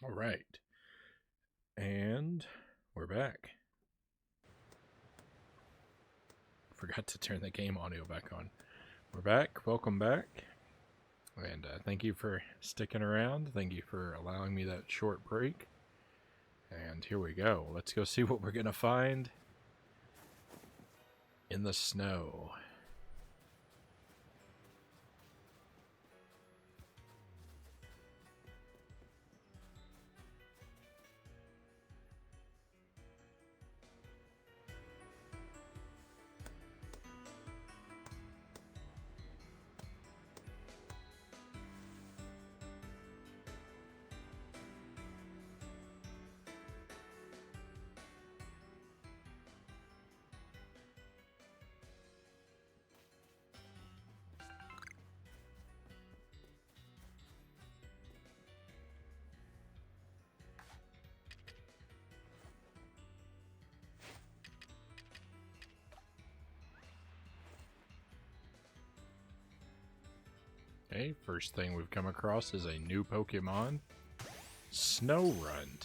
All right. And we're back. Forgot to turn the game audio back on. We're back. Welcome back. And thank you for sticking around. Thank you for allowing me that short break. And here we go. Let's go see what we're going to find in the snow. Okay, first thing we've come across is a new Pokemon, Snow Run.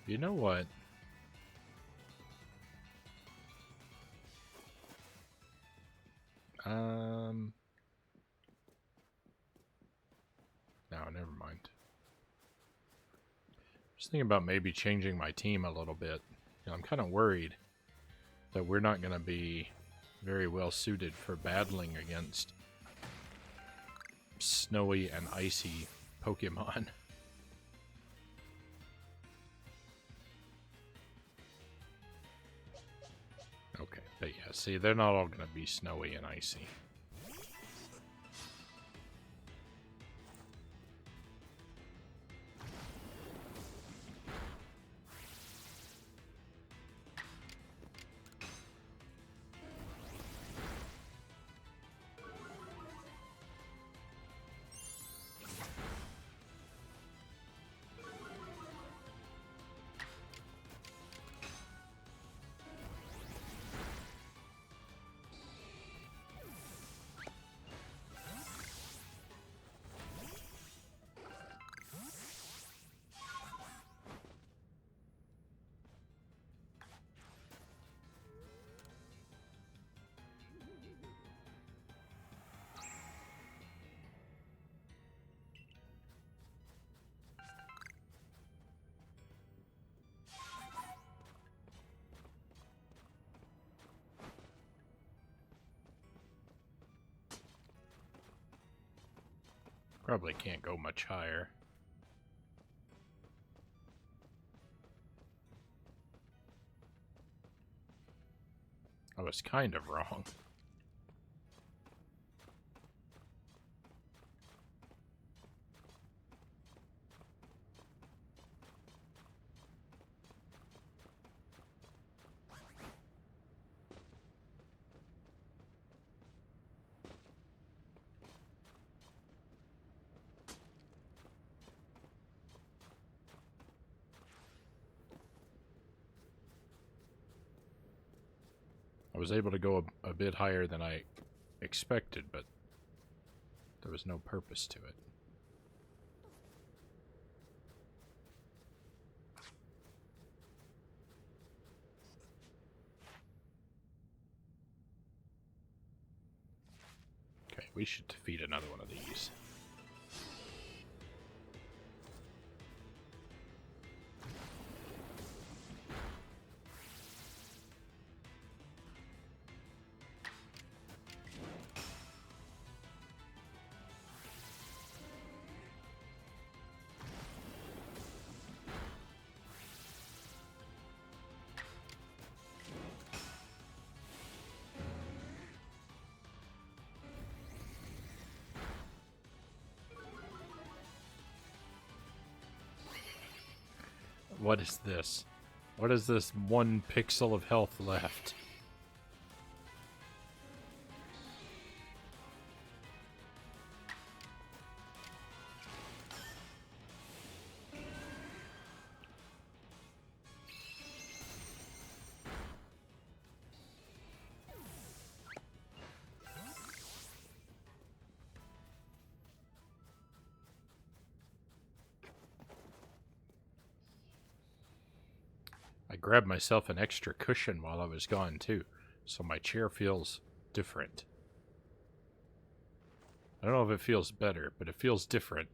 You know what? No, never mind. Just thinking about maybe changing my team a little bit. You know, I'm kind of worried that we're not going to be very well suited for battling against snowy and icy Pokemon. Okay, but yeah, see, they're not all going to be snowy and icy. Probably can't go much higher. I was kind of wrong. I was able to go a bit higher than I expected, but there was no purpose to it. Okay, we should defeat another one of these. What is this? What is this 1 pixel of health left? I grabbed myself an extra cushion while I was gone, too, so my chair feels different. I don't know if it feels better, but it feels different.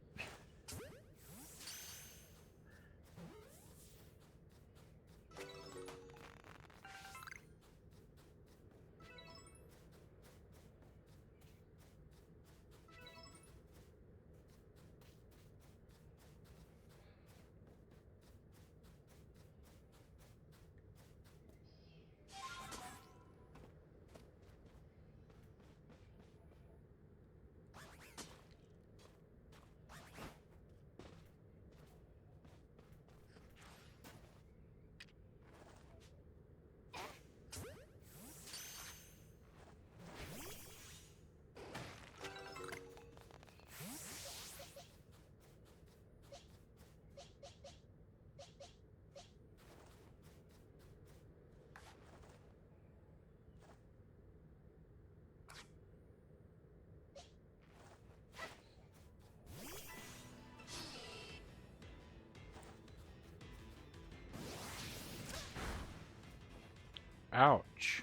Ouch.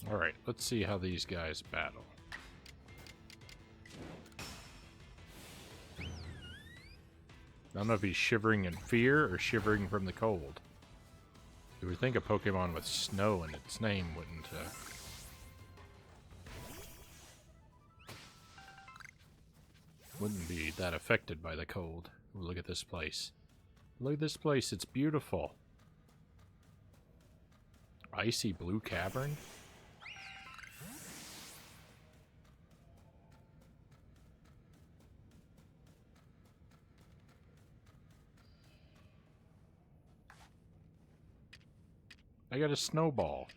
Alright, let's see how these guys battle. I don't know if he's shivering in fear or shivering from the cold. You would think a Pokemon with snow in its name wouldn't be that affected by the cold. Ooh, look at this place. Look at this place, it's beautiful. Icy blue cavern? I got a snowball.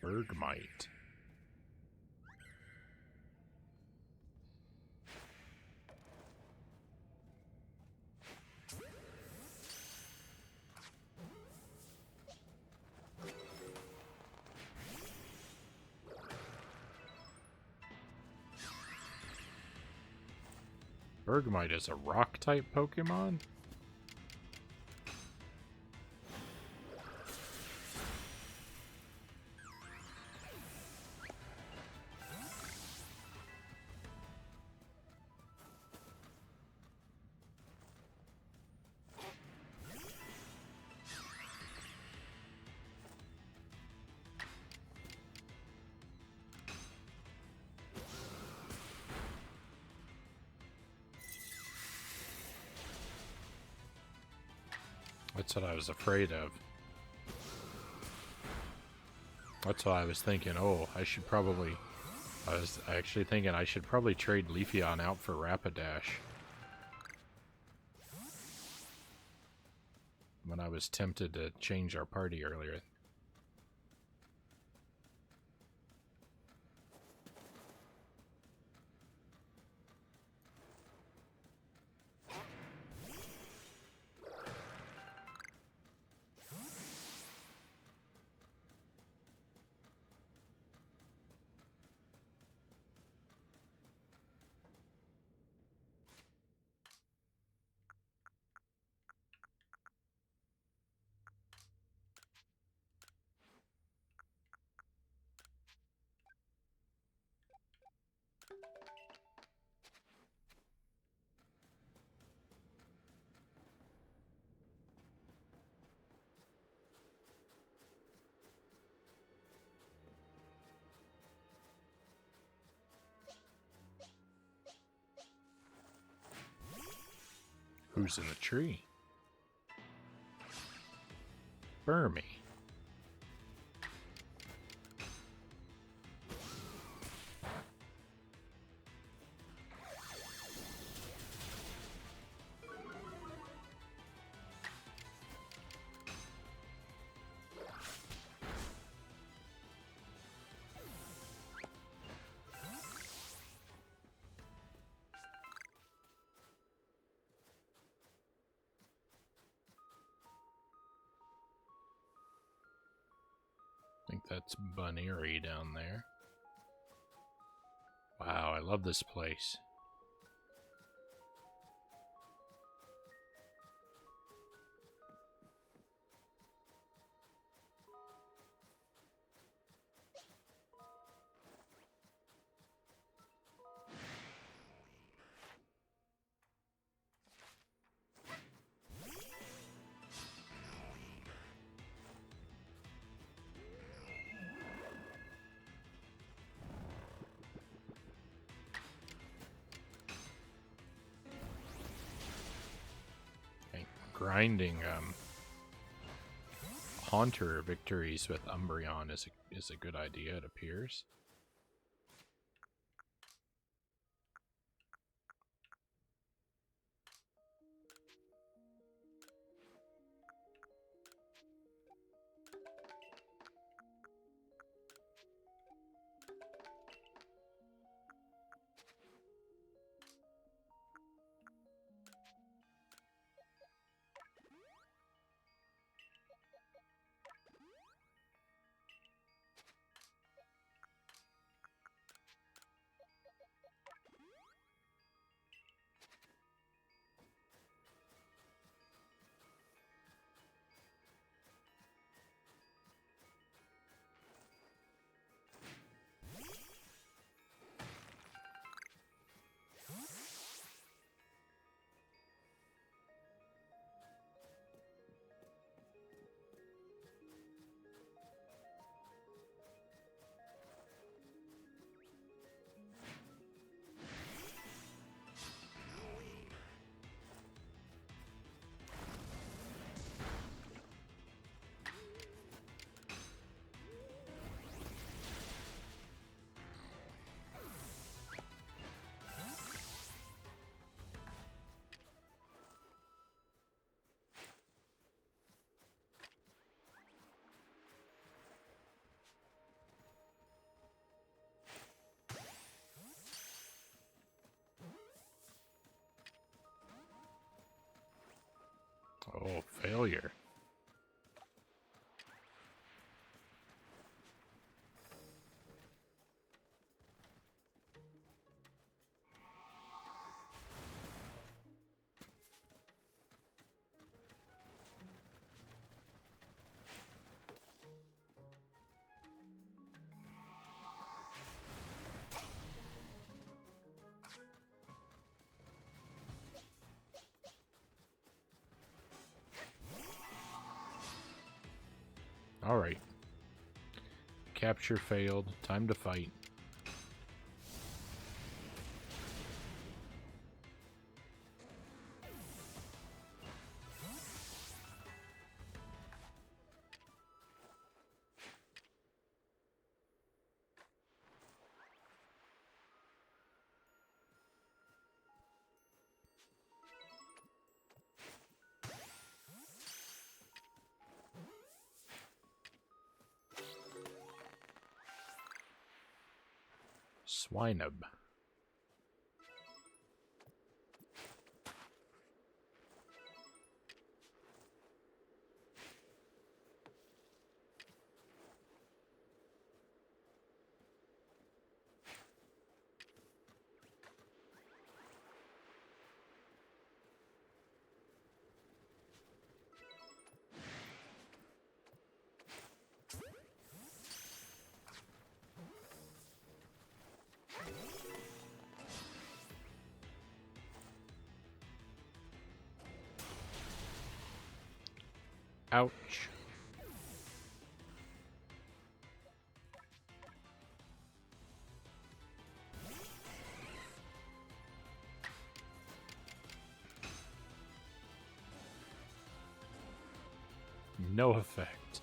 Bergmite. Bergmite is a rock-type Pokemon? That's what I was afraid of. That's why I was thinking, oh, I was actually thinking I should probably trade Leafeon out for Rapidash. When I was tempted to change our party earlier. Who's in the tree? Burmy. I think that's Bunnery down there. Wow, I love this place. Grinding Haunter victories with Umbreon is a good idea, it appears. Oh, failure. Alright. Capture failed. Time to fight. Swinub. Ouch. No effect.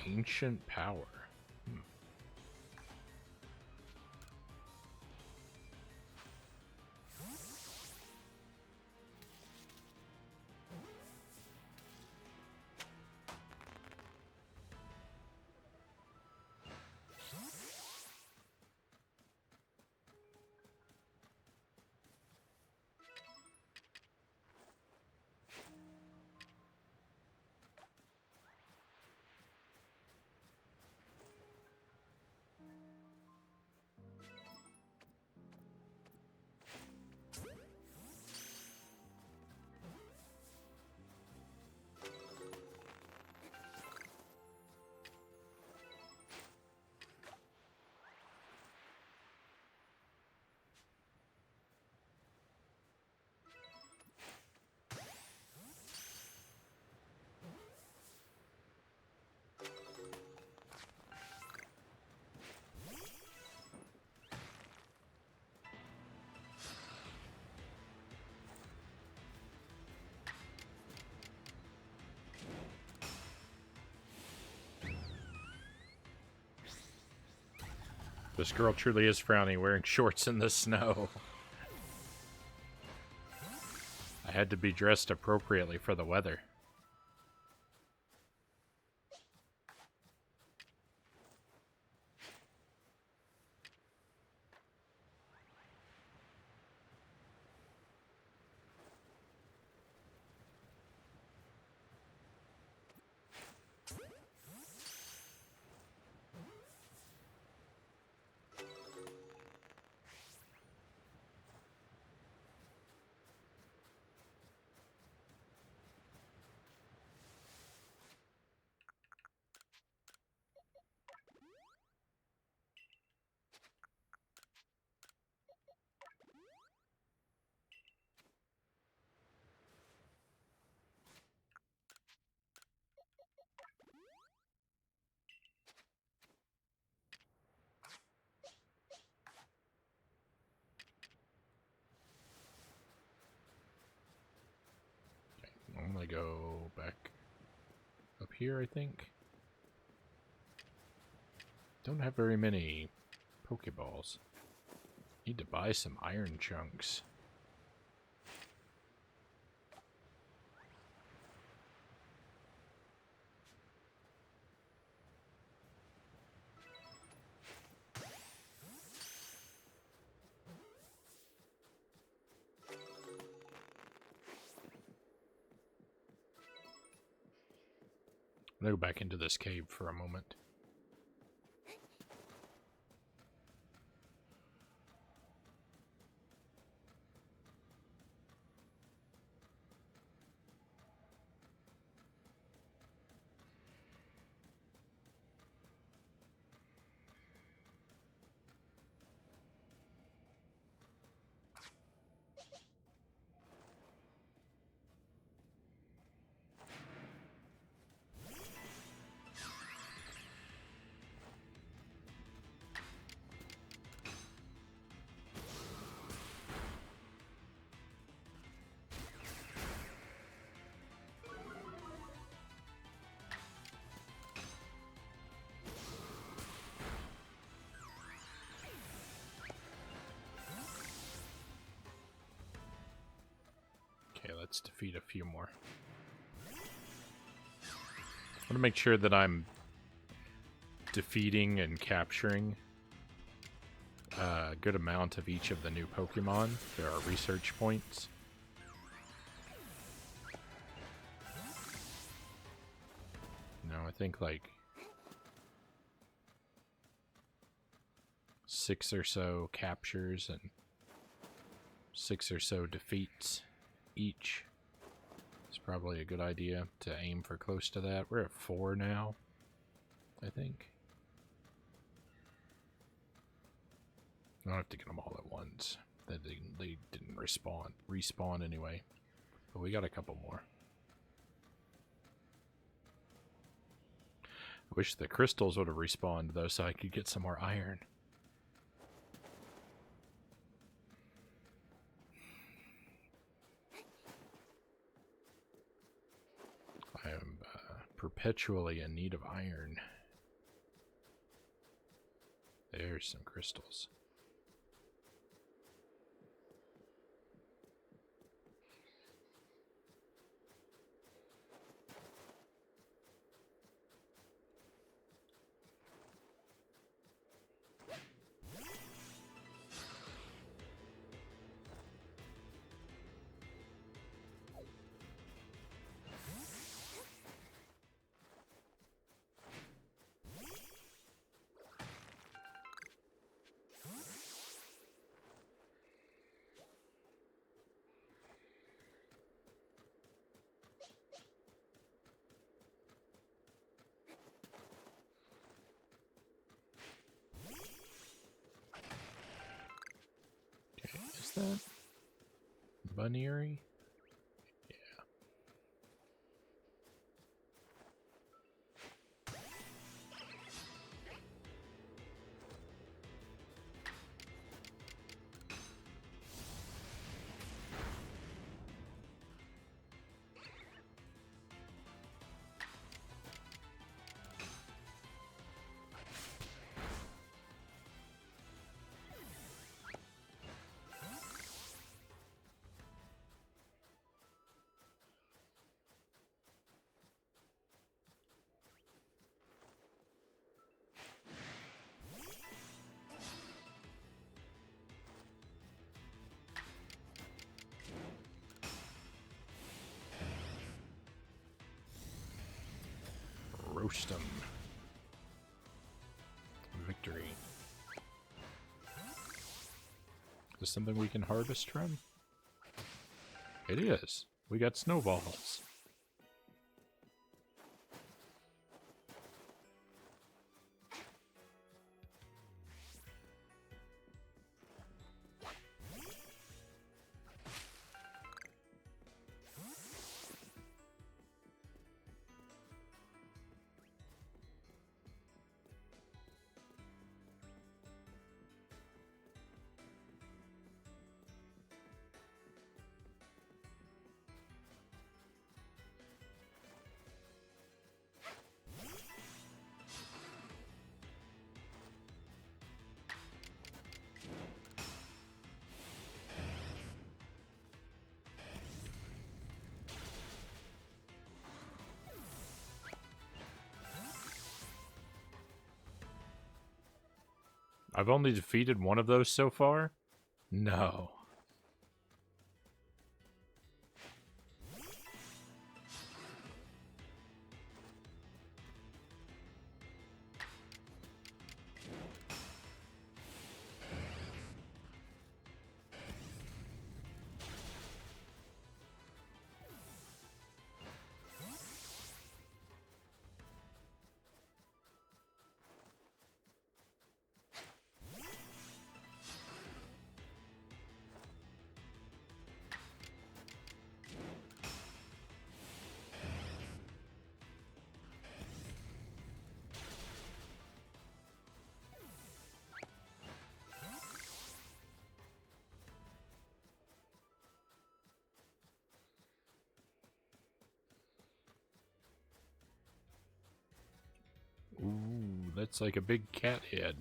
Ancient power. This girl truly is Frownie, wearing shorts in the snow. I had to be dressed appropriately for the weather. I'm gonna go back up here, I think. Don't have very many Pokeballs. Need to buy some iron chunks. I'm gonna go back into this cave for a moment. Okay, let's defeat a few more. I want to make sure that I'm defeating and capturing a good amount of each of the new Pokemon. There are research points. No, I think like 6 or so captures and 6 or so defeats each. It's probably a good idea to aim for close to that. We're at 4 now, I think. I don't have to get them all at once. They didn't respawn anyway. But we got a couple more. I wish the crystals would have respawned though, so I could get some more iron. I am perpetually in need of iron. There's some crystals. Is that Bunnery? Yeah. Roast 'em. Victory. Is this something we can harvest from? It is. We got snowballs. I've only defeated one of those so far? No. Ooh, that's like a big cat head.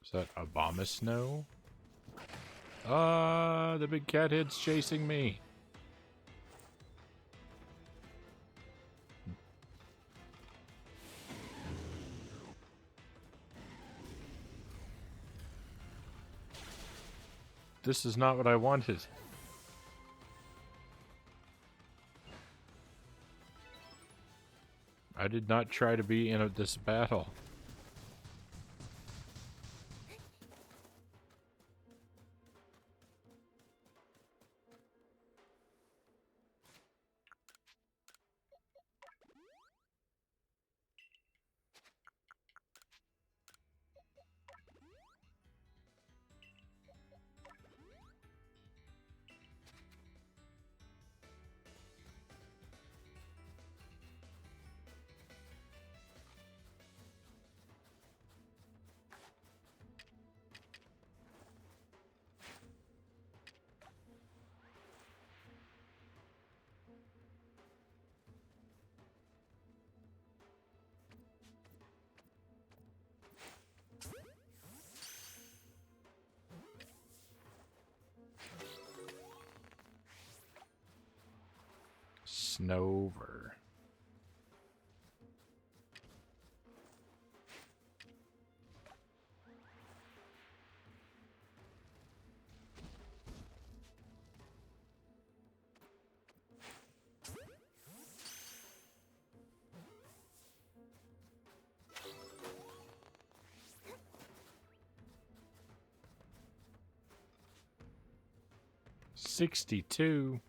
Is that Abomasnow? The big cat head's chasing me. This is not what I wanted. I did not try to be in this battle. Snover. $62.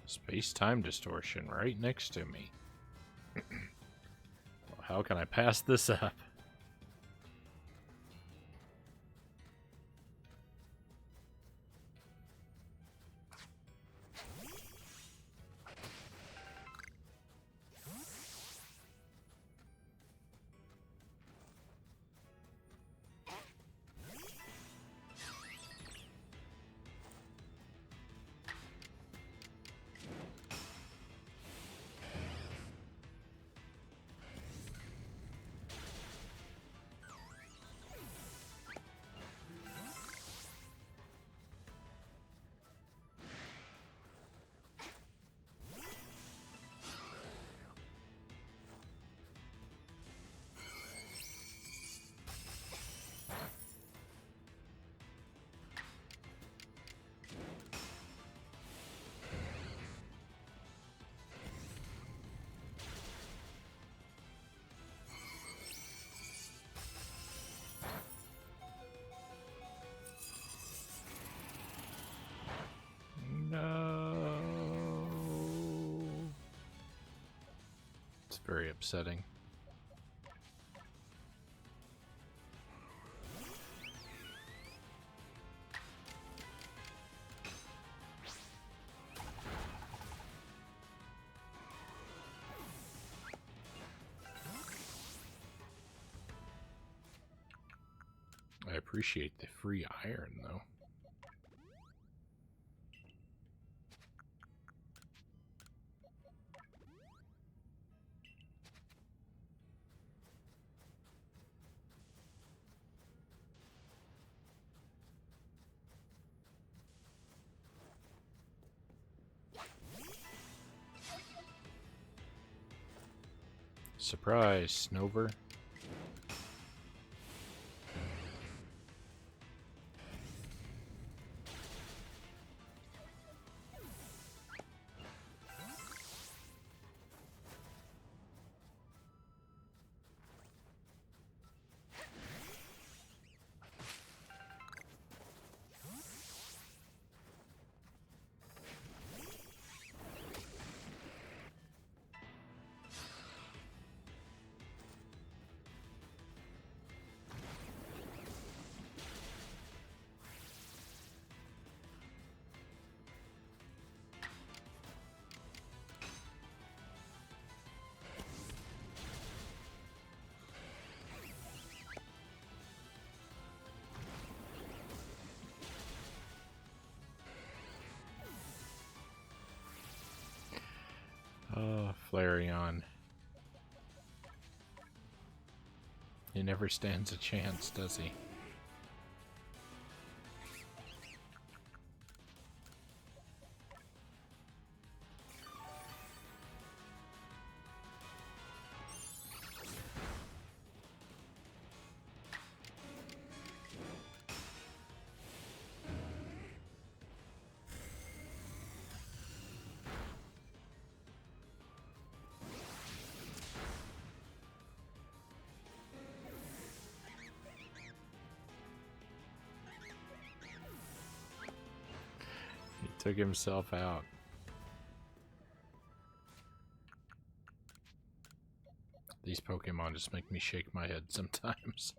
Space-time distortion right next to me. Well, how can I pass this up? No. It's very upsetting. I appreciate the free iron, though. Surprise, Snover. Flareon. He never stands a chance, does he? Took himself out. These Pokemon just make me shake my head sometimes.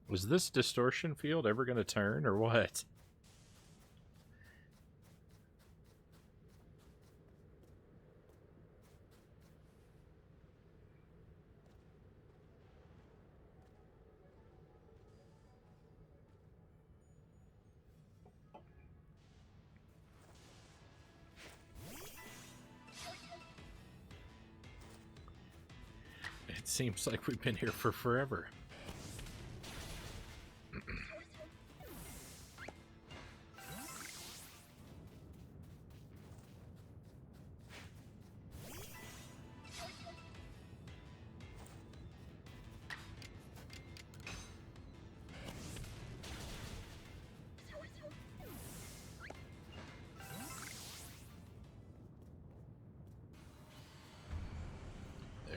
Was this distortion field ever going to turn, or what? It seems like we've been here for forever.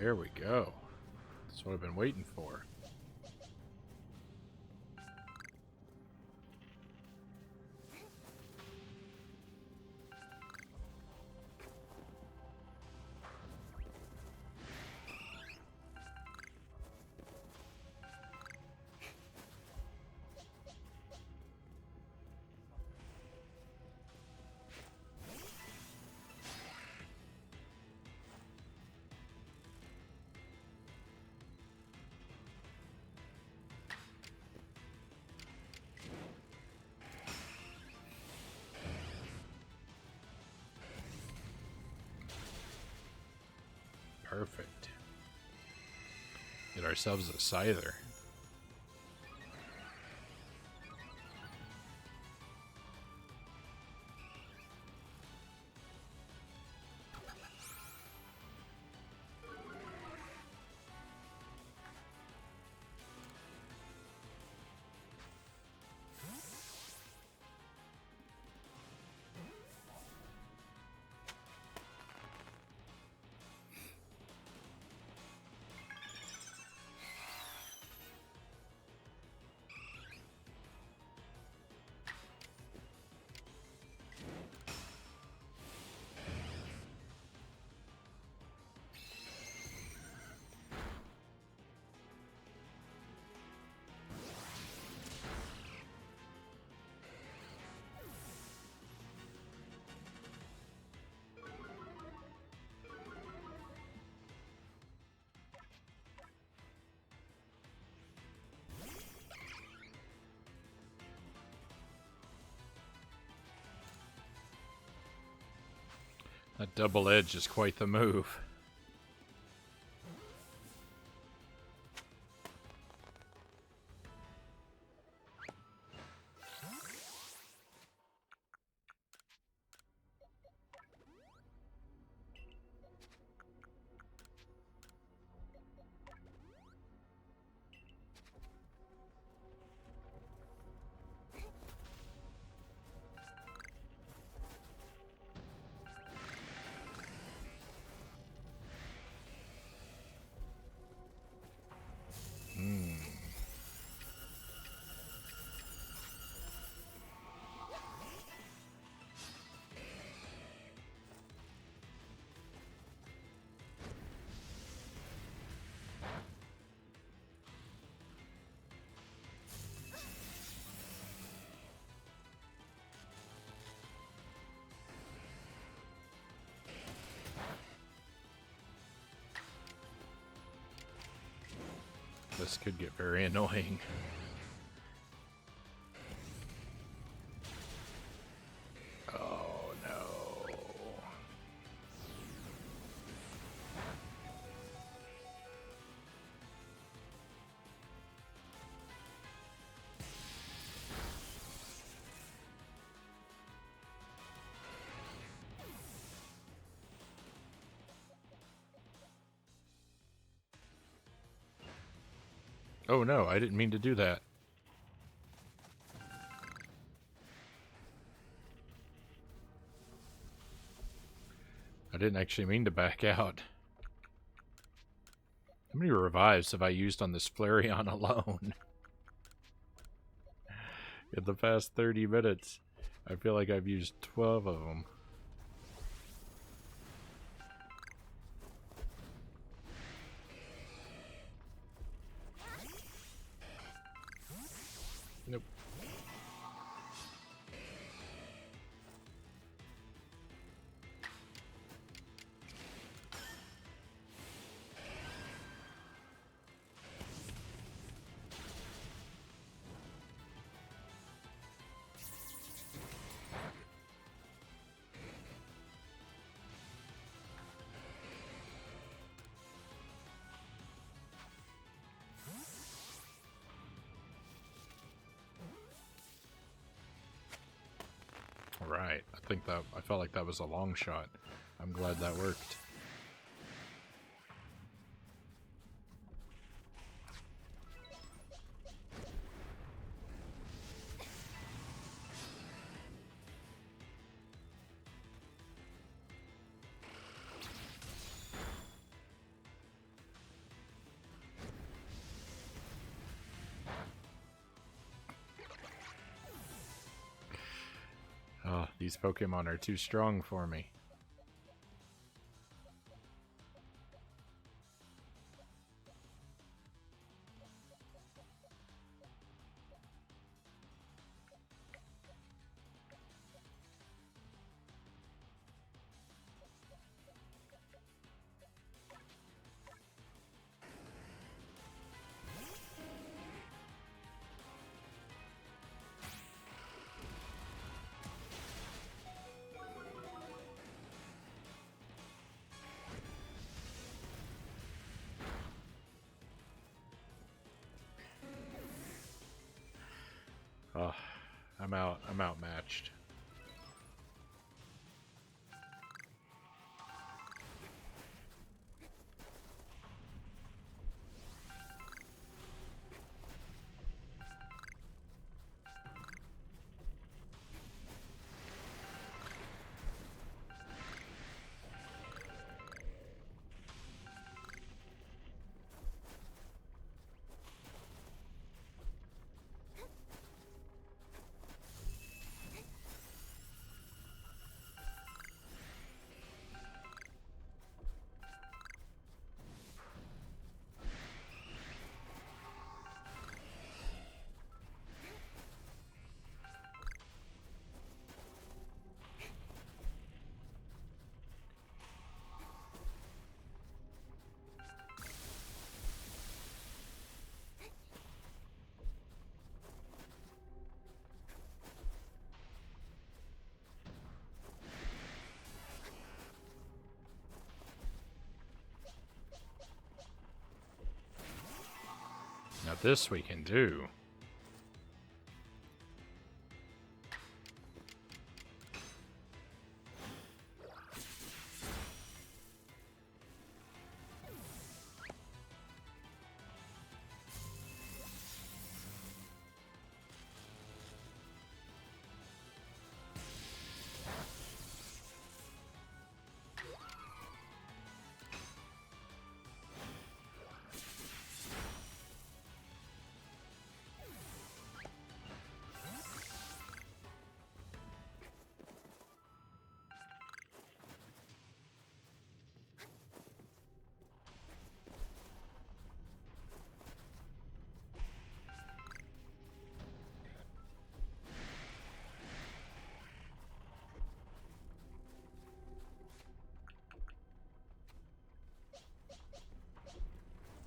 There we go. That's what I've been waiting for. Perfect. Get ourselves a Scyther. That double edge is quite the move. this could get very annoying. Oh no. Oh no, I didn't mean to do that. I didn't actually mean to back out. How many revives have I used on this Flareon alone? In the past 30 minutes, I feel like I've used 12 of them. Nope. Right. I felt like that was a long shot. I'm glad that worked. Oh, these Pokemon are too strong for me. Oh, I'm outmatched. Now this we can do.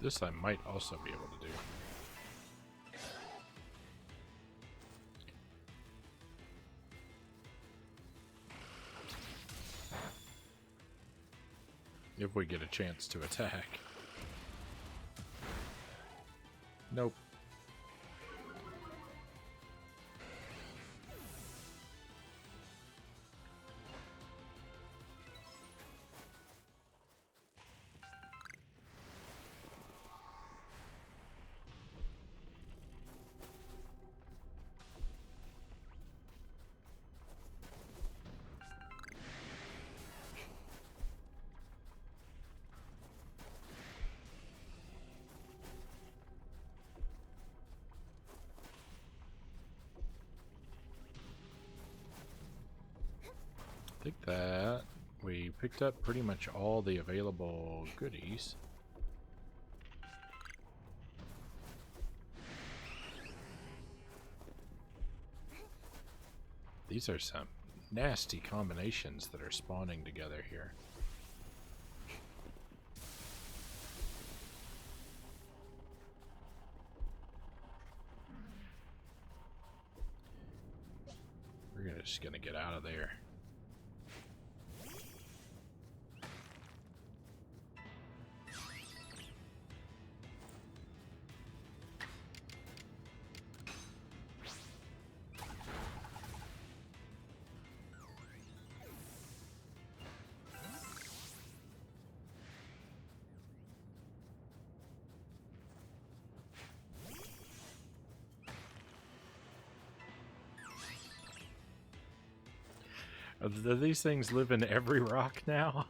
This I might also be able to do. If we get a chance to attack. Nope. I think that we picked up pretty much all the available goodies. These are some nasty combinations that are spawning together here. We're just gonna get out of there. Do these things live in every rock now?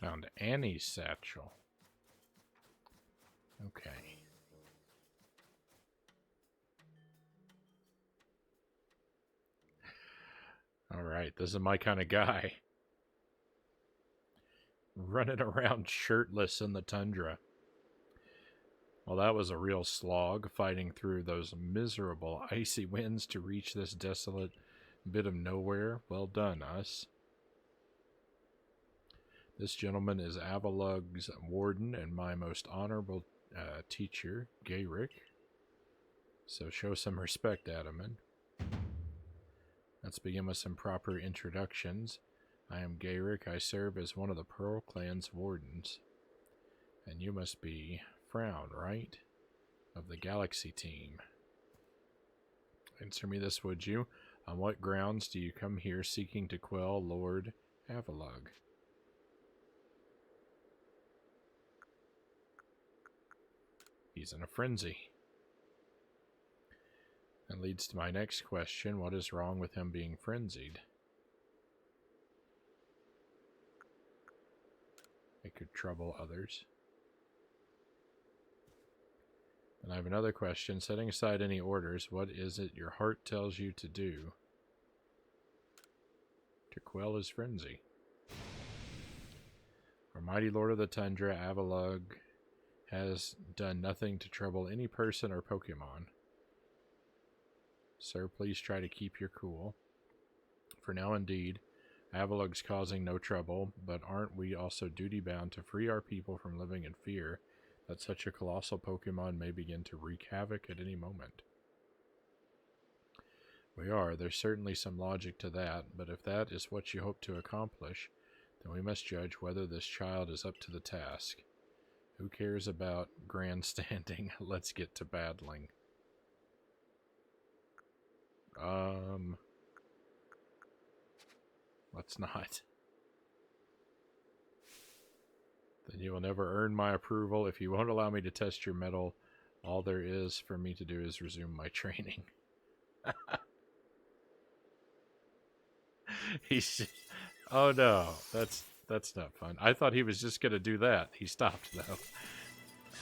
Found Annie's satchel. Okay. Alright, this is my kind of guy. Running around shirtless in the tundra. Well, that was a real slog, fighting through those miserable icy winds to reach this desolate bit of nowhere. Well done, us. This gentleman is Avalug's warden and my most honorable teacher, Gayrick. So show some respect, Adaman. Let's begin with some proper introductions. I am Gayrick. I serve as one of the Pearl Clan's wardens. And you must be Frownie, right? Of the Galaxy team. Answer me this, would you? On what grounds do you come here seeking to quell Lord Avalug? He's in a frenzy. That leads to my next question. What is wrong with him being frenzied? It could trouble others. And I have another question. Setting aside any orders, what is it your heart tells you to do to quell his frenzy? Our mighty Lord of the Tundra, Avalug, has done nothing to trouble any person or Pokemon. Sir, please try to keep your cool. For now, indeed, Avalug's causing no trouble, but aren't we also duty-bound to free our people from living in fear that such a colossal Pokemon may begin to wreak havoc at any moment? We are. There's certainly some logic to that, but if that is what you hope to accomplish, then we must judge whether this child is up to the task. Who cares about grandstanding? Let's get to battling. Let's not. Then you will never earn my approval. If you won't allow me to test your metal, all there is for me to do is resume my training. He's... Oh no, that's not fun. I thought he was just gonna do that. He stopped though.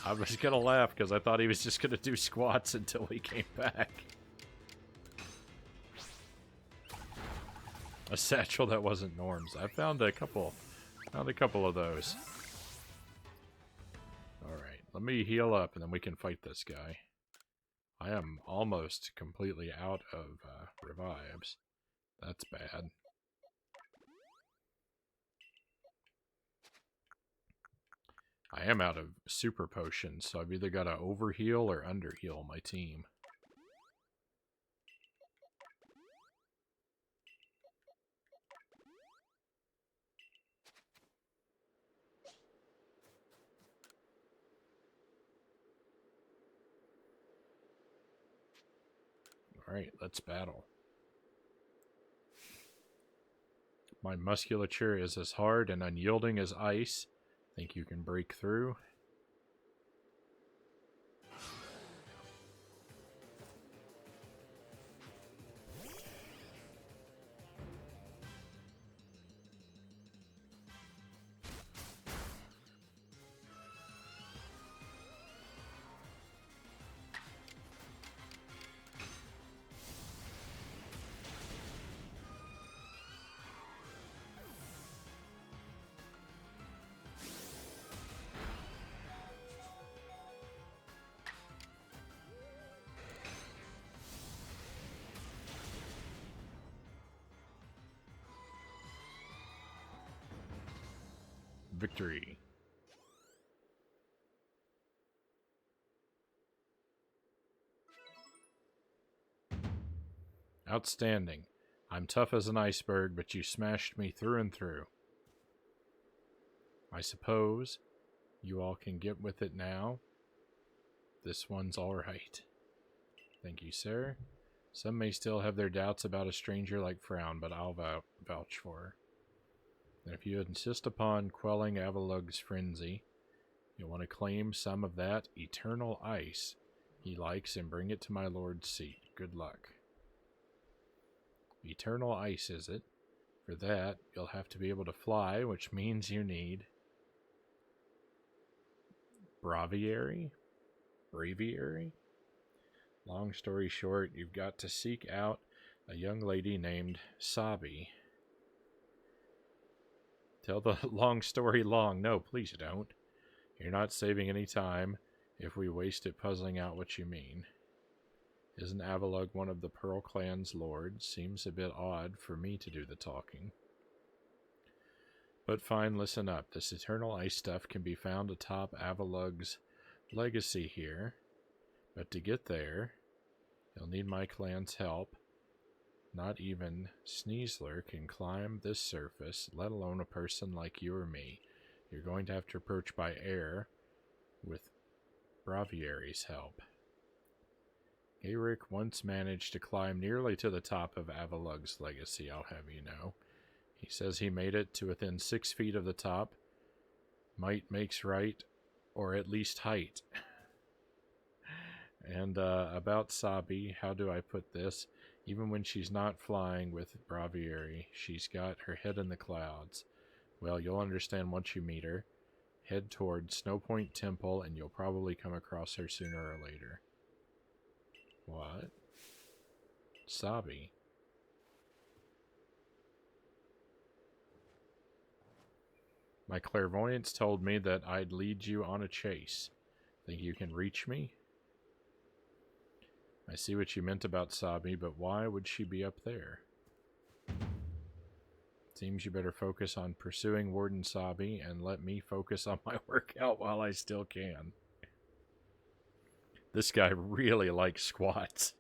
I was gonna laugh because I thought he was just gonna do squats until we came back. A satchel that wasn't Norm's. I found a couple of those. Alright, let me heal up and then we can fight this guy. I am almost completely out of revives. That's bad. I am out of super potions, so I've either got to overheal or underheal my team. Alright, let's battle. My musculature is as hard and unyielding as ice. Think you can break through? Victory. Outstanding. I'm tough as an iceberg, but you smashed me through and through. I suppose you all can get with it now. This one's alright. Thank you, sir. Some may still have their doubts about a stranger like Frown, but I'll vouch for her. And if you insist upon quelling Avalug's frenzy, you'll want to claim some of that eternal ice he likes and bring it to my lord's seat. Good luck. Eternal ice, is it? For that, you'll have to be able to fly, which means you need... Braviary? Long story short, you've got to seek out a young lady named Sabi. Tell the long story long. No, please don't. You're not saving any time if we waste it puzzling out what you mean. Isn't Avalug one of the Pearl Clan's lords? Seems a bit odd for me to do the talking. But fine, listen up. This eternal ice stuff can be found atop Avalug's legacy here. But to get there, you'll need my clan's help. Not even Sneasler can climb this surface, let alone a person like you or me. You're going to have to approach by air with Braviary's help. Gaeric once managed to climb nearly to the top of Avalug's legacy, I'll have you know. He says he made it to within 6 feet of the top. Might makes right, or at least height. And about Sabi, how do I put this? Even when she's not flying with Braviary, she's got her head in the clouds. Well, you'll understand once you meet her. Head toward Snowpoint Temple, and you'll probably come across her sooner or later. What? Sabi? My clairvoyance told me that I'd lead you on a chase. Think you can reach me? I see what you meant about Sabi, but why would she be up there? Seems you better focus on pursuing Warden Sabi and let me focus on my workout while I still can. This guy really likes squats.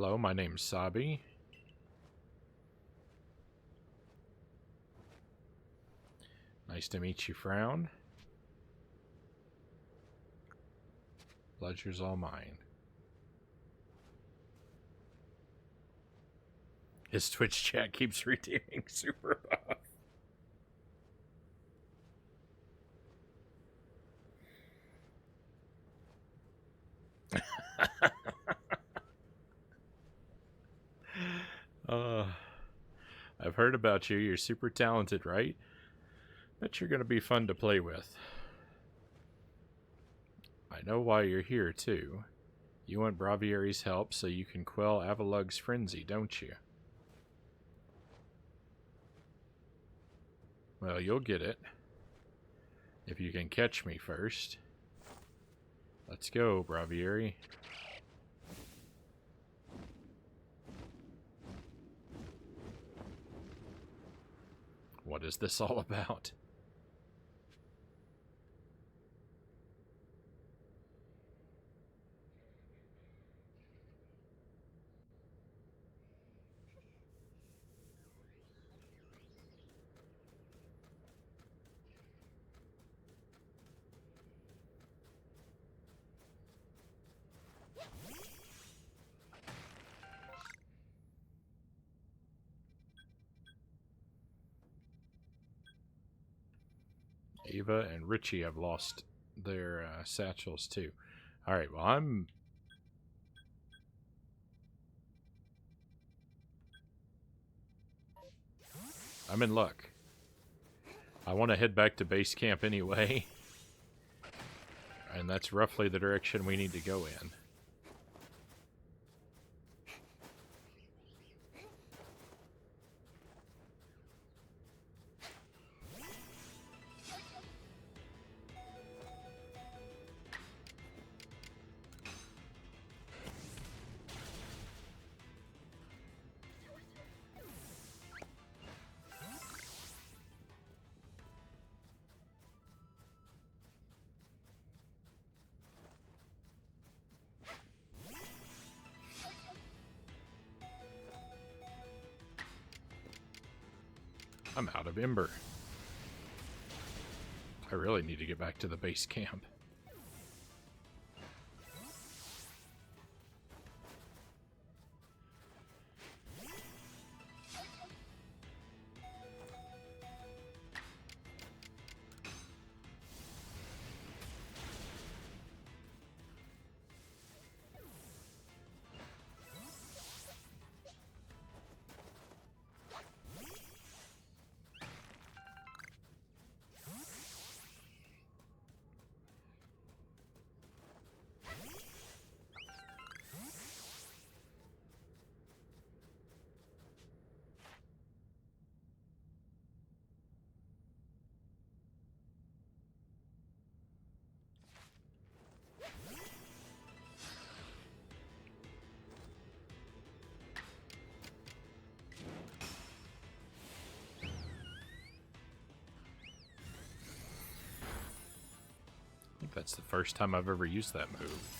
Hello, my name's Sabi. Nice to meet you, Frown. Pleasure's all mine. His Twitch chat keeps redeeming Super Buff. I've heard about you. You're super talented, right? Bet you're gonna be fun to play with. I know why you're here, too. You want Braviary's help so you can quell Avalug's frenzy, don't you? Well, you'll get it. If you can catch me first. Let's go, Braviary. What is this all about? Ava and Richie have lost their satchels too. Alright, well I'm in luck. I want to head back to base camp anyway. And that's roughly the direction we need to go in. I'm out of Ember. I really need to get back to the base camp. I think that's the first time I've ever used that move.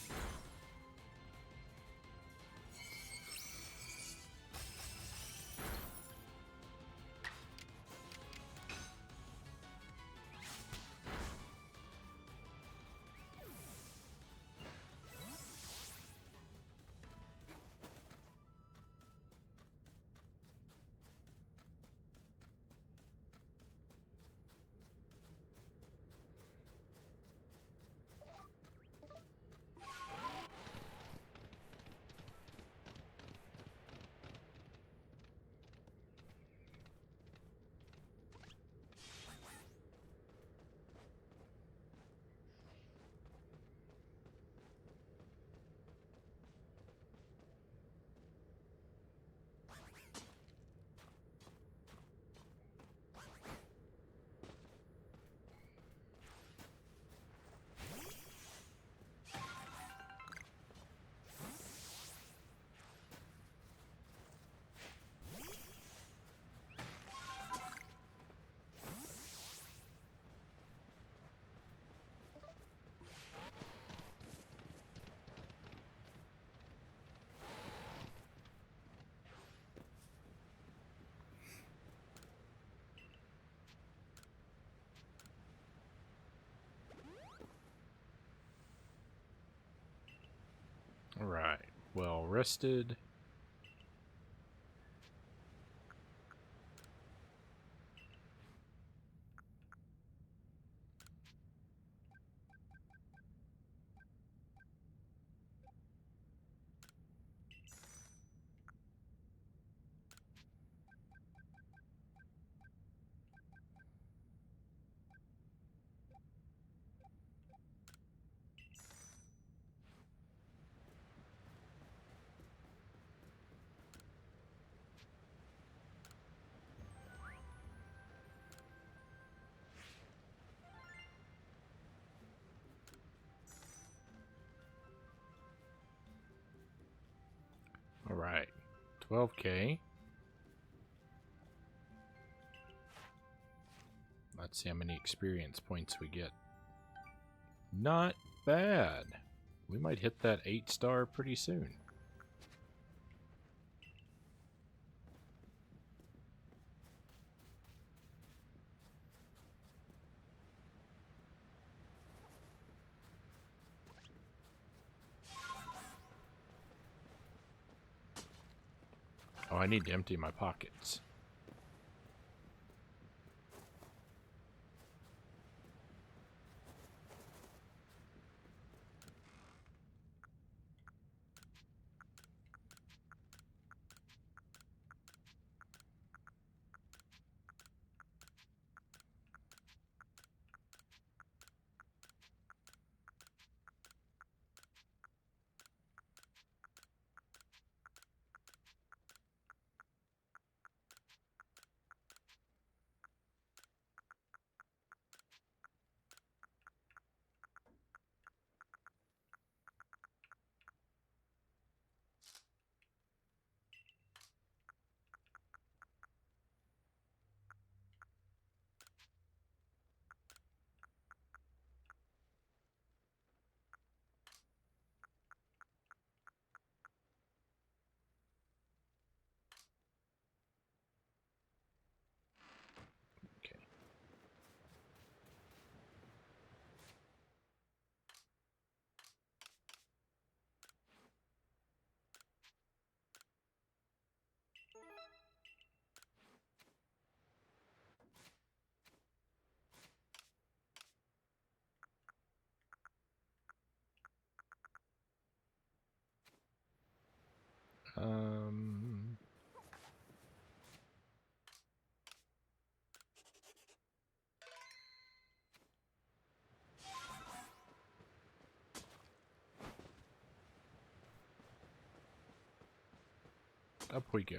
Alright, well rested. Alright, 12K. Let's see how many experience points we get. Not bad. We might hit that 8-star pretty soon. Oh, I need to empty my pockets. Okay. Um... Up we go.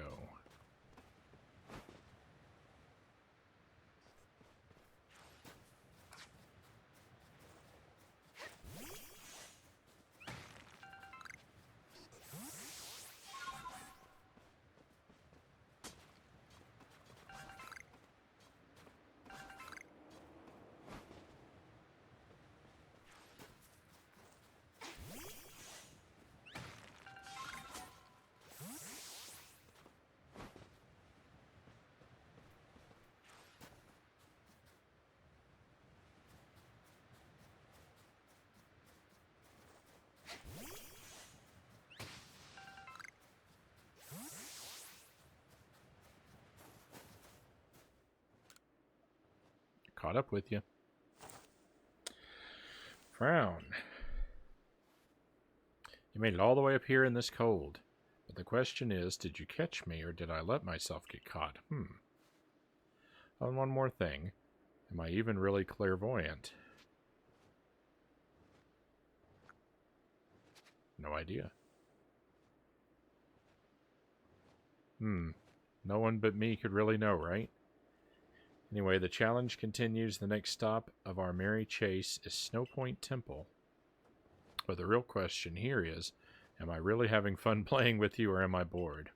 Caught up with you. Frown. You made it all the way up here in this cold. But the question is, did you catch me or did I let myself get caught? Oh, and one more thing. Am I even really clairvoyant? No idea. No one but me could really know, right? Anyway, the challenge continues. The next stop of our merry chase is Snow Point Temple. But the real question here is, am I really having fun playing with you or am I bored?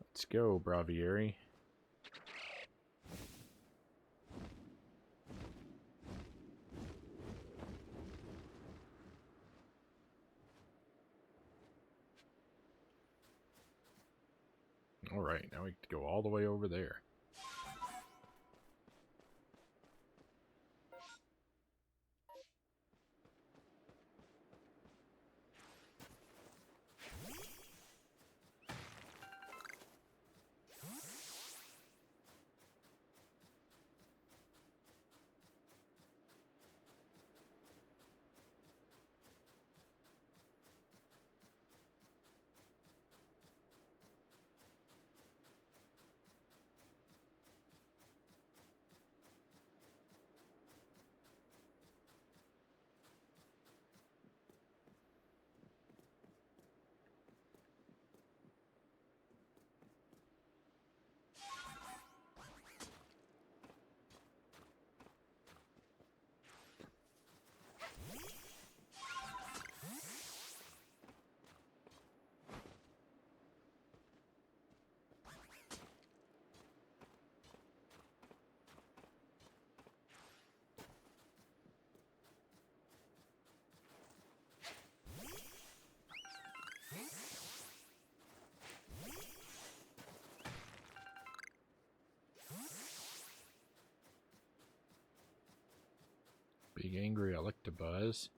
Let's go, Braviary. Alright, now we have to go all the way over there. Big angry Electabuzz.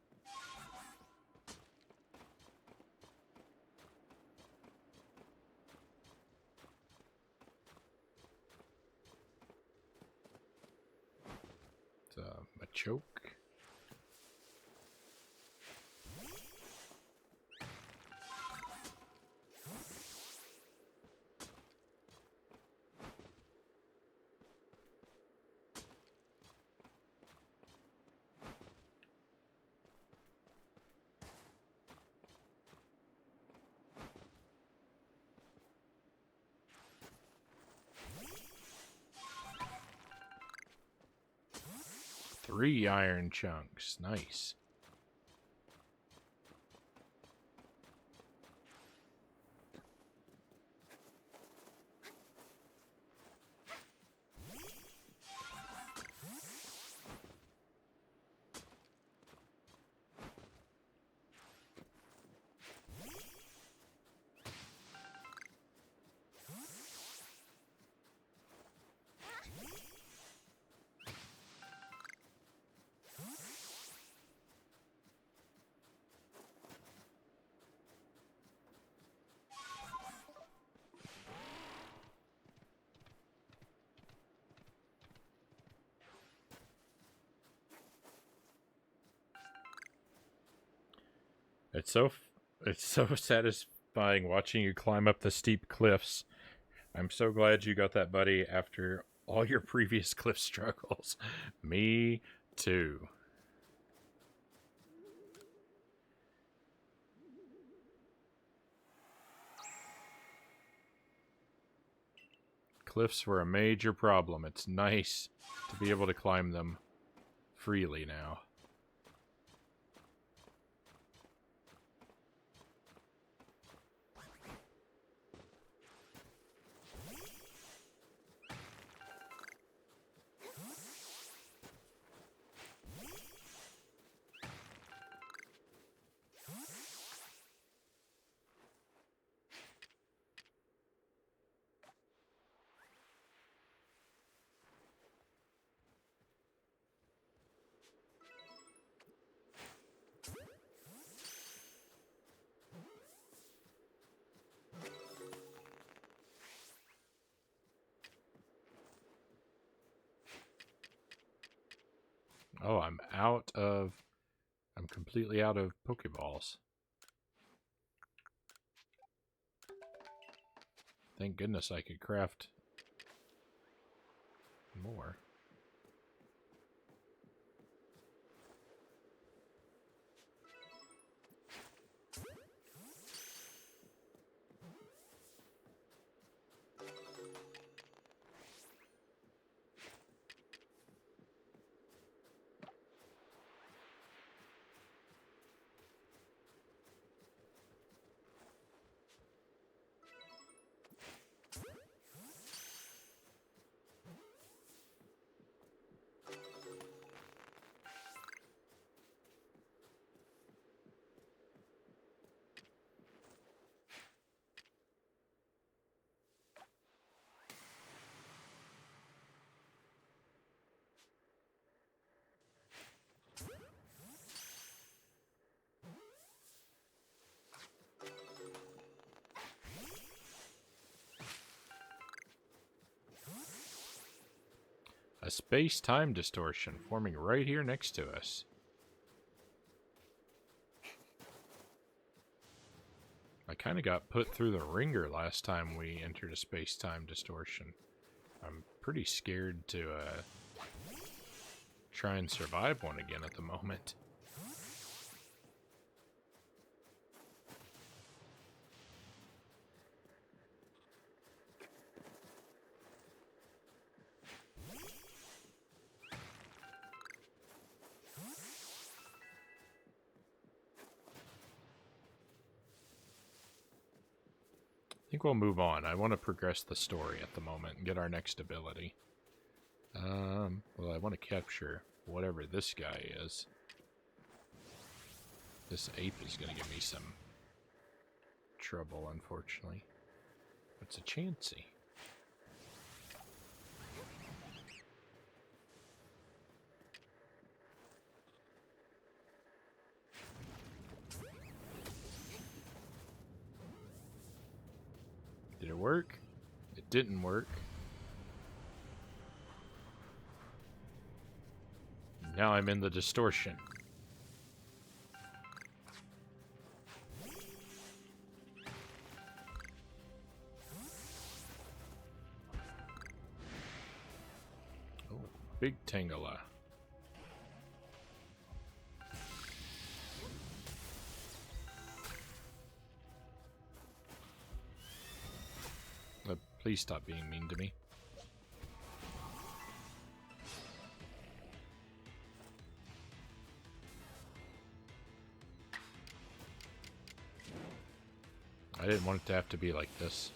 It's a choke. Three iron chunks. Nice. It's so satisfying watching you climb up the steep cliffs. I'm so glad you got that, buddy, after all your previous cliff struggles. Me too. Cliffs were a major problem. It's nice to be able to climb them freely now. Oh, I'm completely out of Pokeballs. Thank goodness I could craft more. A space-time distortion forming right here next to us. I kind of got put through the ringer last time we entered a space-time distortion. I'm pretty scared to try and survive one again at the moment. I think we'll move on. I want to progress the story at the moment and get our next ability. Well, I want to capture whatever this guy is. This ape is going to give me some trouble, unfortunately. It's a Chansey. work? It didn't work. Now I'm in the distortion. Oh, big Tangela. Please stop being mean to me. I didn't want it to have to be like this.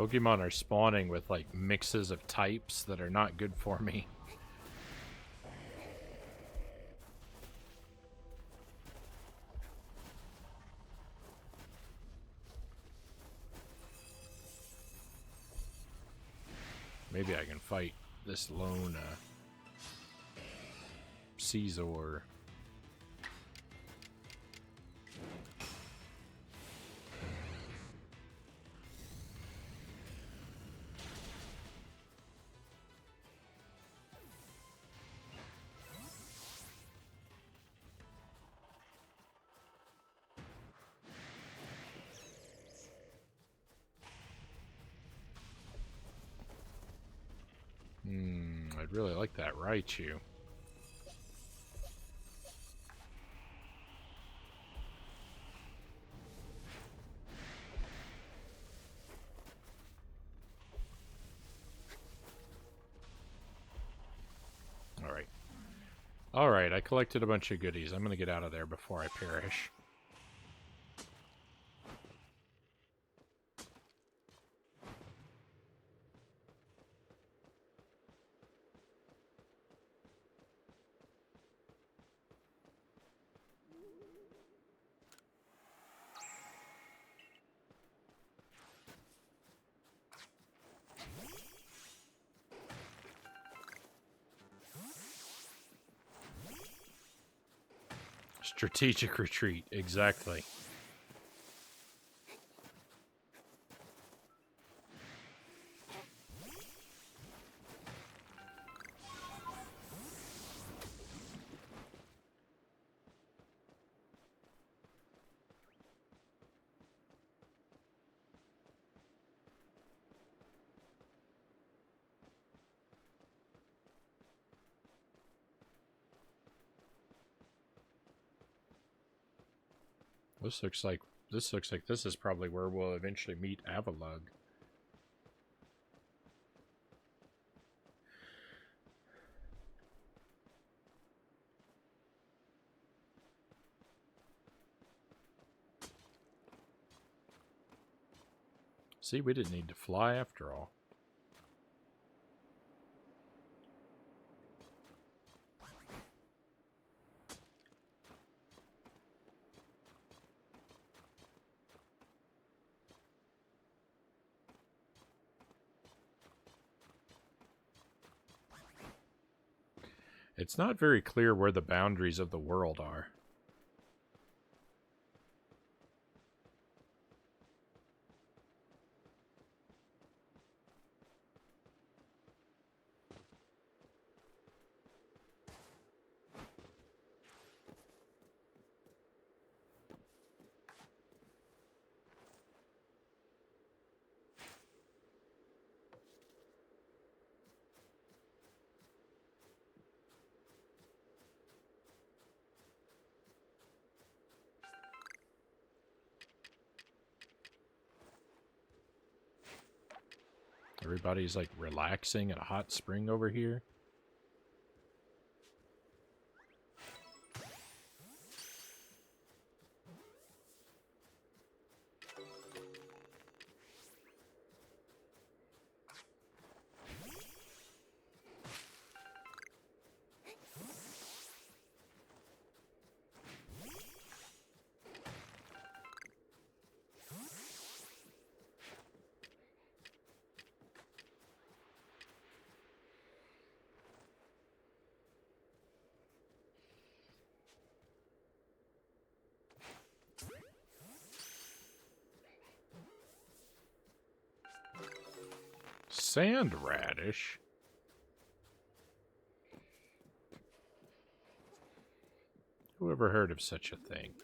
Pokemon are spawning with, like, mixes of types that are not good for me. Maybe I can fight this lone, Caesar. I'd really like that Raichu. Alright. Alright, I collected a bunch of goodies. I'm gonna get out of there before I perish. Strategic retreat, exactly. This looks like this is probably where we'll eventually meet Avalug. See, we didn't need to fly after all. It's not very clear where the boundaries of the world are. Everybody's like relaxing at a hot spring over here. Sand radish? Who ever heard of such a thing?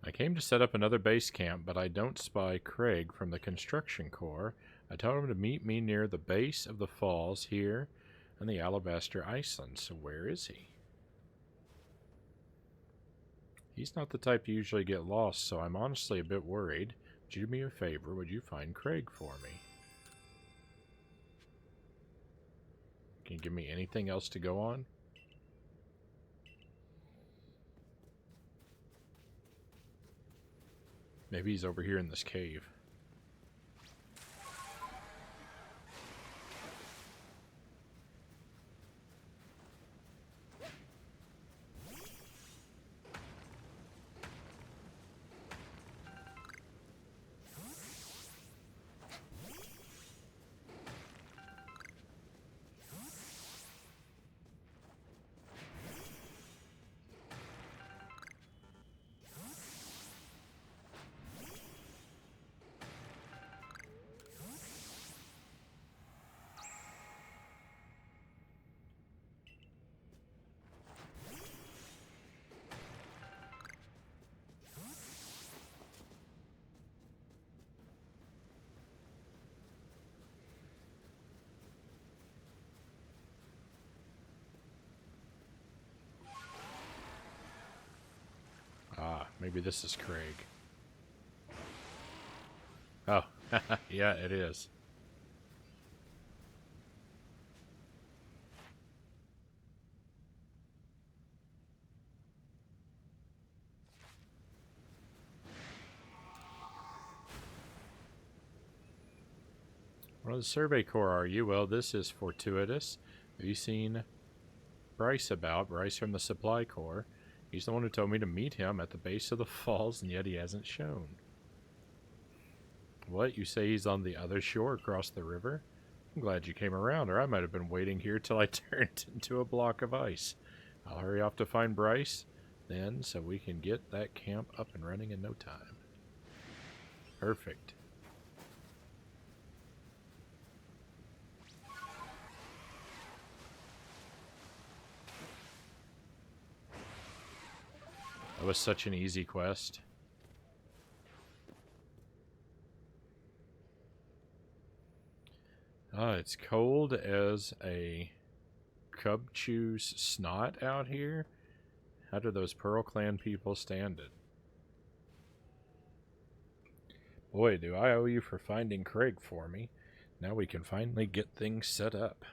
I came to set up another base camp, but I don't spy Craig from the construction corps. I told him to meet me near the base of the falls here on the Alabaster Iceland. So where is he? He's not the type to usually get lost, so I'm honestly a bit worried. Would you do me a favor? Would you find Craig for me? Can you give me anything else to go on? Maybe he's over here in this cave. Ah, maybe this is Craig. Oh, yeah, it is. One of the Survey Corps, are you? Well, this is fortuitous. Have you seen Bryce about? Bryce from the Supply Corps. He's the one who told me to meet him at the base of the falls, and yet he hasn't shown. What? You say he's on the other shore across the river? I'm glad you came around, or I might have been waiting here till I turned into a block of ice. I'll hurry off to find Bryce, then, so we can get that camp up and running in no time. Perfect. That was such an easy quest. It's cold as a Cubchoo's snot out here. How do those Pearl Clan people stand it? Boy, do I owe you for finding Craig for me. Now we can finally get things set up.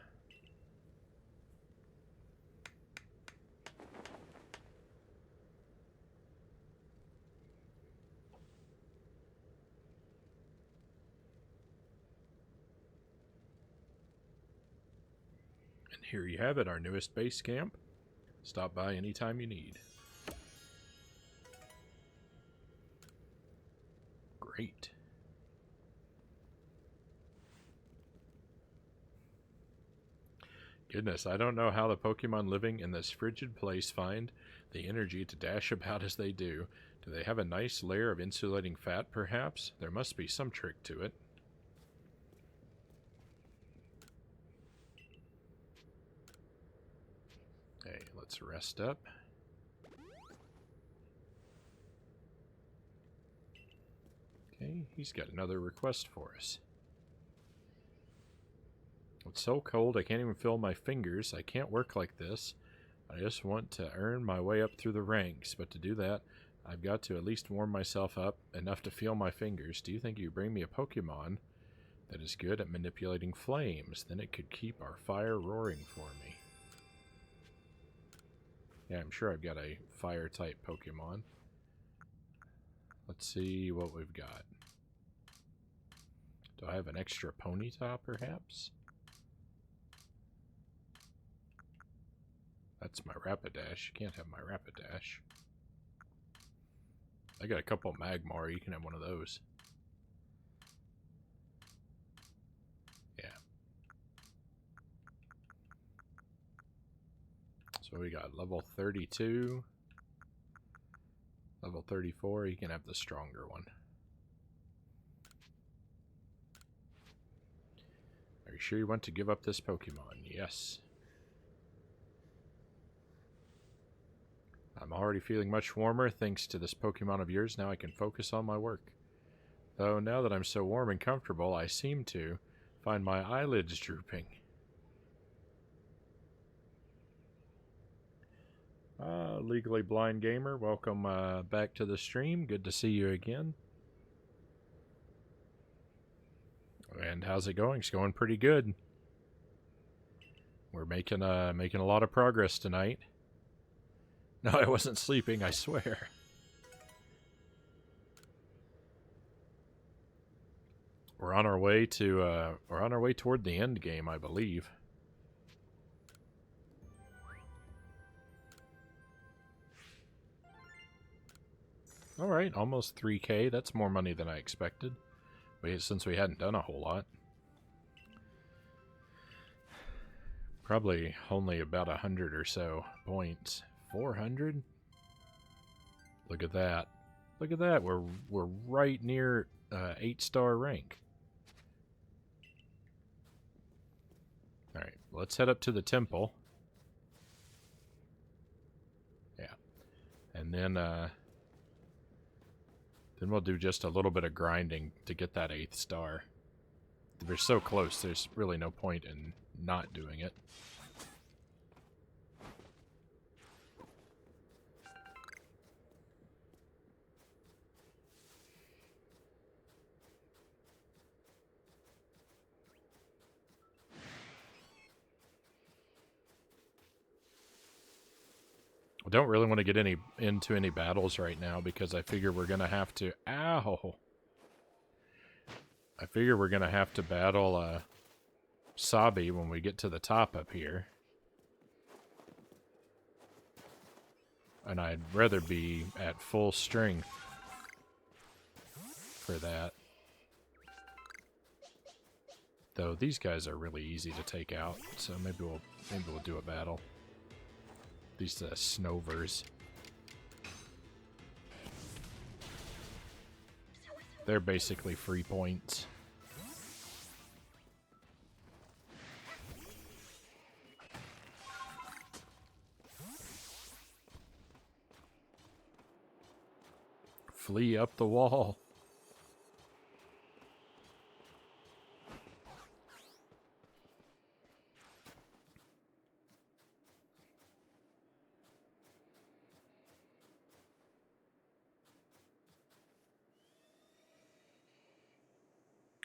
And here you have it, our newest base camp. Stop by anytime you need. Great. Goodness, I don't know how the Pokemon living in this frigid place find the energy to dash about as they do. Do they have a nice layer of insulating fat, perhaps? There must be some trick to it. Okay, let's rest up. Okay, he's got another request for us. It's so cold I can't even feel my fingers. I can't work like this. I just want to earn my way up through the ranks, but to do that, I've got to at least warm myself up enough to feel my fingers. Do you think you bring me a Pokemon that is good at manipulating flames? Then it could keep our fire roaring for me. Yeah, I'm sure I've got a fire-type Pokemon. Let's see what we've got. Do I have an extra Ponyta, perhaps? That's my Rapidash. You can't have my Rapidash. I got a couple Magmar. You can have one of those. Yeah. So we got level 32. Level 34. You can have the stronger one. Are you sure you want to give up this Pokemon? Yes. I'm already feeling much warmer thanks to this Pokemon of yours. Now I can focus on my work. Though now that I'm so warm and comfortable, I seem to find my eyelids drooping. Legally Blind Gamer, welcome back to the stream. Good to see you again. And how's it going? It's going pretty good. We're making a lot of progress tonight. No, I wasn't sleeping, I swear. We're on our way toward the end game, I believe. All right, almost 3K. That's more money than I expected. Since we hadn't done a whole lot. Probably only about 100 or so points. 400? Look at that. Look at that. We're right near 8-star rank. Alright, let's head up to the temple. Yeah. And then we'll do just a little bit of grinding to get that 8th star. We're so close, there's really no point in not doing it. I don't really want to get into any battles right now because I figure we're going to have to... Ow! I figure we're going to have to battle Sabi when we get to the top up here. And I'd rather be at full strength for that. Though these guys are really easy to take out, so maybe we'll do a battle. These Snovers. They're basically free points. Flee up the wall.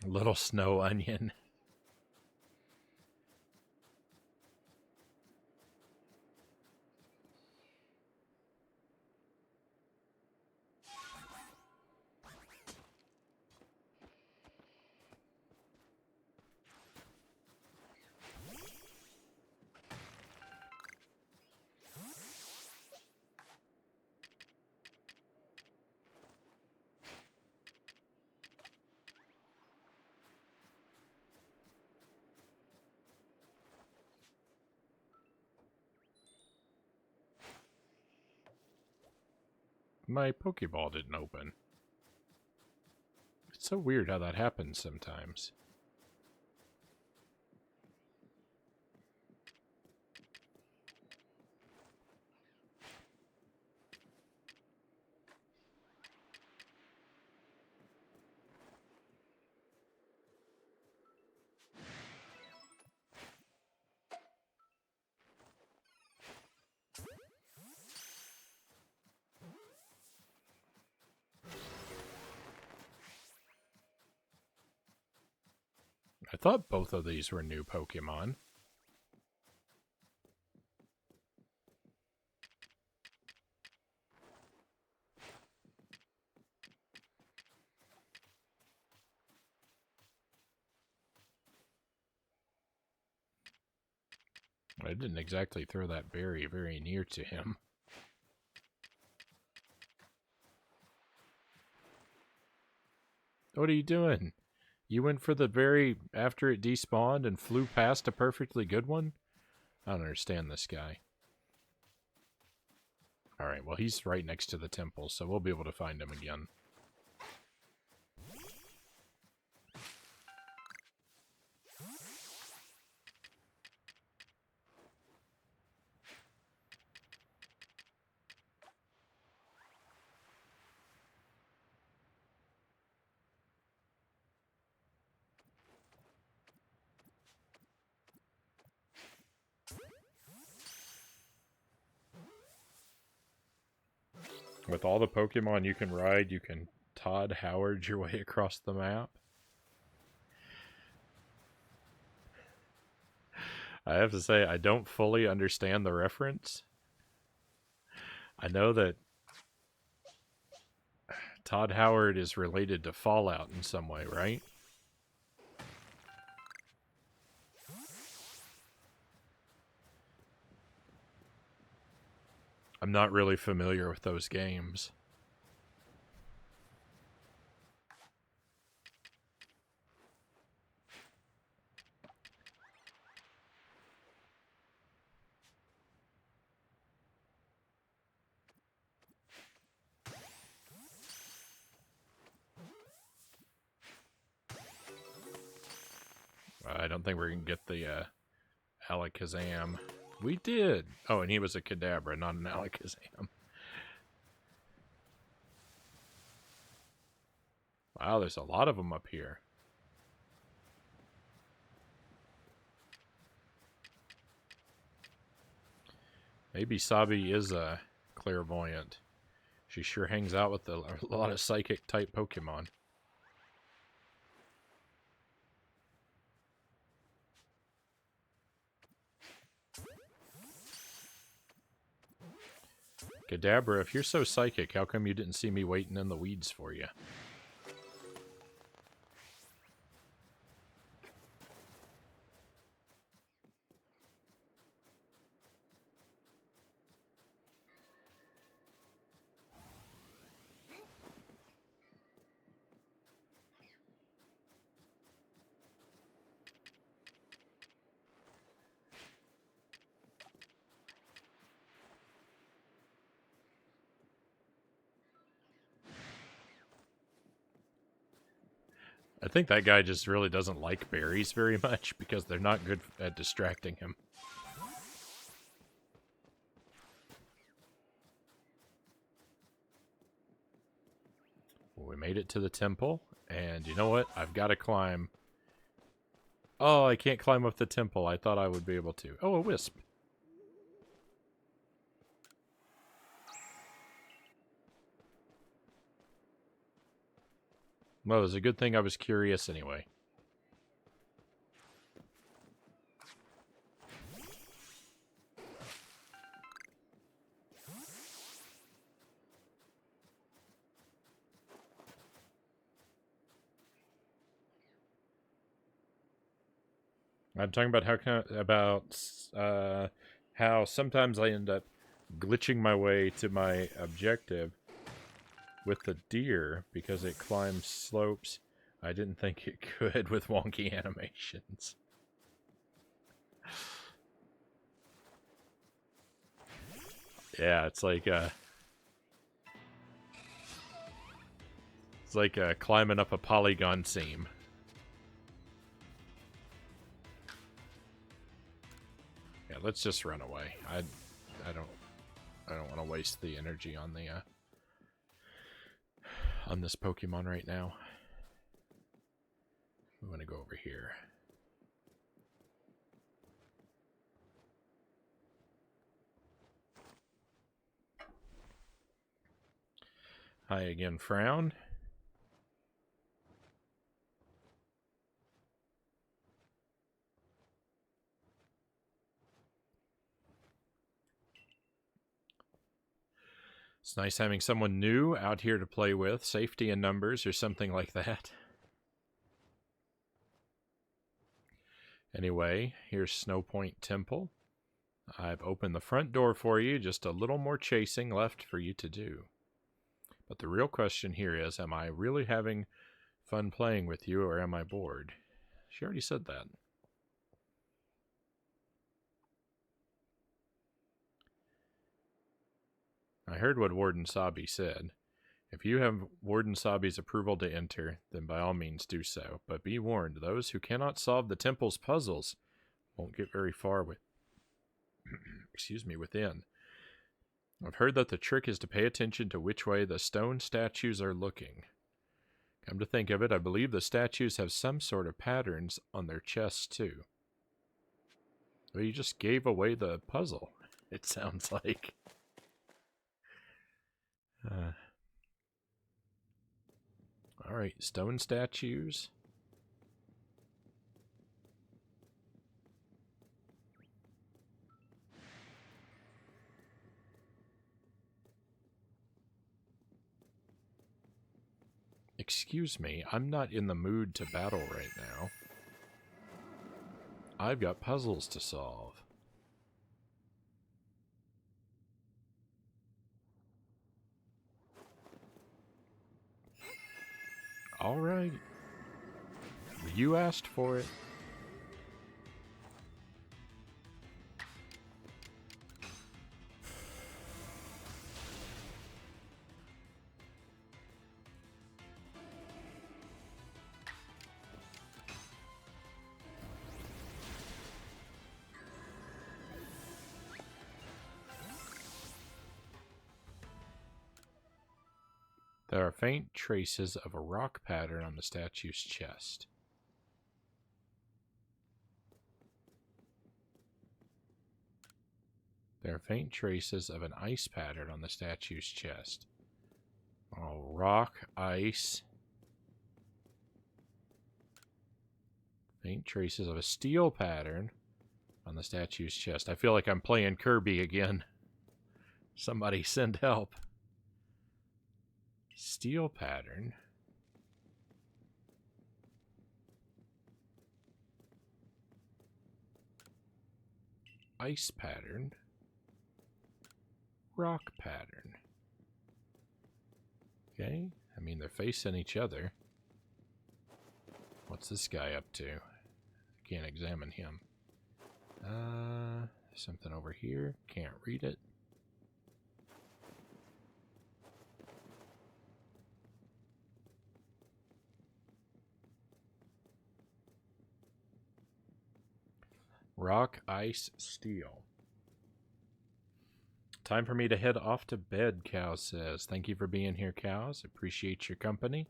Little snow onion. My Pokeball didn't open. It's so weird how that happens sometimes. I thought both of these were new Pokemon. I didn't exactly throw that berry very near to him. What are you doing? You went for the berry after it despawned and flew past a perfectly good one? I don't understand this guy. Alright, well he's right next to the temple, so we'll be able to find him again. With all the Pokemon you can ride, you can Todd Howard your way across the map. I have to say, I don't fully understand the reference. I know that Todd Howard is related to Fallout in some way, right? I'm not really familiar with those games. I don't think we're going to get the Alakazam. We did! Oh, and he was a Kadabra, not an Alakazam. Wow, there's a lot of them up here. Maybe Sabi is a clairvoyant. She sure hangs out with a lot of psychic-type Pokemon. Kadabra, if you're so psychic, how come you didn't see me waiting in the weeds for you? I think that guy just really doesn't like berries very much because they're not good at distracting him. Well, we made it to the temple, and you know what? I've got to climb. Oh, I can't climb up the temple. I thought I would be able to. Oh, a wisp. Well, it was a good thing I was curious anyway. I'm talking about how sometimes I end up glitching my way to my objective with the deer because it climbs slopes I didn't think it could with wonky animations. Yeah, it's like climbing up a polygon seam. Yeah, let's just run away. I don't want to waste the energy on the on this Pokemon right now. We want to go over here. Hi again, Frown. It's nice having someone new out here to play with. Safety in numbers or something like that. Anyway, here's Snow Point Temple. I've opened the front door for you. Just a little more chasing left for you to do. But the real question here is, am I really having fun playing with you or am I bored? She already said that. I heard what Warden Sabi said. If you have Warden Sabi's approval to enter, then by all means do so. But be warned, those who cannot solve the temple's puzzles won't get very far with within. I've heard that the trick is to pay attention to which way the stone statues are looking. Come to think of it, I believe the statues have some sort of patterns on their chests too. Well, you just gave away the puzzle, it sounds like. Alright, stone statues. Excuse me, I'm not in the mood to battle right now. I've got puzzles to solve. Alright. You asked for it. There are faint traces of a rock pattern on the statue's chest. There are faint traces of an ice pattern on the statue's chest. Oh, rock, ice. Faint traces of a steel pattern on the statue's chest. I feel like I'm playing Kirby again. Somebody send help. Steel pattern. Ice pattern. Rock pattern. Okay, I mean they're facing each other. What's this guy up to? I can't examine him. Something over here. Can't read it. Rock, ice, steel. Time for me to head off to bed, Cow says. Thank you for being here, Cows. Appreciate your company.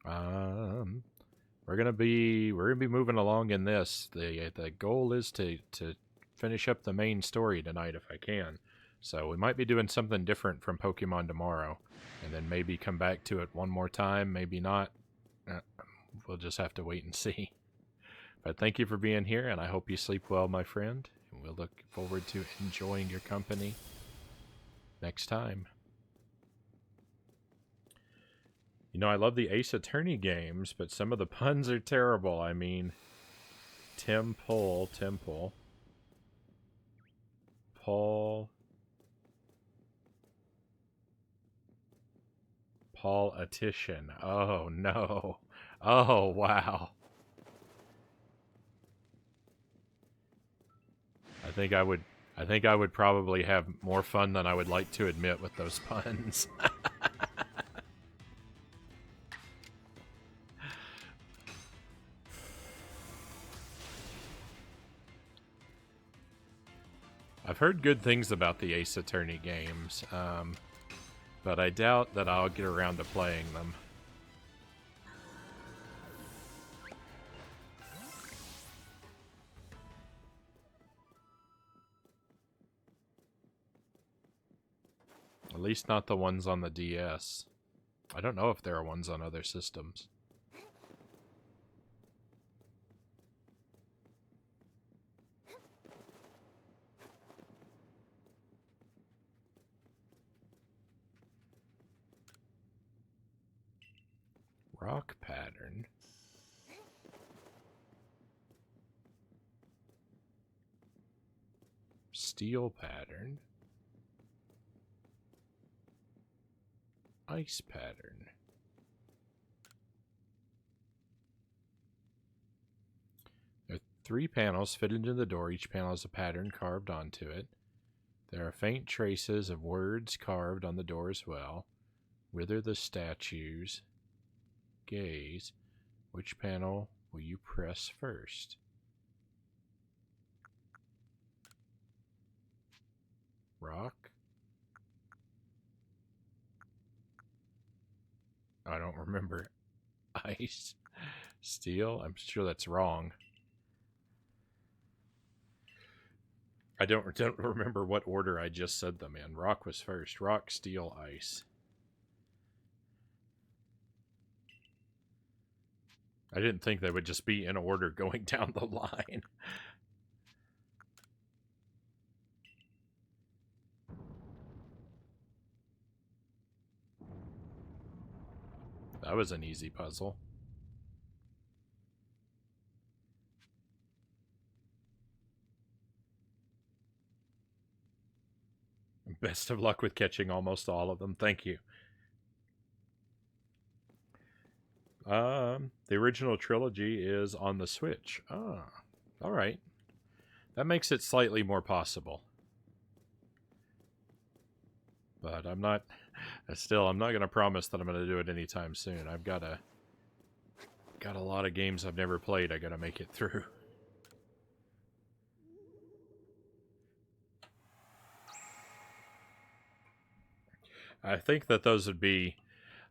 We're gonna be moving along in this. The goal is to finish up the main story tonight if I can. So we might be doing something different from Pokemon tomorrow, and then maybe come back to it one more time, maybe not. We'll just have to wait and see. But thank you for being here, and I hope you sleep well, my friend. And we'll look forward to enjoying your company next time. You know, I love the Ace Attorney games, but some of the puns are terrible. I mean, Temple, Politician. Oh, no. Oh, wow. I think I would probably have more fun than I would like to admit with those puns. I've heard good things about the Ace Attorney games, but I doubt that I'll get around to playing them. At least not the ones on the DS. I don't know if there are ones on other systems. Rock pattern. Steel pattern. Ice pattern. There are 3 panels fitted into the door. Each panel has a pattern carved onto it. There are faint traces of words carved on the door as well. Wither the statues. Gaze. Which panel will you press first? Rock? I don't remember. Ice? Steel? I'm sure that's wrong. I don't remember what order I just said them in. Rock was first. Rock, steel, ice. I didn't think they would just be in order going down the line. That was an easy puzzle. Best of luck with catching almost all of them. Thank you. The original trilogy is on the Switch. Ah, all right. That makes it slightly more possible. But I'm not going to promise that I'm going to do it anytime soon. I've got a lot of games I've never played I got to make it through. I think that those would be...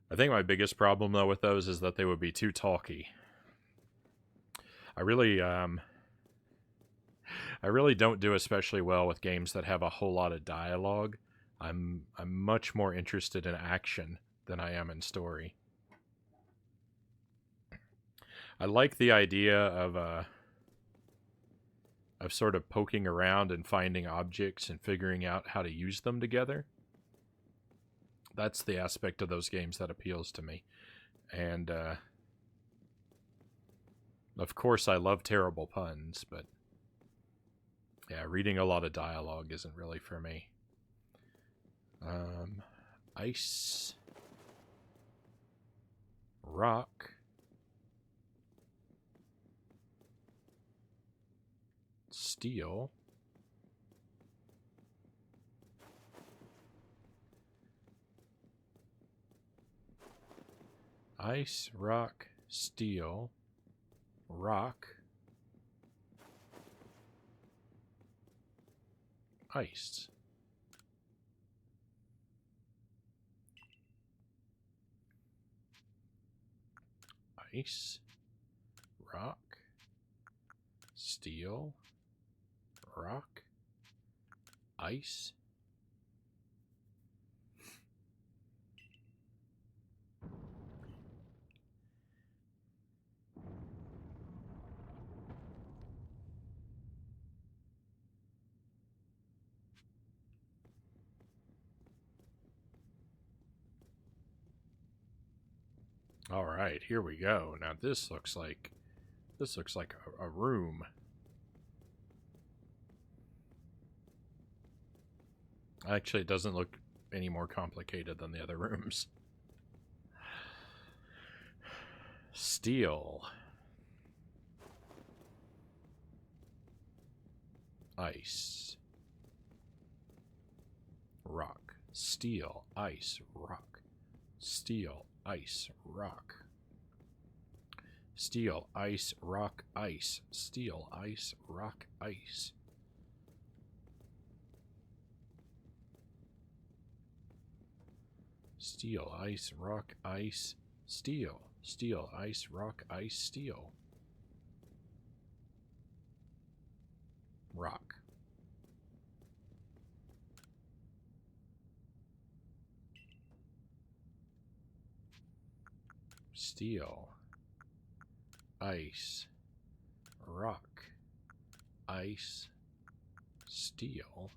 I think my biggest problem, though, with those is that they would be too talky. I really don't do especially well with games that have a whole lot of dialogue. I'm much more interested in action than I am in story. I like the idea of sort of poking around and finding objects and figuring out how to use them together. That's the aspect of those games that appeals to me. And, of course, I love terrible puns, but yeah, reading a lot of dialogue isn't really for me. Ice. Rock. Steel. Ice, rock, steel, rock, ice. Ice, rock, steel, rock, ice. All right, here we go. Now this looks like a room. Actually, it doesn't look any more complicated than the other rooms. Steel. Ice. Rock. Steel. Ice. Rock. Steel. Ice. Rock. Steel. Ice. Rock. Ice. Steel. Ice. Rock. Ice. Steel. Ice. Rock. Ice. Steel. Steel. Ice. Rock. Ice. Steel. Rock. Steel. Ice. Rock. Ice. Steel.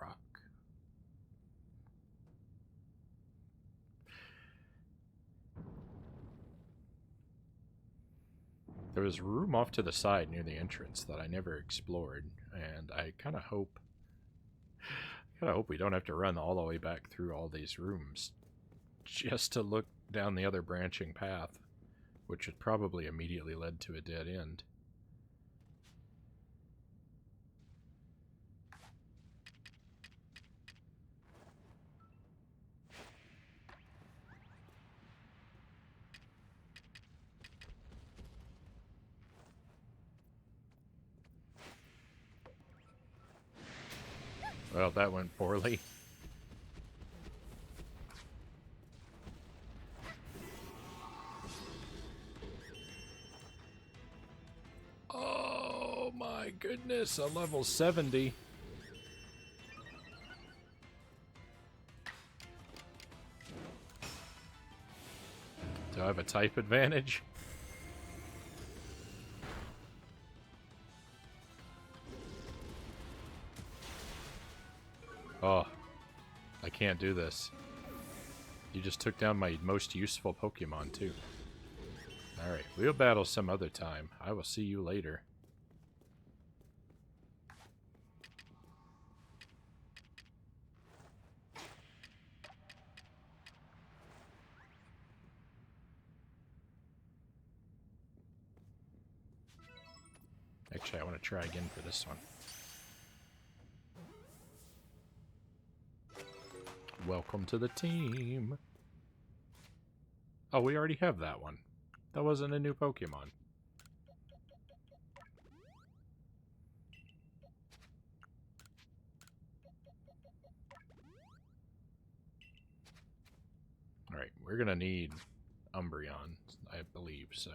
Rock. There was room off to the side near the entrance that I never explored, and I kind of hope we don't have to run all the way back through all these rooms just to look down the other branching path, which had probably immediately led to a dead end. Well, that went poorly. Oh my goodness, a level 70. Do I have a type advantage? Oh, I can't do this. You just took down my most useful Pokemon, too. Alright, we'll battle some other time. I will see you later. Actually, I want to try again for this one. Welcome to the team. Oh, we already have that one. That wasn't a new Pokemon. Alright, we're gonna need Umbreon, I believe, so.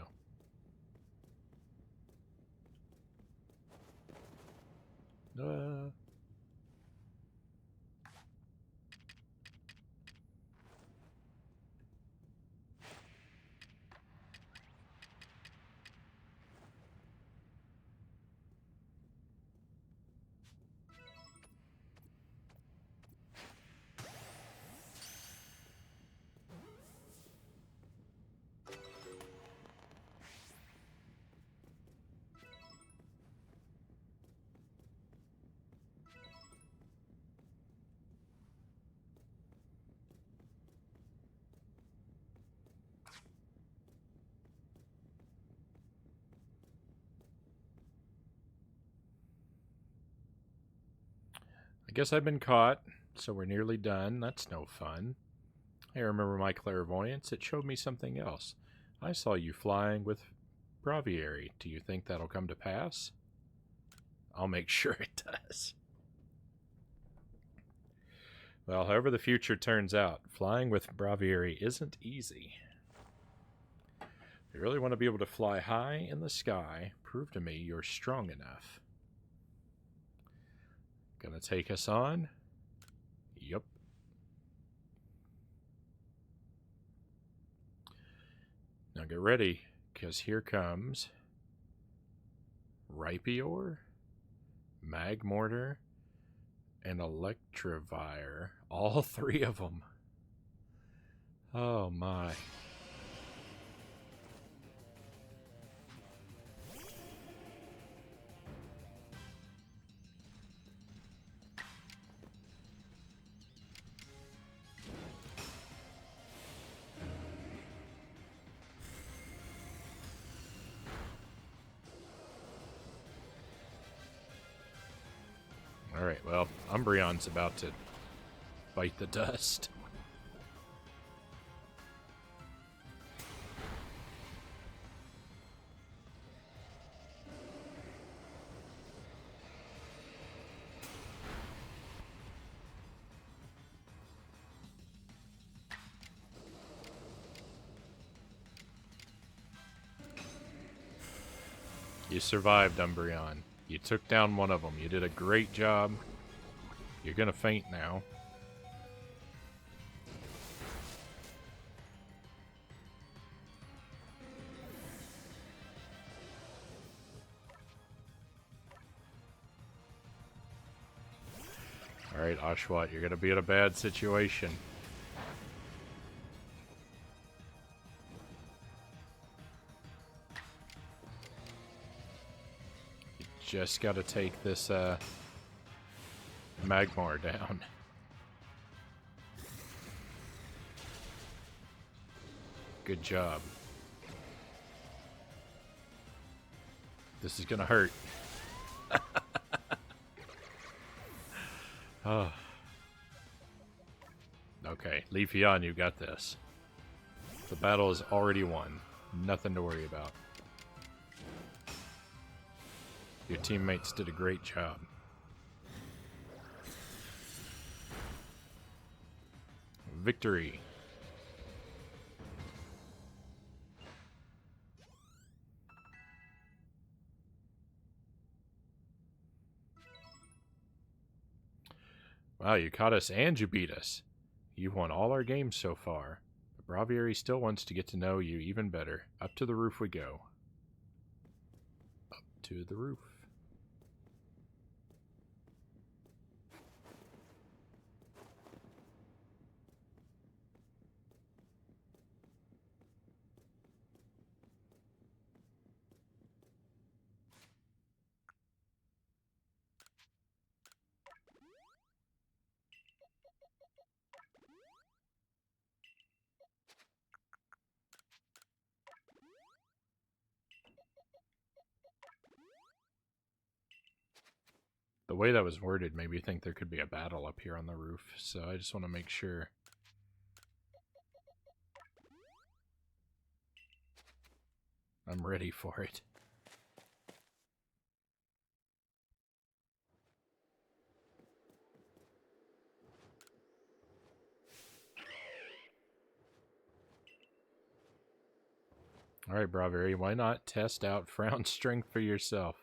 I guess I've been caught, so we're nearly done. That's no fun. I remember my clairvoyance. It showed me something else. I saw you flying with Braviary. Do you think that'll come to pass? I'll make sure it does. Well, however the future turns out, flying with Braviary isn't easy. If you really want to be able to fly high in the sky, prove to me you're strong enough. Gonna take us on? Yup. Now get ready, because here comes Rhyperior, Magmortar, and Electivire. All three of them. Oh my. Alright, well, Umbreon's about to bite the dust. You survived, Umbreon. You took down one of them. You did a great job. You're gonna faint now. Alright, Oshawott, you're gonna be in a bad situation. You just gotta take this, Magmar down. Good job. This is gonna hurt. Oh. Okay, Leafeon, you got this. The battle is already won. Nothing to worry about. Your teammates did a great job. Victory. Wow, you caught us and you beat us. You've won all our games so far. But Braviary still wants to get to know you even better. Up to the roof we go. Up to the roof. The way that was worded made me think there could be a battle up here on the roof, so I just want to make sure. I'm ready for it. Alright, Braviary, why not test out Frown's strength for yourself?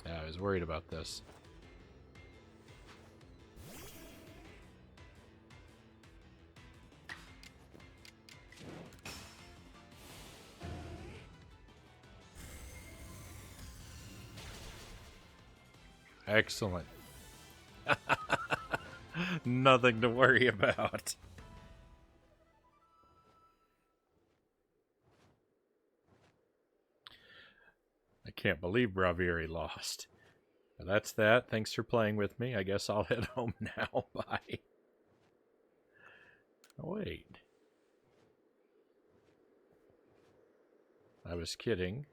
Yeah, I was worried about this. Excellent. Nothing to worry about. I can't believe Braviary lost. Well, that's that. Thanks for playing with me. I guess I'll head home now. Bye. Oh, wait. I was kidding.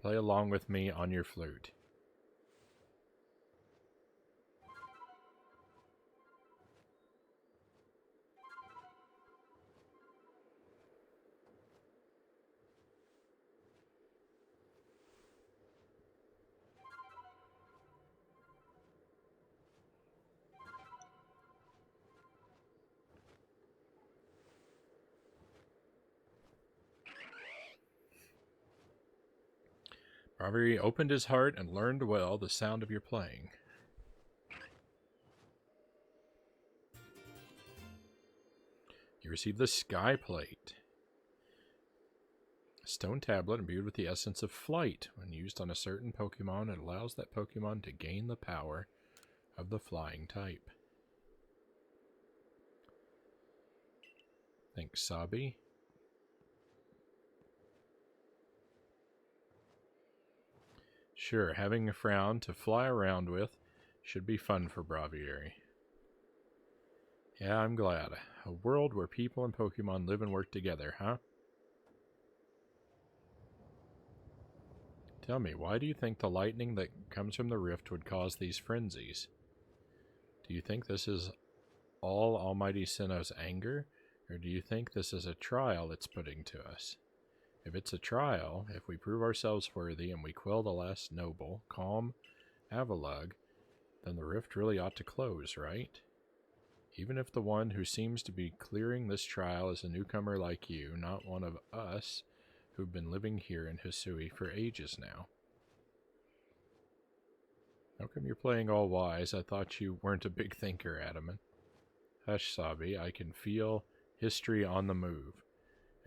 Play along with me on your flute. Braviary opened his heart and learned well the sound of your playing. You received the Sky Plate. A stone tablet imbued with the essence of flight. When used on a certain Pokemon, it allows that Pokemon to gain the power of the flying type. Thanks, Sabi. Sure, having a Frown to fly around with should be fun for Braviary. Yeah, I'm glad. A world where people and Pokemon live and work together, huh? Tell me, why do you think the lightning that comes from the rift would cause these frenzies? Do you think this is all Almighty Sinnoh's anger, or do you think this is a trial it's putting to us? If it's a trial, if we prove ourselves worthy and we quell the last noble, calm Avalugg, then the rift really ought to close, right? Even if the one who seems to be clearing this trial is a newcomer like you, not one of us who've been living here in Hisui for ages now. How come you're playing all wise? I thought you weren't a big thinker, Adaman. Hush, Sabi, I can feel history on the move.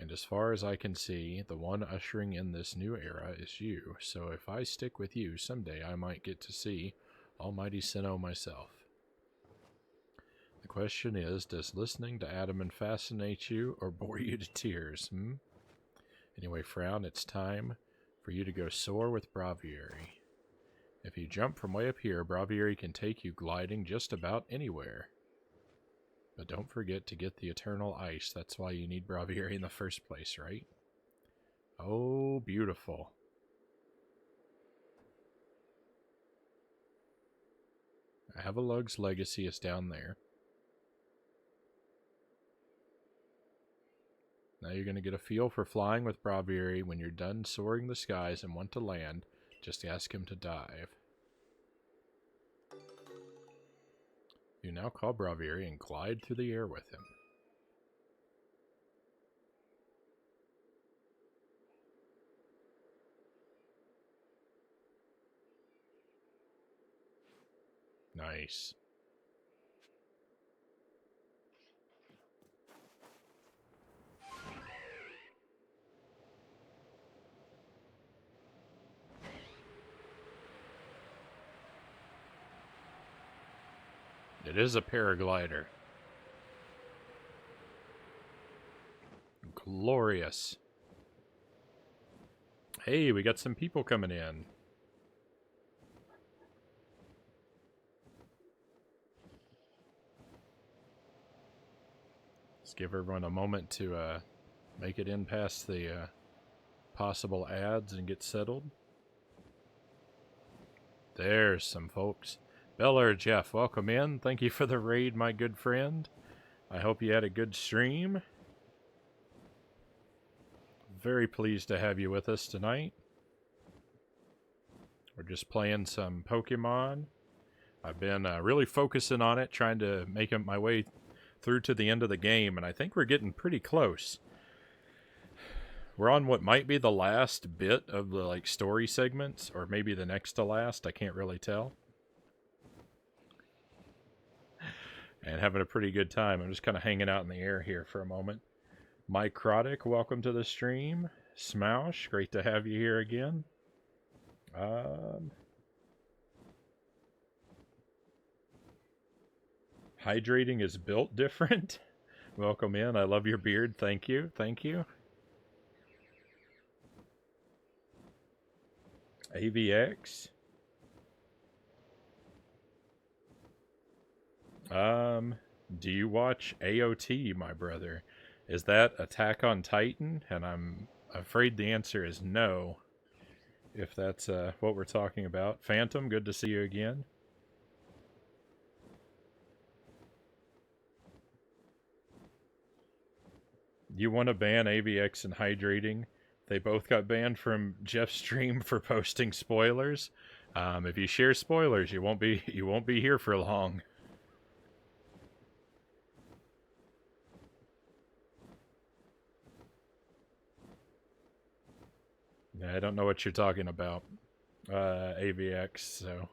And as far as I can see, the one ushering in this new era is you, so if I stick with you, someday I might get to see Almighty Sinnoh myself. The question is, does listening to Adaman fascinate you or bore you to tears, Anyway, Frown, it's time for you to go soar with Braviary. If you jump from way up here, Braviary can take you gliding just about anywhere. But don't forget to get the eternal ice. That's why you need Braviary in the first place, right? Oh, beautiful. Avalugg's legacy is down there. Now you're going to get a feel for flying with Braviary. When you're done soaring the skies and want to land, just ask him to dive. You now call Braviary and glide through the air with him. Nice. It is a paraglider. Glorious. Hey, we got some people coming in. Let's give everyone a moment to make it in past the possible ads and get settled. There's some folks. Bella or Jeff, welcome in. Thank you for the raid, my good friend. I hope you had a good stream. Very pleased to have you with us tonight. We're just playing some Pokemon. I've been really focusing on it, trying to make my way through to the end of the game, and I think we're getting pretty close. We're on what might be the last bit of the story segments, or maybe the next to last. I can't really tell. And having a pretty good time. I'm just kind of hanging out in the air here for a moment. Mike Roddick, welcome to the stream. Smoush, great to have you here again. Hydrating is built different. Welcome in. I love your beard. Thank you. Thank you. AVX. Do you watch AOT, my brother? Is that Attack on Titan? And I'm afraid the answer is no, if that's what we're talking about. Phantom, good to see you again. You want to ban AVX and hydrating? They both got banned from Jeff's stream for posting spoilers. If you share spoilers, you won't be here for long. I don't know what you're talking about. AVX, so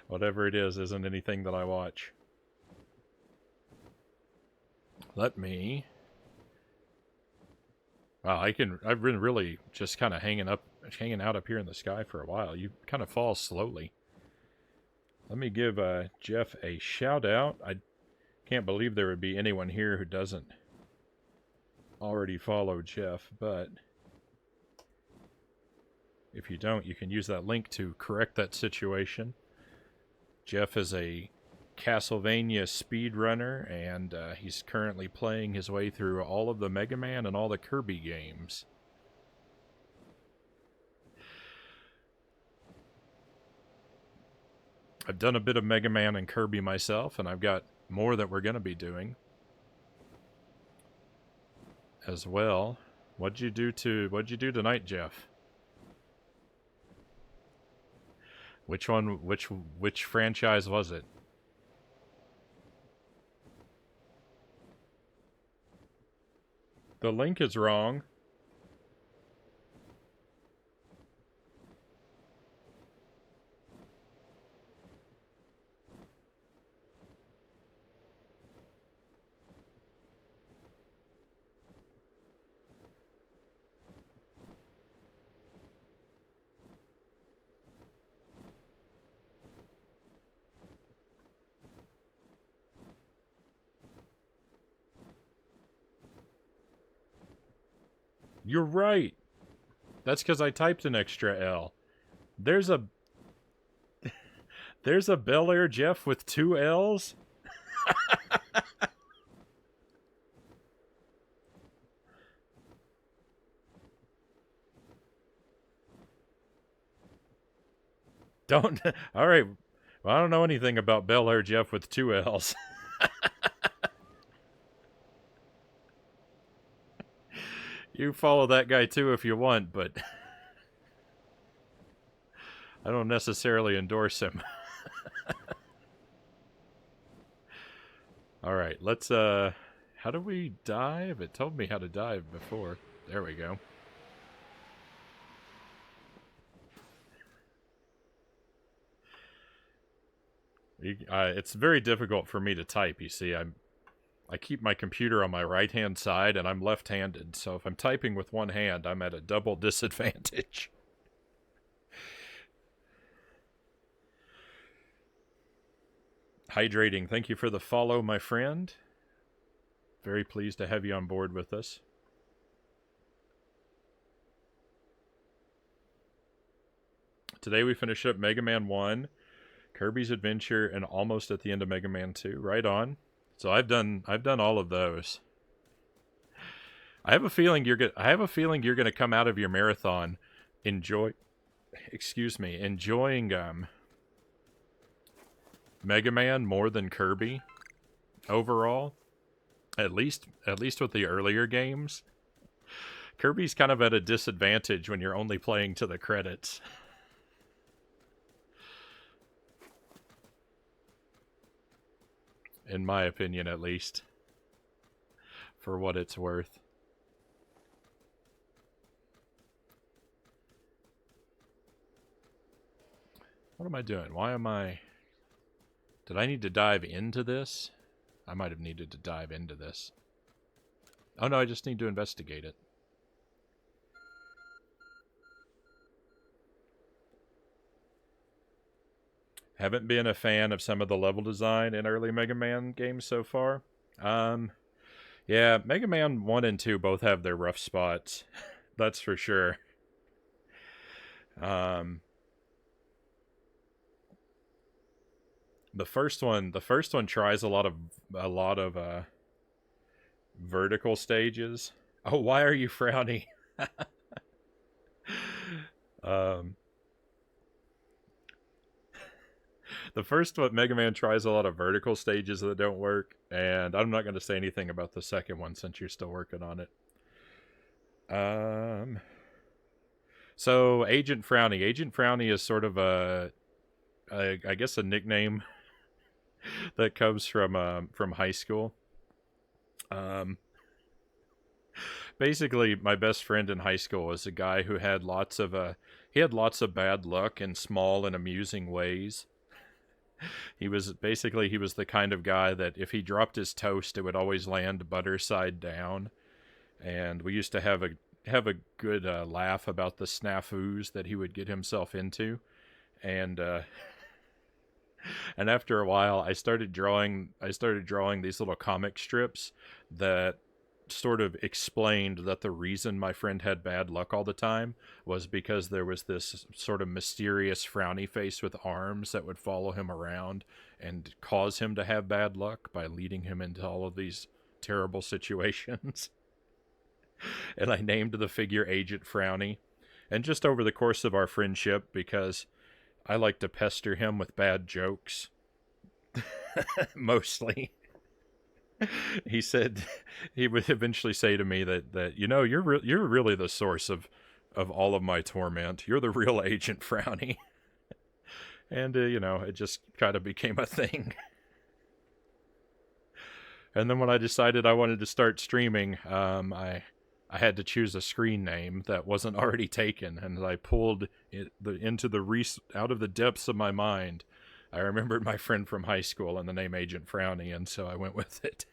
whatever it is isn't anything that I watch. Let me... Wow, I've been really just kind of hanging out up here in the sky for a while. You kind of fall slowly. Let me give Jeff a shout out. I can't believe there would be anyone here who doesn't already follow Jeff, but if you don't, you can use that link to correct that situation. Jeff is a Castlevania speedrunner, and he's currently playing his way through all of the Mega Man and all the Kirby games. I've done a bit of Mega Man and Kirby myself, and I've got more that we're going to be doing as well. What'd you do tonight, Jeff? Which one, which franchise was it? The link is wrong. You're right. That's because I typed an extra L. There's a Bel Air Jeff with 2 L's? Don't... Alright. Well, I don't know anything about Bel Air Jeff with 2 L's. You follow that guy too if you want, but I don't necessarily endorse him. Alright, let's, how do we dive? It told me how to dive before. There we go. It's very difficult for me to type, you see. I keep my computer on my right-hand side, and I'm left-handed, so if I'm typing with one hand, I'm at a double disadvantage. Hydrating, thank you for the follow, my friend. Very pleased to have you on board with us. Today we finish up Mega Man 1, Kirby's Adventure, and almost at the end of Mega Man 2. Right on. So I've done all of those. I have a feeling you're gonna come out of your marathon enjoying Mega Man more than Kirby overall. At least with the earlier games. Kirby's kind of at a disadvantage when you're only playing to the credits. In my opinion, at least. For what it's worth. What am I doing? Why am I... Did I need to dive into this? I might have needed to dive into this. Oh no, I just need to investigate it. Haven't been a fan of some of the level design in early Mega Man games so far. Yeah, Mega Man 1 and 2 both have their rough spots. That's for sure. The first one tries a lot of vertical stages. Oh, why are you frowny? The first one, Mega Man tries a lot of vertical stages that don't work, and I'm not going to say anything about the second one since you're still working on it. So Agent Frownie. Agent Frownie is sort of I guess a nickname that comes from high school. Basically, my best friend in high school was a guy who had lots of he had lots of bad luck in small and amusing ways. He was the kind of guy that if he dropped his toast, it would always land butter side down. And we used to have a good laugh about the snafus that he would get himself into. And and after a while, I started drawing these little comic strips that sort of explained that the reason my friend had bad luck all the time was because there was this sort of mysterious frowny face with arms that would follow him around and cause him to have bad luck by leading him into all of these terrible situations. And I named the figure Agent Frownie. And just over the course of our friendship, because I like to pester him with bad jokes, mostly, he said he would eventually say to me that you're really the source of all of my torment. You're the real Agent Frownie. And it just kind of became a thing. And then when I decided I wanted to start streaming, I had to choose a screen name that wasn't already taken, and I pulled out of the depths of my mind. I remembered my friend from high school and the name Agent Frownie, and so I went with it.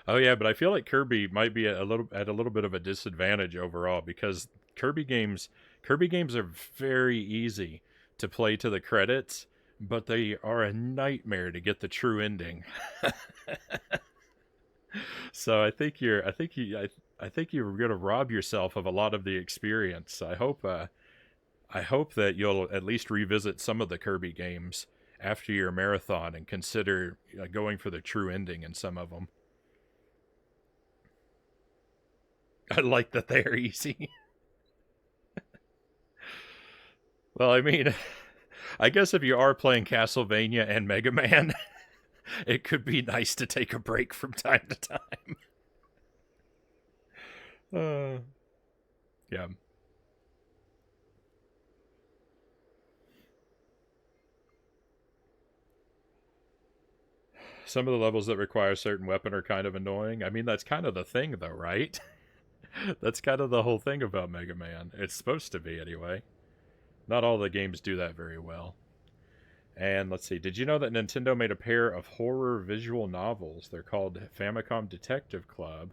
Oh yeah, but I feel like Kirby might be at a little bit of a disadvantage overall because Kirby games are very easy to play to the credits, but they are a nightmare to get the true ending. So I think you're gonna rob yourself of a lot of the experience. I hope that you'll at least revisit some of the Kirby games after your marathon and consider going for the true ending in some of them. I like that they're easy. Well, I mean, I guess if you are playing Castlevania and Mega Man, it could be nice to take a break from time to time. Uh, yeah. Some of the levels that require a certain weapon are kind of annoying. I mean, that's kind of the thing, though, right? That's kind of the whole thing about Mega Man. It's supposed to be, anyway. Not all the games do that very well. And let's see, did you know that Nintendo made a pair of horror visual novels? They're called Famicom Detective Club.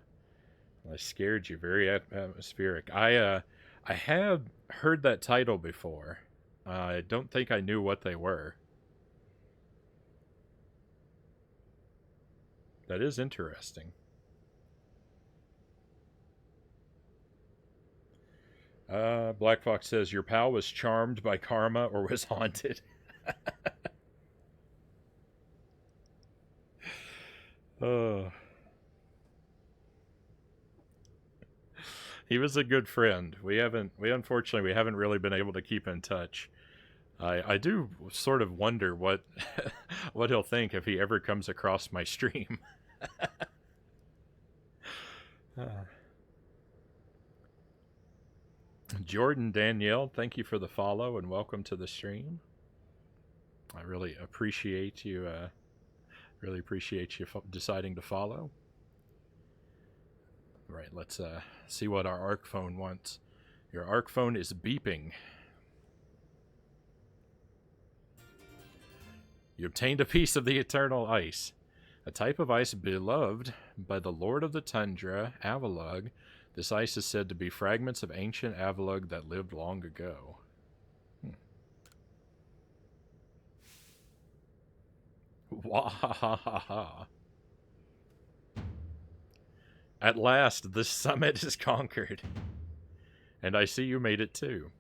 I scared you. Very atmospheric. I have heard that title before. I don't think I knew what they were. That is interesting. Black Fox says your pal was charmed by karma or was haunted. Oh, he was a good friend. We unfortunately we haven't really been able to keep in touch. I do sort of wonder what what he'll think if he ever comes across my stream. Uh, Jordan Danielle, thank you for the follow and welcome to the stream. I really appreciate you. Really appreciate you deciding to follow. All right, let's see what our ARC phone wants. Your ARC phone is beeping. You obtained a piece of the eternal ice, a type of ice beloved by the Lord of the Tundra, Avalugg. This ice is said to be fragments of ancient Avalugg that lived long ago. Wahahaha. At last, the summit is conquered. And I see you made it too.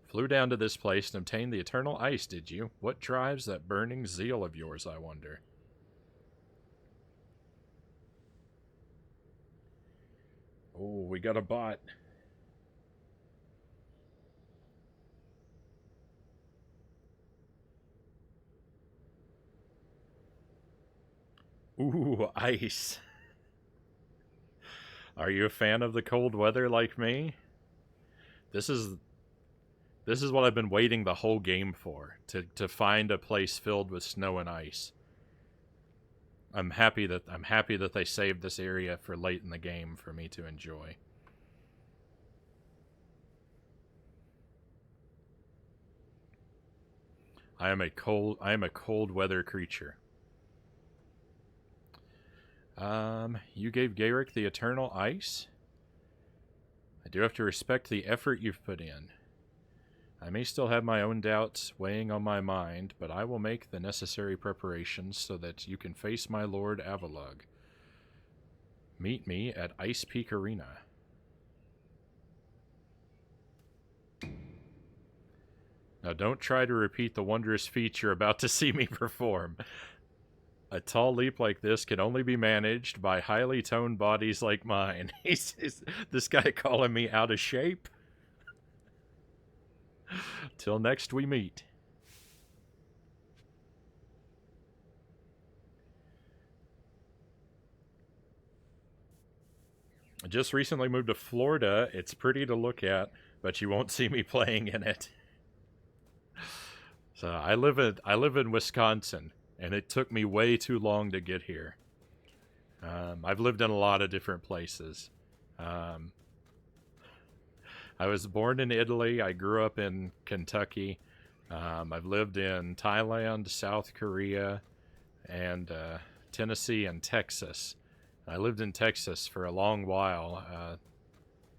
Flew down to this place and obtained the eternal ice, did you? What drives that burning zeal of yours, I wonder? Oh, we got a bot. Ooh, ice. Are you a fan of the cold weather like me? This is This is what I've been waiting the whole game for, to find a place filled with snow and ice. I'm happy that they saved this area for late in the game for me to enjoy. I am a cold weather creature. You gave Garrick the eternal ice? I do have to respect the effort you've put in. I may still have my own doubts weighing on my mind, but I will make the necessary preparations so that you can face my lord Avalug. Meet me at Ice Peak Arena. Now don't try to repeat the wondrous feat you're about to see me perform. A tall leap like this can only be managed by highly toned bodies like mine. Is this guy calling me out of shape? Till next we meet. I just recently moved to Florida. It's pretty to look at, but you won't see me playing in it. So I live in Wisconsin, and it took me way too long to get here. I've lived in a lot of different places. I was born in Italy. I grew up in Kentucky. I've lived in Thailand, South Korea, and Tennessee and Texas. I lived in Texas for a long while.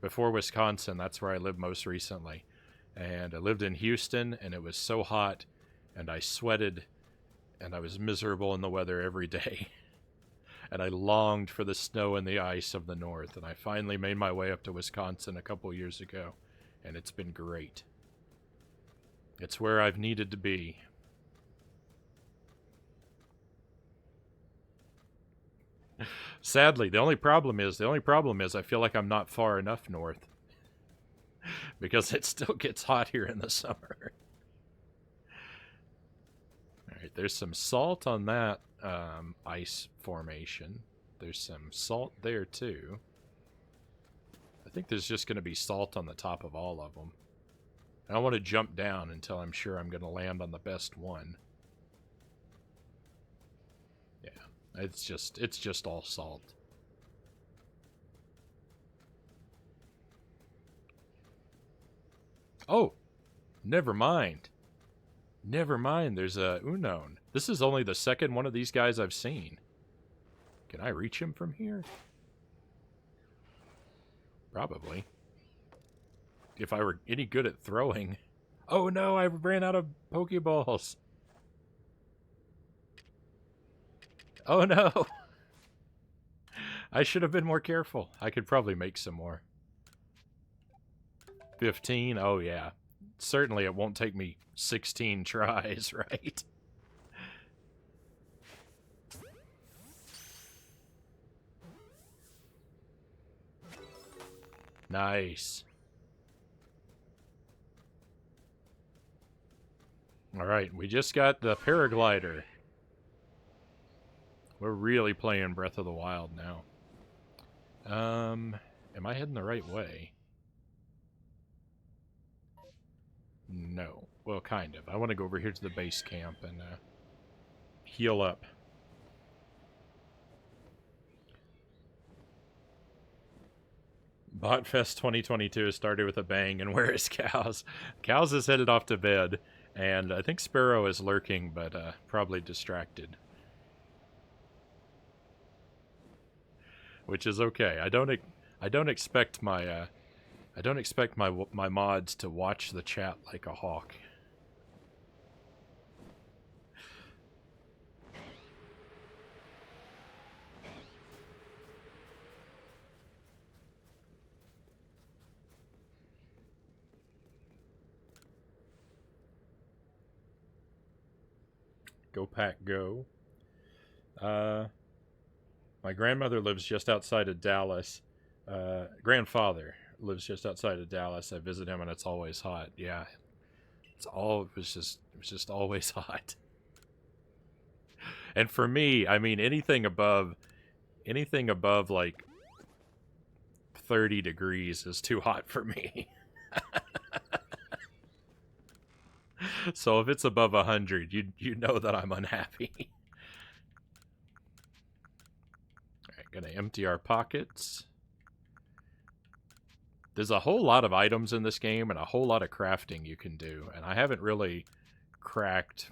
Before Wisconsin, that's where I lived most recently. And I lived in Houston, and it was so hot, and I sweated, and I was miserable in the weather every day. And I longed for the snow and the ice of the north, and I finally made my way up to Wisconsin a couple years ago, and it's been great. It's where I've needed to be. Sadly, the only problem is I feel like I'm not far enough north. Because it still gets hot here in the summer. Alright, there's some salt on that ice formation. There's some salt there too. I think there's just going to be salt on the top of all of them. I don't want to jump down until I'm sure I'm going to land on the best one. Yeah, it's just all salt. Oh, never mind. Never mind, there's a Unknown. This is only the second one of these guys I've seen. Can I reach him from here? Probably. If I were any good at throwing. Oh no, I ran out of Pokeballs. Oh no. I should have been more careful. I could probably make some more. 15? Oh yeah. Certainly it won't take me 16 tries, right? Nice. Alright, we just got the paraglider. We're really playing Breath of the Wild now. Am I heading the right way? No. Well, kind of. I want to go over here to the base camp and heal up. Botfest 2022 has started with a bang, and where is Cows? Cows is headed off to bed, and I think Sparrow is lurking, but probably distracted. Which is okay. I don't expect my my mods to watch the chat like a hawk. Go pack go. My grandmother lives just outside of Dallas. Grandfather lives just outside of Dallas. I visit him and it's always hot. Yeah. It was just always hot. And for me, I mean anything above like 30 degrees is too hot for me. So if it's above 100, you know that I'm unhappy. Alright, gonna empty our pockets. There's a whole lot of items in this game and a whole lot of crafting you can do, and I haven't really cracked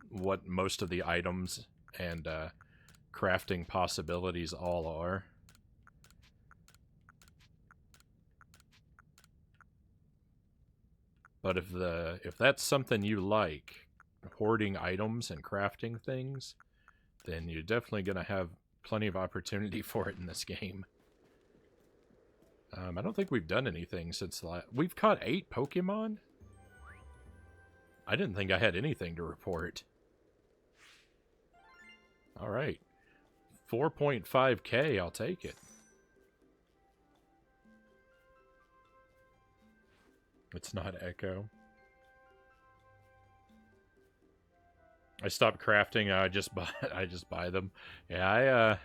what most of the items and crafting possibilities all are. But if that's something you like, hoarding items and crafting things, then you're definitely going to have plenty of opportunity for it in this game. I don't think we've done anything since we've caught 8 Pokemon? I didn't think I had anything to report. Alright. 4.5k, I'll take it. It's not Echo. I stopped crafting. I just buy them. Yeah,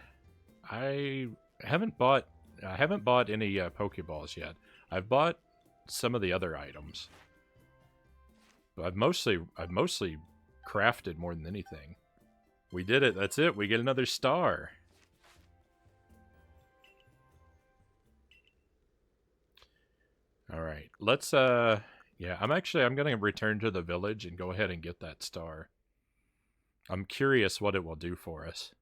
I haven't bought any Pokeballs yet. I've bought some of the other items. But I've mostly crafted more than anything. We did it. That's it. We get another star. All right. Let's yeah, I'm going to return to the village and go ahead and get that star. I'm curious what it will do for us.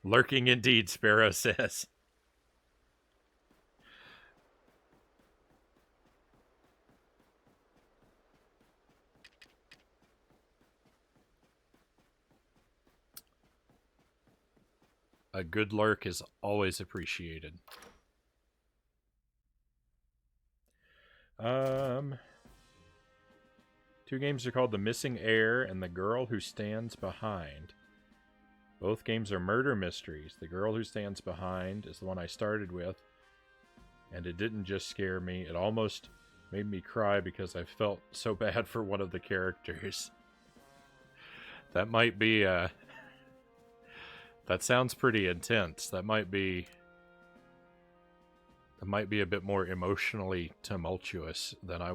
Lurking indeed, Sparrow says. A good lurk is always appreciated. Two games are called The Missing Heir and The Girl Who Stands Behind. Both games are murder mysteries. The Girl Who Stands Behind is the one I started with, and it didn't just scare me. It almost made me cry because I felt so bad for one of the characters. That might be, that sounds pretty intense. That might be a bit more emotionally tumultuous than I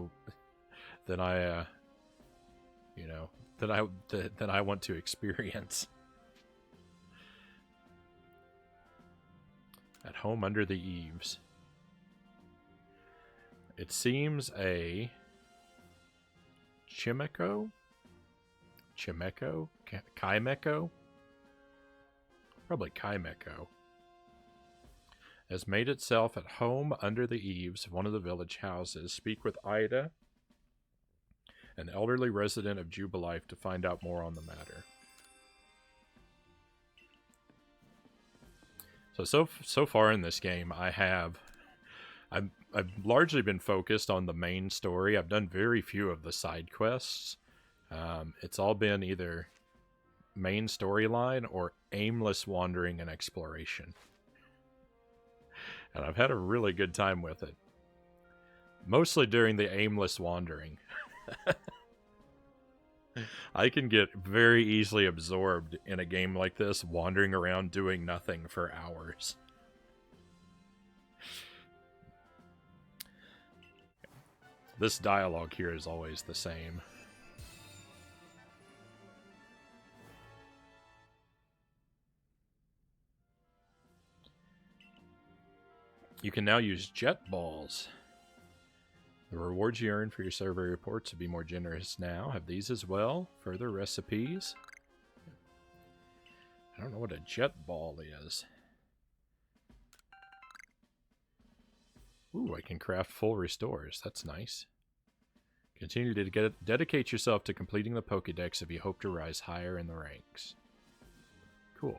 want to experience. At Home Under the Eaves. It seems a Chimecho, Chimecho, probably Chimecho, has made itself at home under the eaves of one of the village houses. Speak with Ida, an elderly resident of Jubilife, to find out more on the matter. So far in this game, I've largely been focused on the main story. I've done very few of the side quests. It's all been either main storyline or aimless wandering and exploration. And I've had a really good time with it. Mostly during the aimless wandering. I can get very easily absorbed in a game like this, wandering around doing nothing for hours. This dialogue here is always the same. You can now use jet balls. The rewards you earn for your survey reports will be more generous now. Have these as well. Further recipes. I don't know what a jet ball is. Ooh, I can craft full restores. That's nice. Continue to dedicate yourself to completing the Pokédex if you hope to rise higher in the ranks. Cool.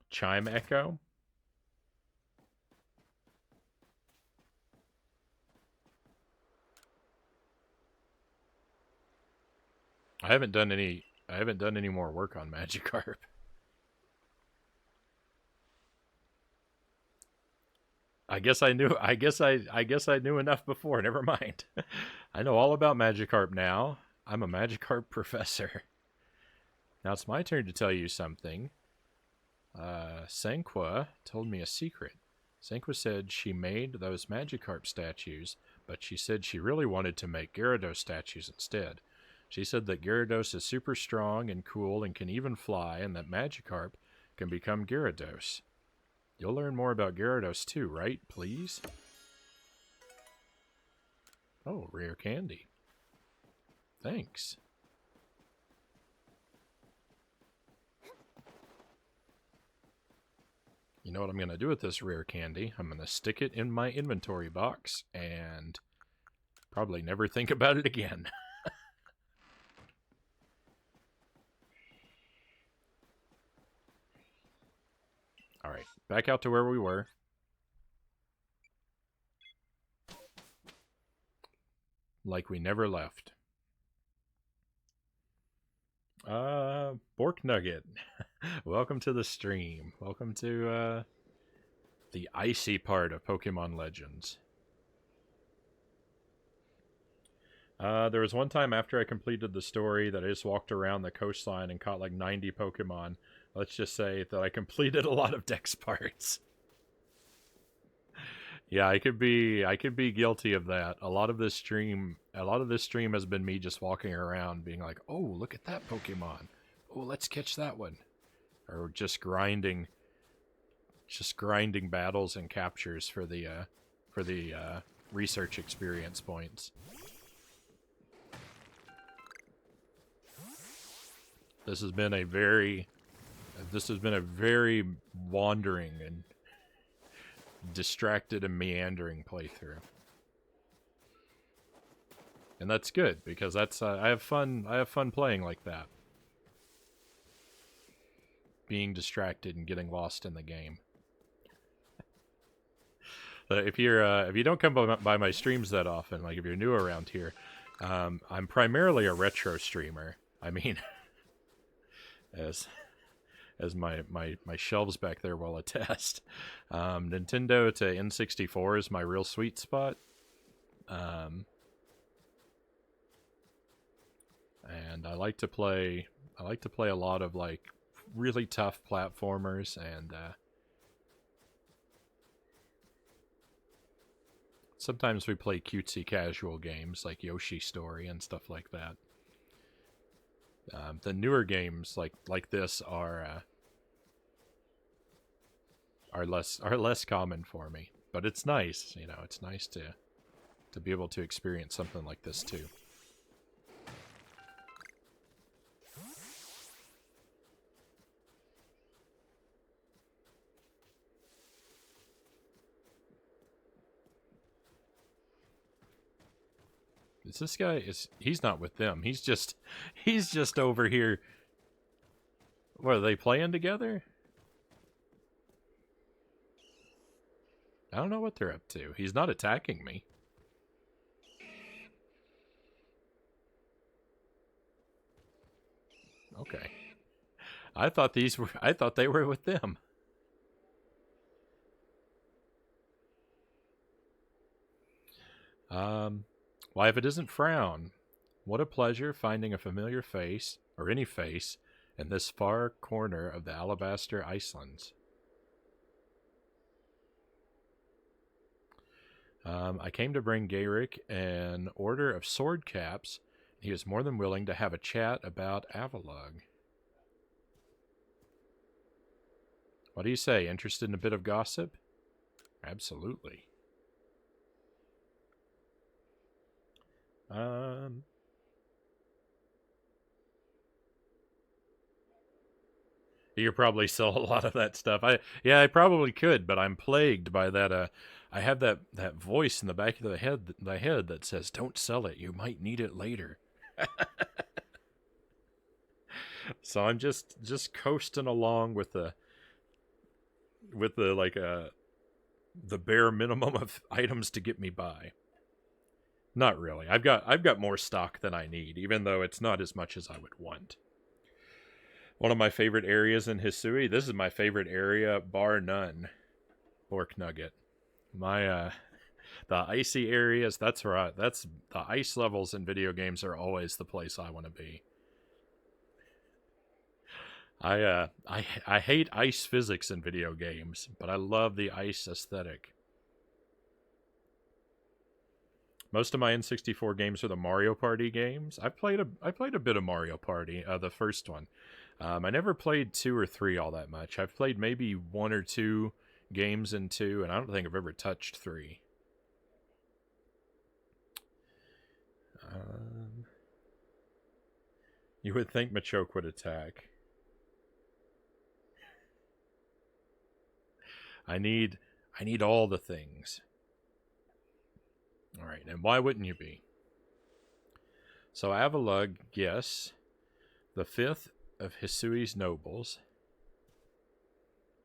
Chime Echo. I haven't done any more work on Magikarp. I guess I knew enough before. Never mind. I know all about Magikarp now. I'm a Magikarp professor. Now it's my turn to tell you something. Sanqua told me a secret. Sanqua said she made those Magikarp statues, but she said she really wanted to make Gyarados statues instead. She said that Gyarados is super strong and cool and can even fly, and that Magikarp can become Gyarados. You'll learn more about Gyarados too, right? Please? Oh, rare candy. Thanks. You know what I'm going to do with this rare candy? I'm going to stick it in my inventory box and probably never think about it again. Alright, back out to where we were. Like we never left. Bork Nugget. Welcome to the stream. Welcome to, the icy part of Pokemon Legends. There was one time after I completed the story that I just walked around the coastline and caught like 90 Pokemon. Let's just say that I completed a lot of Dex parts. Yeah, I could be guilty of that. A lot of this stream has been me just walking around being like, "Oh, look at that Pokemon. Oh, let's catch that one." Or just grinding battles and captures for the research experience points. This has been a very wandering and distracted and meandering playthrough, and that's good because that's I have fun playing like that, being distracted and getting lost in the game. But if you don't come by my streams that often, like if you're new around here, I'm primarily a retro streamer. I mean, as my shelves back there will attest. Nintendo to N64 is my real sweet spot. And I like to play a lot of like really tough platformers, and sometimes we play cutesy casual games like Yoshi Story and stuff like that. The newer games like this are less common for me, but it's nice, you know. It's nice to be able to experience something like this too. Is this guy he's not with them. He's just over here. What, are they playing together? I don't know what they're up to. He's not attacking me. Okay. I thought they were with them. Why, if it isn't Frown, what a pleasure finding a familiar face, or any face, in this far corner of the Alabaster Icelands. I came to bring Garrick an order of sword caps. He is more than willing to have a chat about Avalugg. What do you say? Interested in a bit of gossip? Absolutely. You probably sell a lot of that stuff. I probably could, but I'm plagued by that. I have that voice in the back of the head that says, "Don't sell it. You might need it later." So I'm just coasting along with the the bare minimum of items to get me by. Not really. I've got more stock than I need, even though it's not as much as I would want. One of my favorite areas in Hisui. This is my favorite area, bar none. Bork Nugget. My the icy areas. That's the ice levels in video games are always the place I want to be. I hate ice physics in video games, but I love the ice aesthetic. Most of my N64 games are the Mario Party games. I played a bit of Mario Party, the first one. I never played 2 or 3 all that much. I've played maybe 1 or 2 games in 2, and I don't think I've ever touched 3. You would think Machoke would attack. I need all the things. All right, and why wouldn't you be? So Avalugg, yes, the 5th of Hisui's nobles.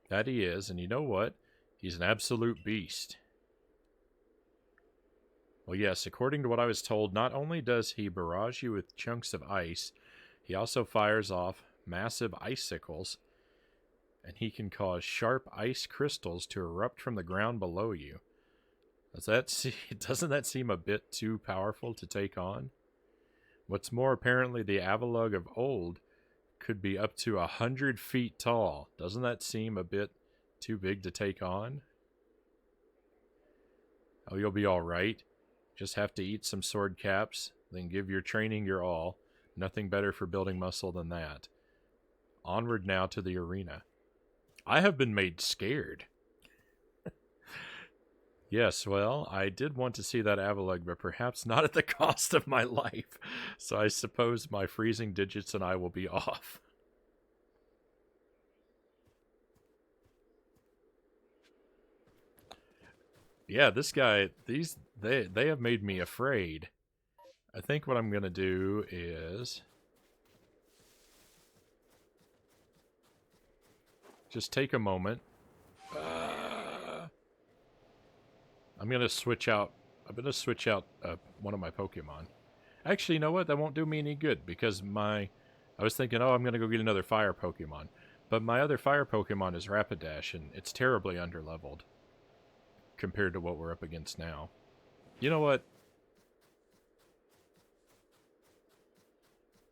That he is, and you know what? He's an absolute beast. Well, yes, according to what I was told, not only does he barrage you with chunks of ice, he also fires off massive icicles, and he can cause sharp ice crystals to erupt from the ground below you. Doesn't that seem a bit too powerful to take on? What's more, apparently the Avalugg of old could be up to 100 feet tall. Doesn't that seem a bit too big to take on? Oh, you'll be alright. Just have to eat some sword caps, then give your training your all. Nothing better for building muscle than that. Onward now to the arena. I have been made scared. Yes, well, I did want to see that Avalugg, but perhaps not at the cost of my life. So I suppose my freezing digits and I will be off. Yeah, this guy, they have made me afraid. I think what I'm going to do is just take a moment. I'm going to switch out one of my Pokemon. Actually, you know what? That won't do me any good because I was thinking, oh, I'm going to go get another fire Pokemon. But my other fire Pokemon is Rapidash, and it's terribly underleveled compared to what we're up against now. You know what?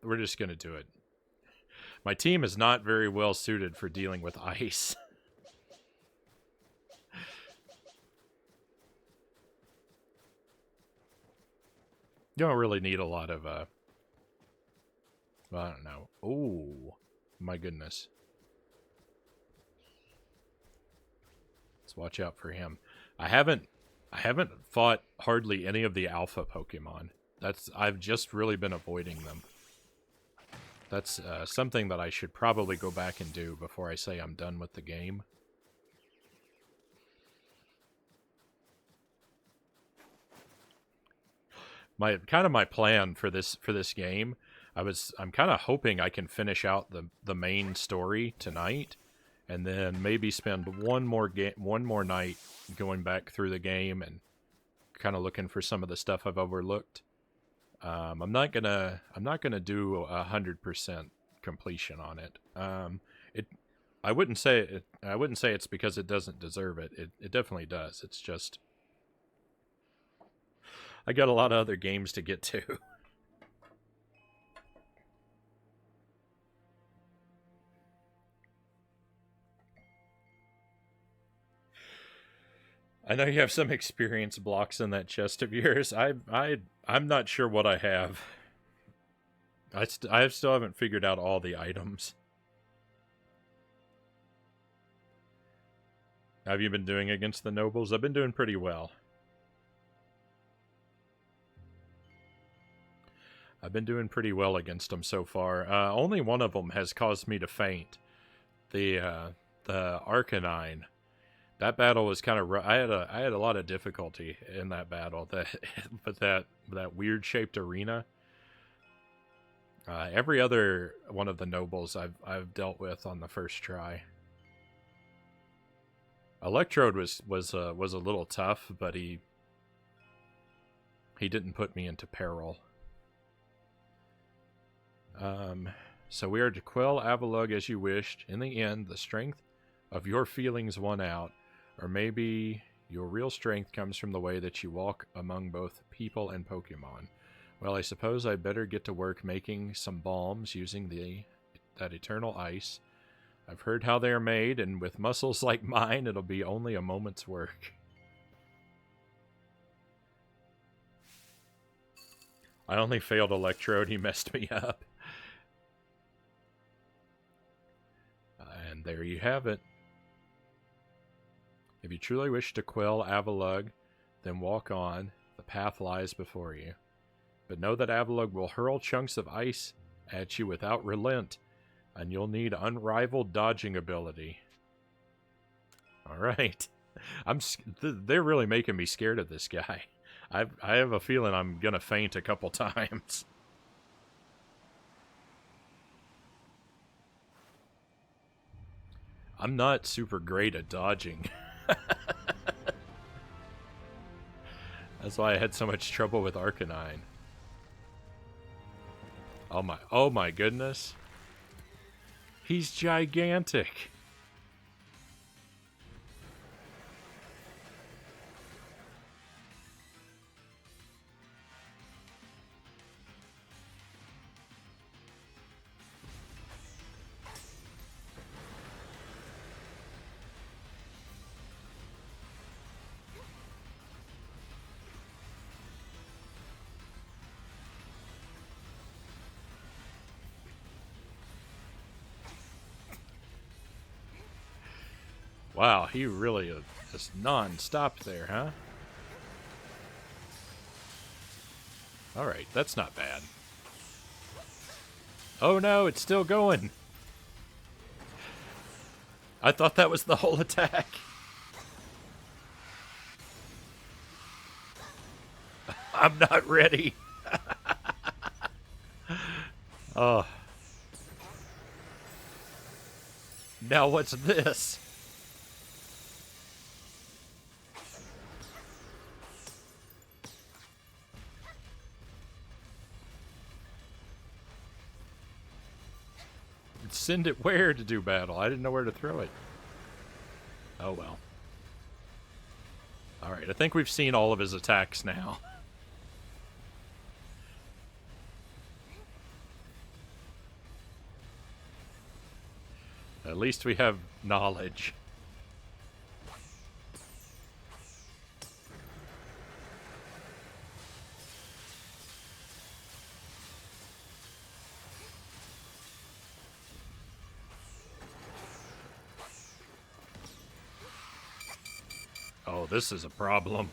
We're just going to do it. My team is not very well suited for dealing with ice. You don't really need a lot of, well, I don't know. Oh, my goodness. Let's watch out for him. I haven't fought hardly any of the alpha Pokemon. I've just really been avoiding them. That's something that I should probably go back and do before I say I'm done with the game. My plan for this game, I'm kind of hoping I can finish out the main story tonight, and then maybe spend one more night going back through the game and kind of looking for some of the stuff I've overlooked. I'm not gonna do 100% completion on it. I wouldn't say it's because it doesn't deserve it. It definitely does. It's just I got a lot of other games to get to. I know you have some experience blocks in that chest of yours. I'm not sure what I have. I still haven't figured out all the items. How have you been doing against the nobles? I've been doing pretty well. I've been doing pretty well against them so far. Only one of them has caused me to faint. The Arcanine. That battle was kind of rough. I had a lot of difficulty in that battle. But that weird shaped arena. Every other one of the nobles I've dealt with on the first try. Electrode was a little tough, but he didn't put me into peril. So we are to quell Avalugg as you wished. In the end, the strength of your feelings won out, or maybe your real strength comes from the way that you walk among both people and Pokemon. Well, I suppose I'd better get to work making some balms using that eternal ice. I've heard how they're made, and with muscles like mine, it'll be only a moment's work. I only failed Electrode, he messed me up. And there you have it. If you truly wish to quell Avalugg, then walk on. The path lies before you. But know that Avalugg will hurl chunks of ice at you without relent, and you'll need unrivaled dodging ability. Alright. They're really making me scared of this guy. I have a feeling I'm gonna faint a couple times. I'm not super great at dodging. That's why I had so much trouble with Arcanine. Oh my goodness. He's gigantic. Wow, he really is non-stop there, huh? Alright, that's not bad. Oh no, it's still going! I thought that was the whole attack. I'm not ready. Oh. Now what's this? Send it where to do battle? I didn't know where to throw it. Oh well. Alright, I think we've seen all of his attacks now. At least we have knowledge. Oh, this is a problem.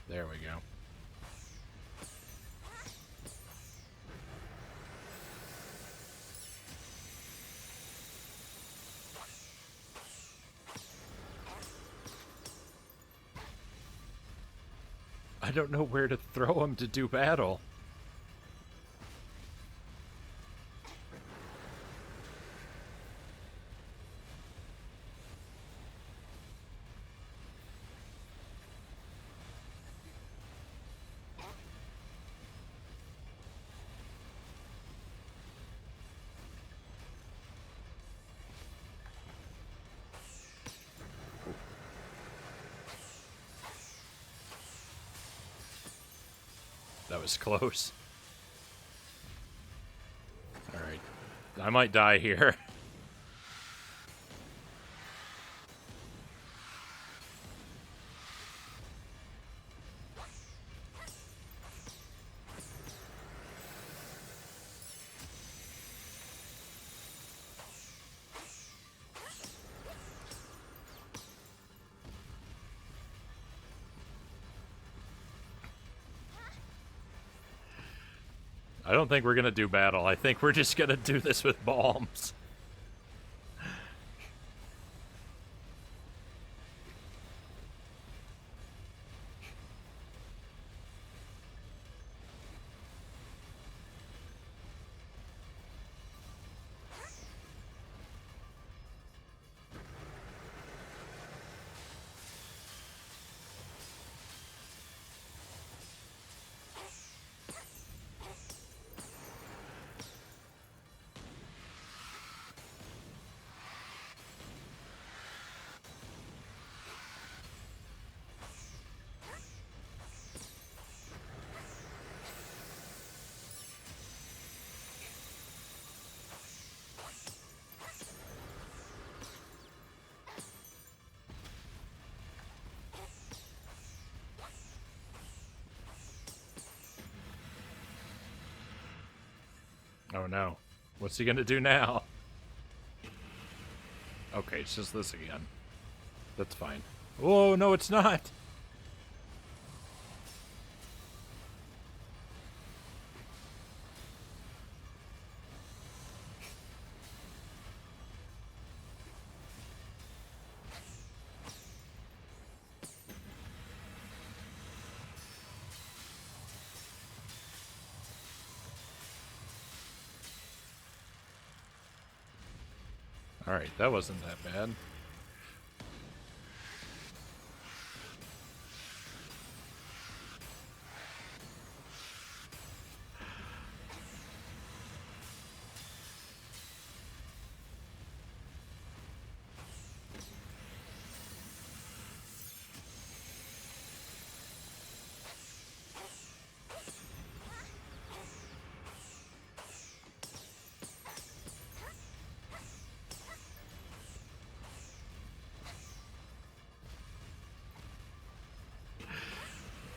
There we go. I don't know where to throw him to do battle. That was close. Alright. I might die here. I don't think we're gonna do battle. I think we're just gonna do this with bombs. Oh no. What's he gonna do now? Okay, it's just this again. That's fine. Oh, no, it's not! Alright, that wasn't that bad.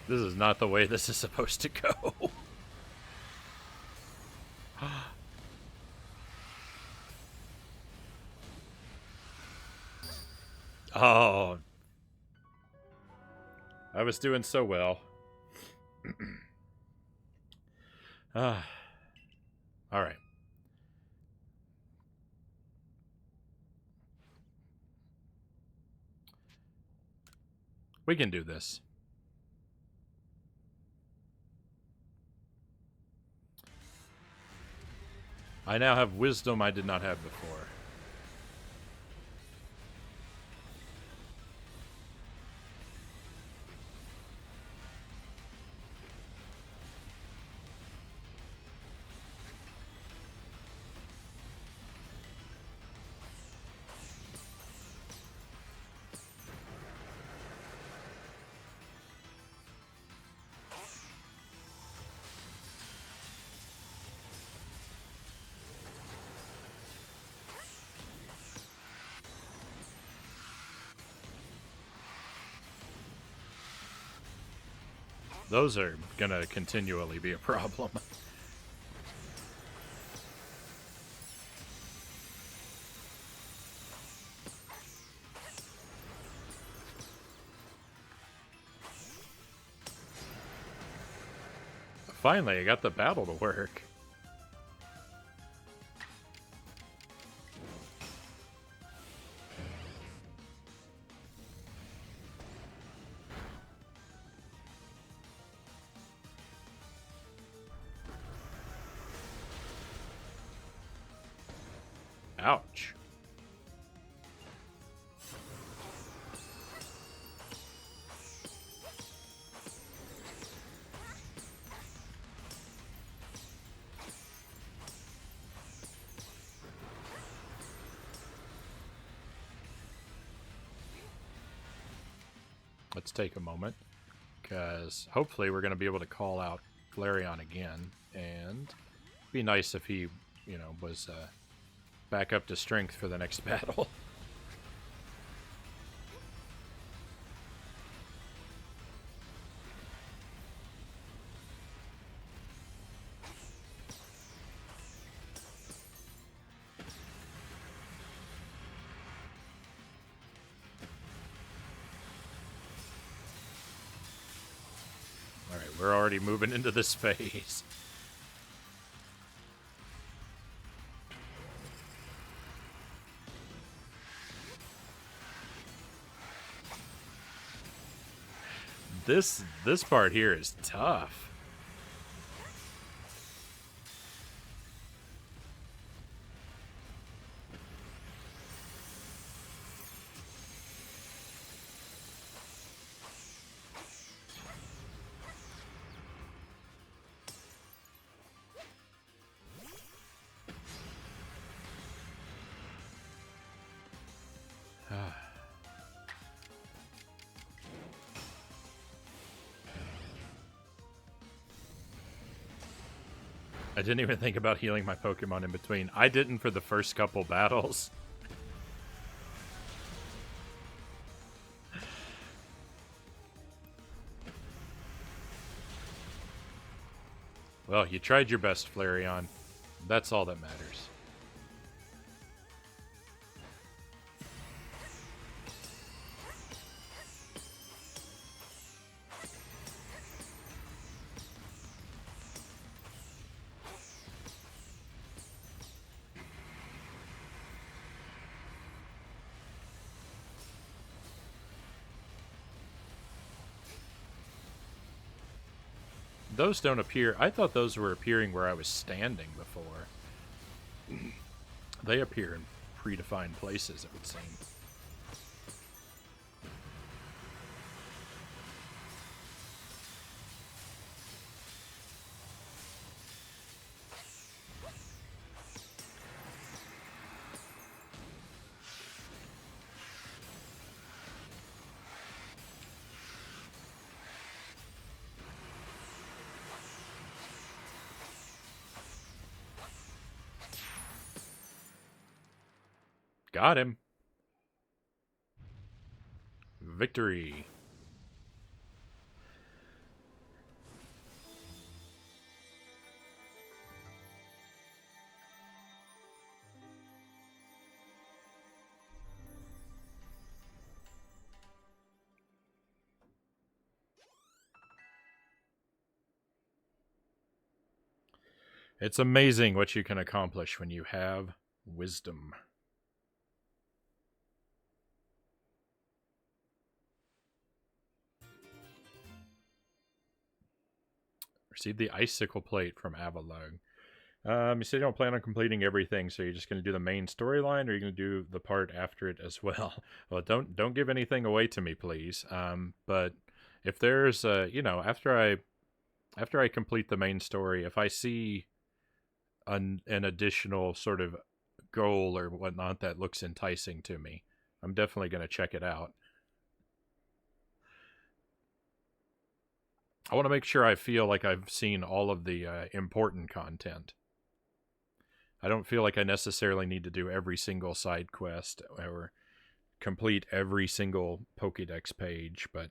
This is not the way this is supposed to go. Oh. I was doing so well. Alright. We can do this. I now have wisdom I did not have before. Those are gonna continually be a problem. Finally, I got the battle to work. Ouch. Let's take a moment, because hopefully we're going to be able to call out Flareon again, and it'd be nice if he, you know, was back up to strength for the next battle. Alright, we're already moving into this phase. This part here is tough. I didn't even think about healing my Pokemon in between. I didn't for the first couple battles. Well, you tried your best, Flareon. That's all that matters. Those don't appear. I thought those were appearing where I was standing before. They appear in predefined places, it would seem. Got him. Victory. It's amazing what you can accomplish when you have wisdom. Received the icicle plate from Avalug. You said you don't plan on completing everything, so you're just going to do the main storyline, or you're going to do the part after it as well? Well, don't give anything away to me, please. But if there's, after I complete the main story, if I see an additional sort of goal or whatnot that looks enticing to me, I'm definitely going to check it out. I want to make sure I feel like I've seen all of the important content. I don't feel like I necessarily need to do every single side quest or complete every single Pokédex page, but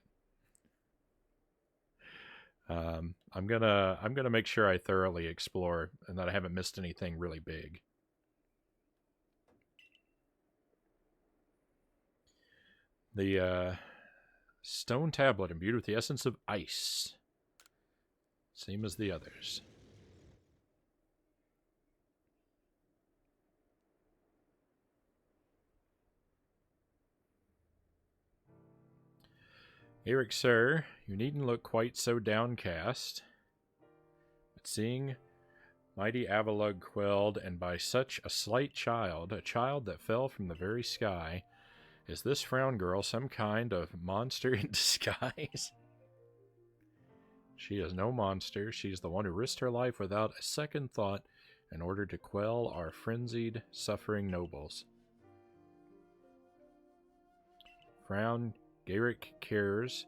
I'm gonna make sure I thoroughly explore and that I haven't missed anything really big. The stone tablet imbued with the essence of ice. Same as the others. Eric, sir, you needn't look quite so downcast. But seeing mighty Avalug quelled, and by such a slight child, a child that fell from the very sky, is this Frown girl some kind of monster in disguise? She is no monster. She's the one who risked her life without a second thought in order to quell our frenzied, suffering nobles. Frown Garrick cares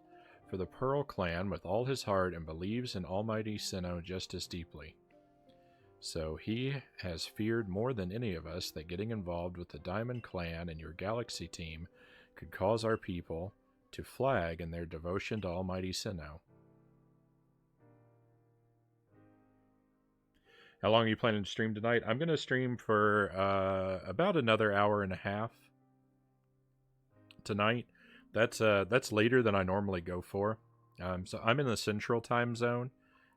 for the Pearl clan with all his heart and believes in Almighty Sinnoh just as deeply. So he has feared more than any of us that getting involved with the Diamond Clan and your Galaxy team could cause our people to flag in their devotion to Almighty Sinnoh. How long are you planning to stream tonight? I'm going to stream for about another hour and a half tonight. That's later than I normally go for. So I'm in the Central Time Zone.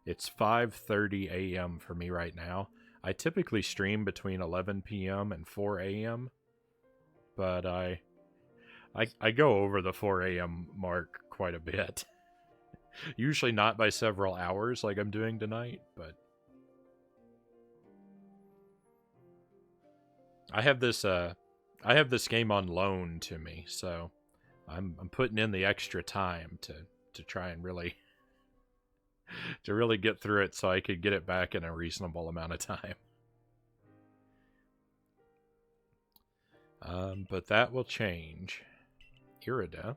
It's 5:30 a.m. for me right now. I typically stream between 11 p.m. and 4 a.m. But I go over the 4 a.m. mark quite a bit. Usually not by several hours like I'm doing tonight, but I have this game on loan to me, so I'm putting in the extra time to try and really get through it so I could get it back in a reasonable amount of time. But that will change. Irida.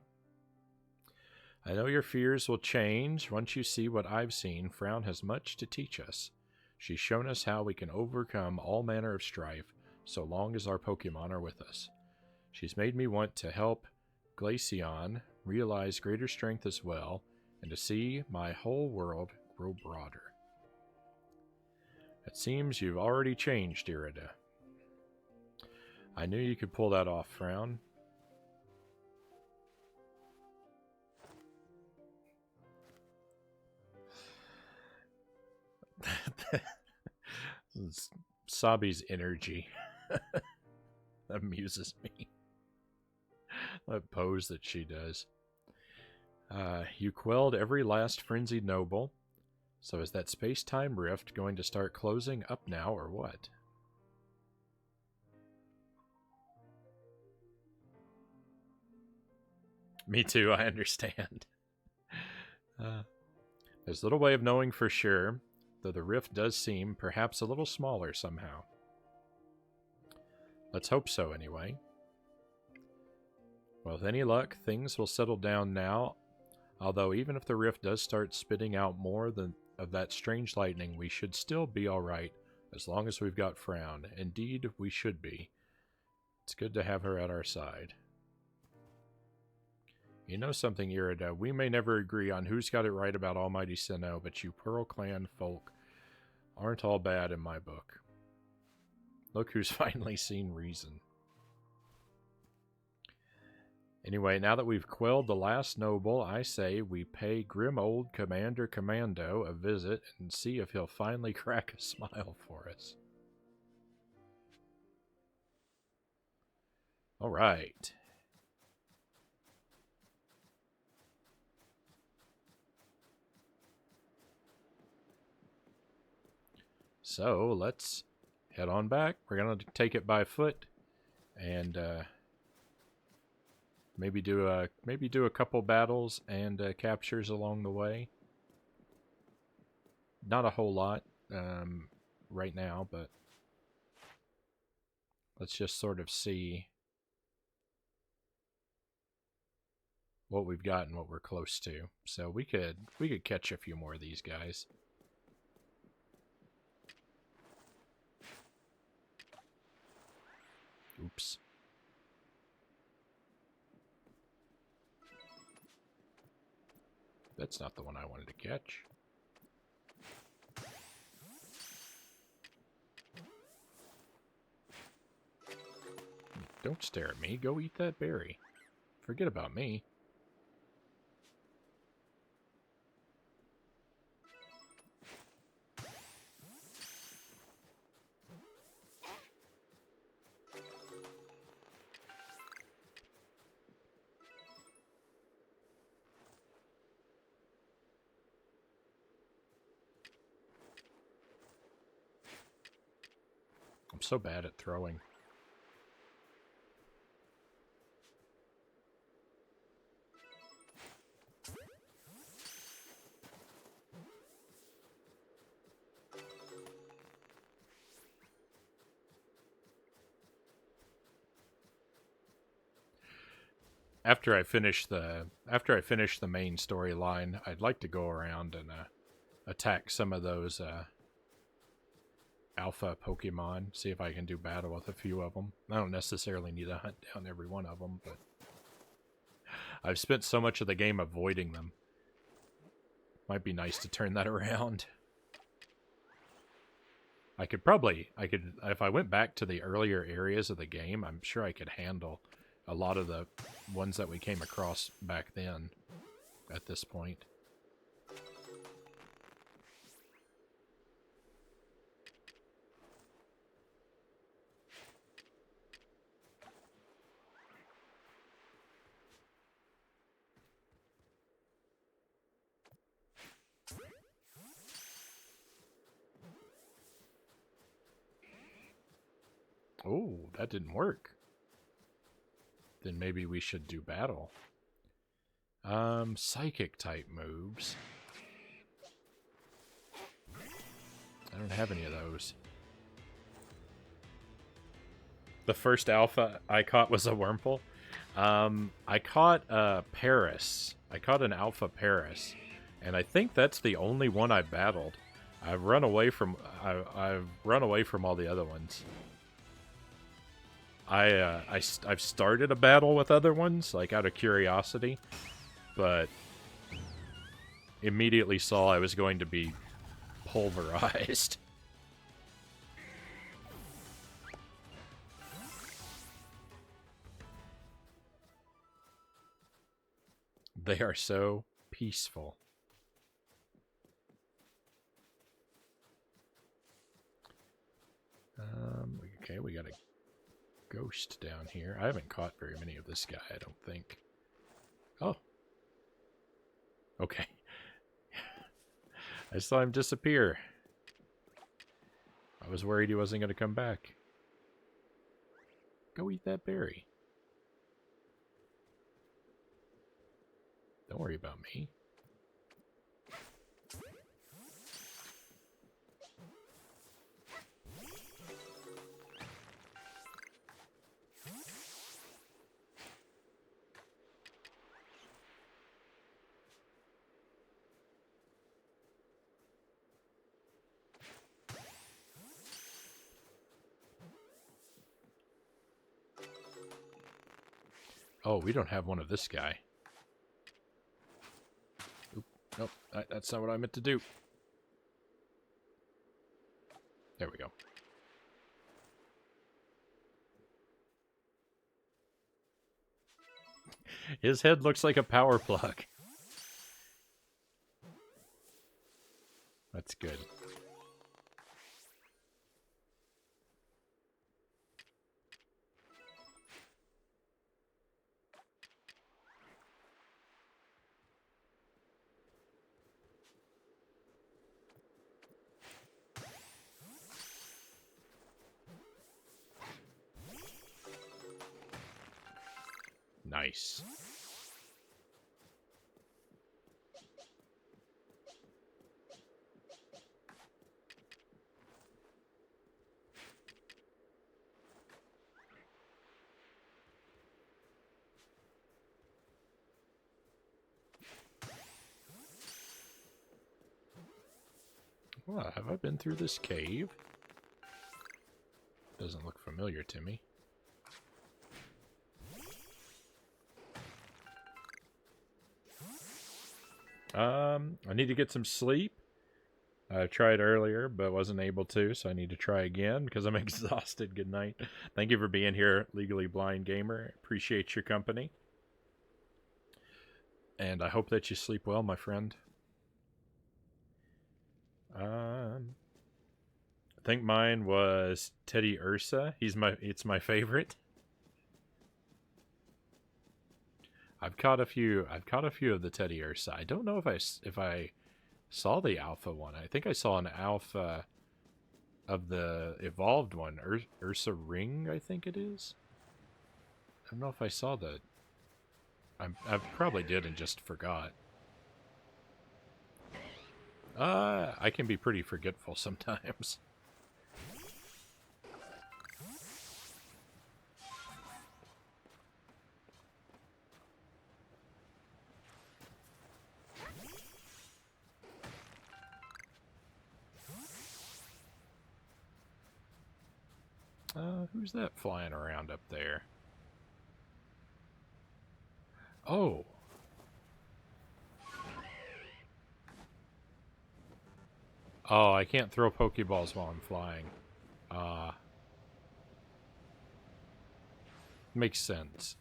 I know your fears will change once you see what I've seen. Frown has much to teach us. She's shown us how we can overcome all manner of strife, so long as our Pokemon are with us. She's made me want to help Glaceon realize greater strength as well, and to see my whole world grow broader. It seems you've already changed, Irida. I knew you could pull that off, Frown. Sabi's energy amuses me. That pose that she does. You quelled every last frenzied noble. So is that space-time rift going to start closing up now, or what? Me too, I understand. There's little way of knowing for sure, though the rift does seem perhaps a little smaller somehow. Let's hope so, anyway. Well, with any luck, things will settle down now, although even if the rift does start spitting out more of that strange lightning, we should still be alright, as long as we've got Frown. Indeed, we should be. It's good to have her at our side. You know something, Irida, we may never agree on who's got it right about Almighty Sinnoh, but you Pearl Clan folk aren't all bad in my book. Look who's finally seen reason. Anyway, now that we've quelled the last noble, I say we pay grim old Commander Commando a visit and see if he'll finally crack a smile for us. All right. So let's head on back. We're going to take it by foot and maybe do a couple battles and captures along the way. Not a whole lot right now, but let's just sort of see what we've got and what we're close to. So we could catch a few more of these guys. Oops. That's not the one I wanted to catch. Don't stare at me. Go eat that berry. Forget about me. I'm so bad at throwing. After I finish the main storyline, I'd like to go around and attack some of those alpha Pokemon, see if I can do battle with a few of them. I don't necessarily need to hunt down every one of them, but I've spent so much of the game avoiding them. Might be nice to turn that around. I could, if I went back to the earlier areas of the game, I'm sure I could handle a lot of the ones that we came across back then at this point. Oh, that didn't work. Then maybe we should do battle. Psychic type moves. I don't have any of those. The first alpha I caught was a Wurmple. I caught Paris. I caught an alpha Paris, and I think that's the only one I battled. I've run away from all the other ones. I've started a battle with other ones, like out of curiosity, but immediately saw I was going to be pulverized. They are so peaceful. Okay, we got a ghost down here. I haven't caught very many of this guy, I don't think. Oh. Okay. I saw him disappear. I was worried he wasn't going to come back. Go eat that berry. Don't worry about me. Oh, we don't have one of this guy. Oop, nope, that's not what I meant to do. There we go. His head looks like a power plug. That's good. Nice. Well, have I been through this cave? Doesn't look familiar to me. I need to get some sleep. I tried earlier, but wasn't able to, so I need to try again because I'm exhausted. Good night. Thank you for being here, Legally Blind Gamer. Appreciate your company. And I hope that you sleep well, my friend. I think mine was Teddy Ursa. It's my favorite. I've caught a few of the Teddy Ursa. I don't know if I saw the alpha one. I think I saw an alpha of the evolved one, Ursa Ring, I think it is. I don't know if I saw the... I probably did and just forgot. I can be pretty forgetful sometimes. Who's that flying around up there? Oh. Oh, I can't throw Pokeballs while I'm flying. Makes sense.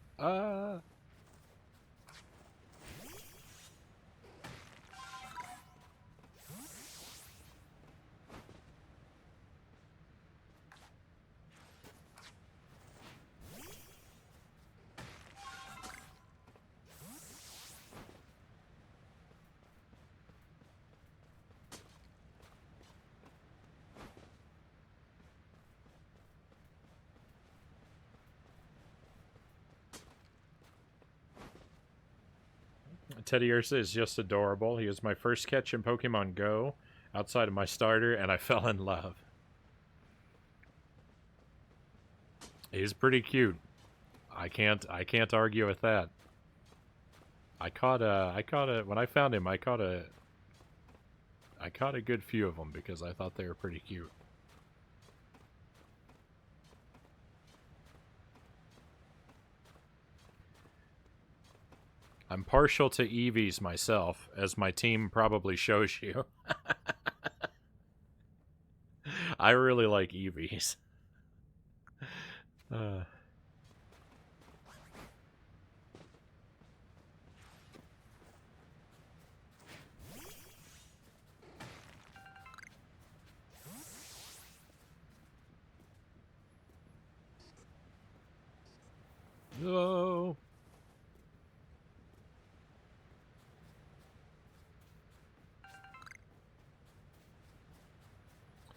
Teddy Ursa is just adorable. He was my first catch in Pokemon Go outside of my starter, and I fell in love. He's pretty cute. I can't argue with that. When I found him, I caught a good few of them because I thought they were pretty cute. I'm partial to Eevees myself, as my team probably shows you. I really like Eevees. No.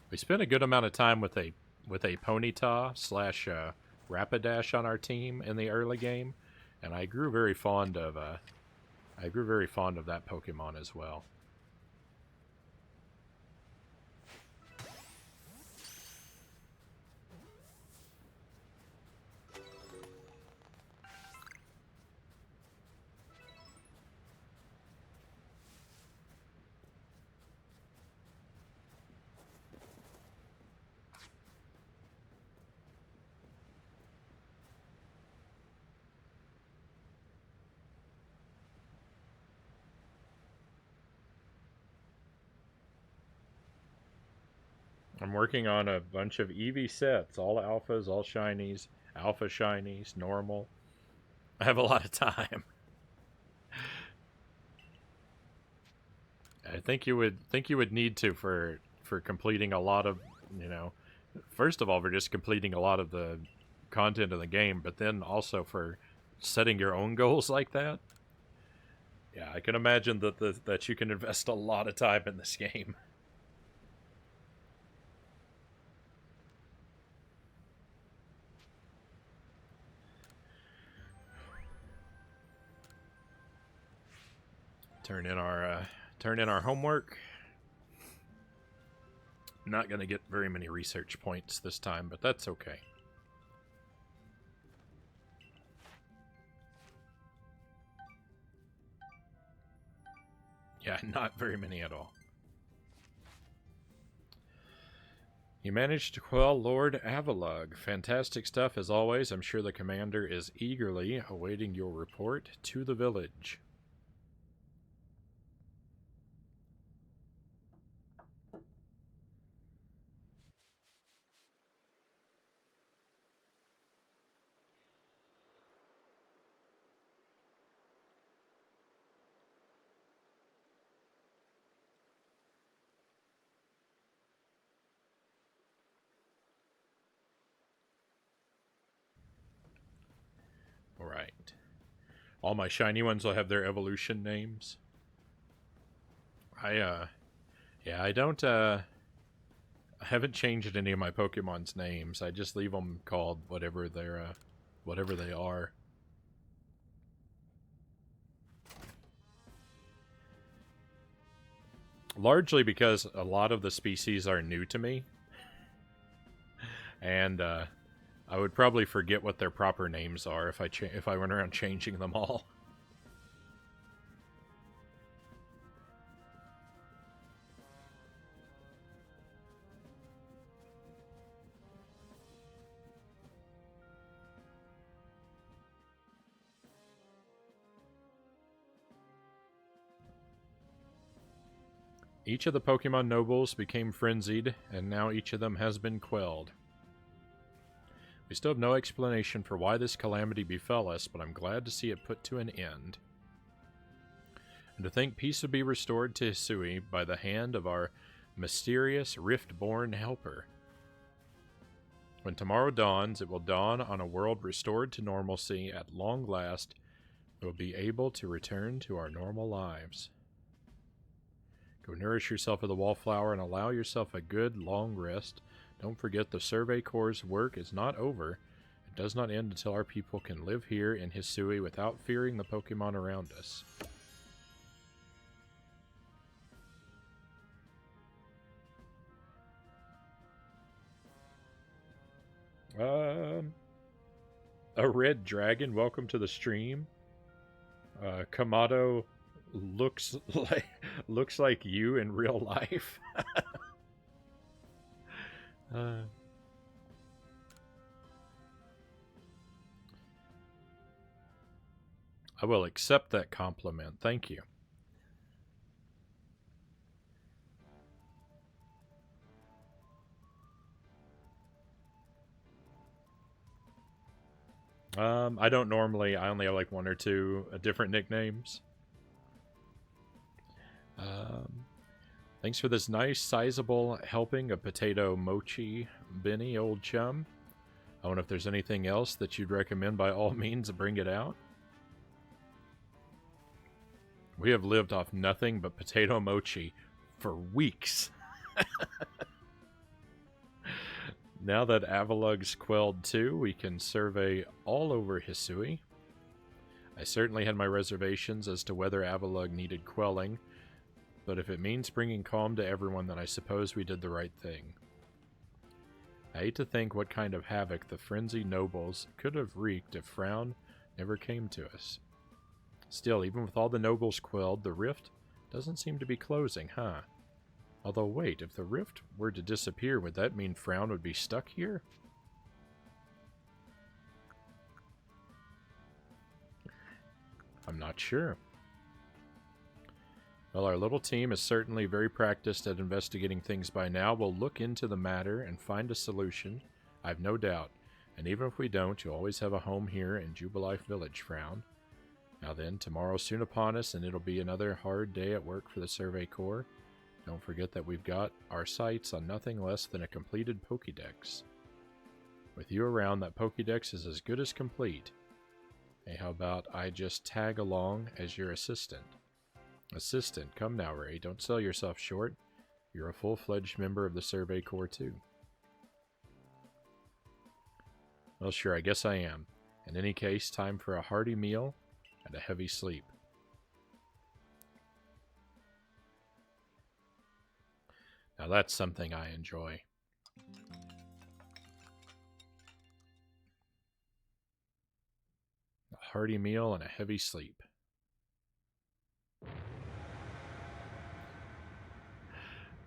We spent a good amount of time with a Ponyta slash Rapidash on our team in the early game, and I grew very fond of that Pokemon as well. I'm working on a bunch of Eevee sets, all alphas, all shinies, alpha shinies, normal. I have a lot of time. I think you would need to for completing a lot of, first of all, for just completing a lot of the content of the game, but then also for setting your own goals like that. Yeah, I can imagine that you can invest a lot of time in this game. Turn in our homework. I'm not going to get very many research points this time, but that's okay. Yeah, not very many at all. You managed to quell Lord Avalug. Fantastic stuff as always. I'm sure the commander is eagerly awaiting your report to the village. Alright. All my shiny ones will have their evolution names. I don't, I haven't changed any of my Pokemon's names. I just leave them called whatever they are. Largely because a lot of the species are new to me. And, I would probably forget what their proper names are if I went around changing them all. Each of the Pokemon nobles became frenzied, and now each of them has been quelled. We still have no explanation for why this calamity befell us, but I'm glad to see it put to an end. And to think peace would be restored to Hisui by the hand of our mysterious Rift-born helper. When tomorrow dawns, it will dawn on a world restored to normalcy at long last. We'll be able to return to our normal lives. Go nourish yourself with the wallflower and allow yourself a good long rest. Don't forget the Survey Corps' work is not over. It does not end until our people can live here in Hisui without fearing the Pokemon around us. A red dragon, welcome to the stream. Kamado looks like you in real life. I will accept that compliment. Thank you. I don't normally. I only have like one or two different nicknames. Thanks for this nice, sizable helping of potato mochi, Benny, old chum. I wonder if there's anything else that you'd recommend. By all means, bring it out. We have lived off nothing but potato mochi for weeks. Now that Avalug's quelled too, we can survey all over Hisui. I certainly had my reservations as to whether Avalug needed quelling, but if it means bringing calm to everyone, then I suppose we did the right thing. I hate to think what kind of havoc the frenzied nobles could have wreaked if Frown never came to us. Still, even with all the nobles quelled, the rift doesn't seem to be closing, huh? Although, wait, if the rift were to disappear, would that mean Frown would be stuck here? I'm not sure. Well, our little team is certainly very practiced at investigating things by now. We'll look into the matter and find a solution, I've no doubt. And even if we don't, you'll always have a home here in Jubilife Village, Frown. Now then, tomorrow's soon upon us, and it'll be another hard day at work for the Survey Corps. Don't forget that we've got our sights on nothing less than a completed Pokédex. With you around, that Pokédex is as good as complete. Hey, how about I just tag along as your assistant? Assistant, come now, Ray. Don't sell yourself short. You're a full-fledged member of the Survey Corps, too. Well, sure, I guess I am. In any case, time for a hearty meal and a heavy sleep. Now that's something I enjoy. A hearty meal and a heavy sleep.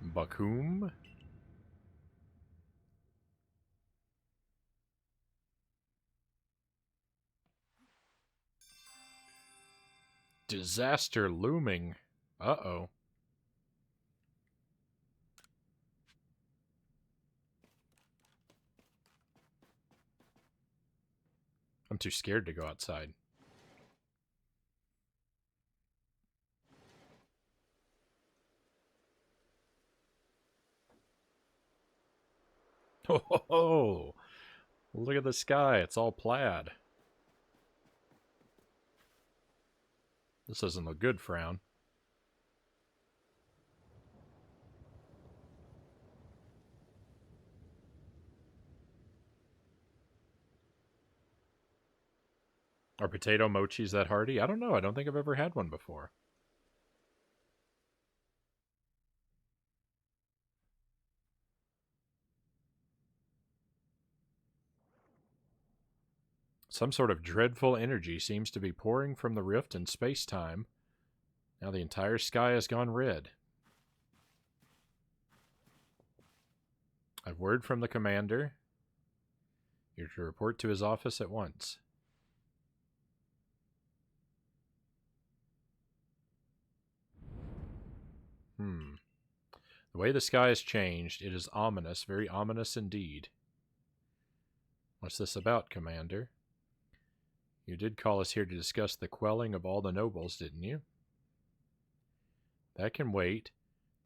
Bakum? Disaster looming. Uh-oh. I'm too scared to go outside. Oh, look at the sky. It's all plaid. This doesn't look good, Frown. Are potato mochis that hearty? I don't know. I don't think I've ever had one before. Some sort of dreadful energy seems to be pouring from the rift in space-time. Now the entire sky has gone red. I've word from the commander. You're to report to his office at once. The way the sky has changed, it is ominous, very ominous indeed. What's this about, Commander? You did call us here to discuss the quelling of all the nobles, didn't you? That can wait.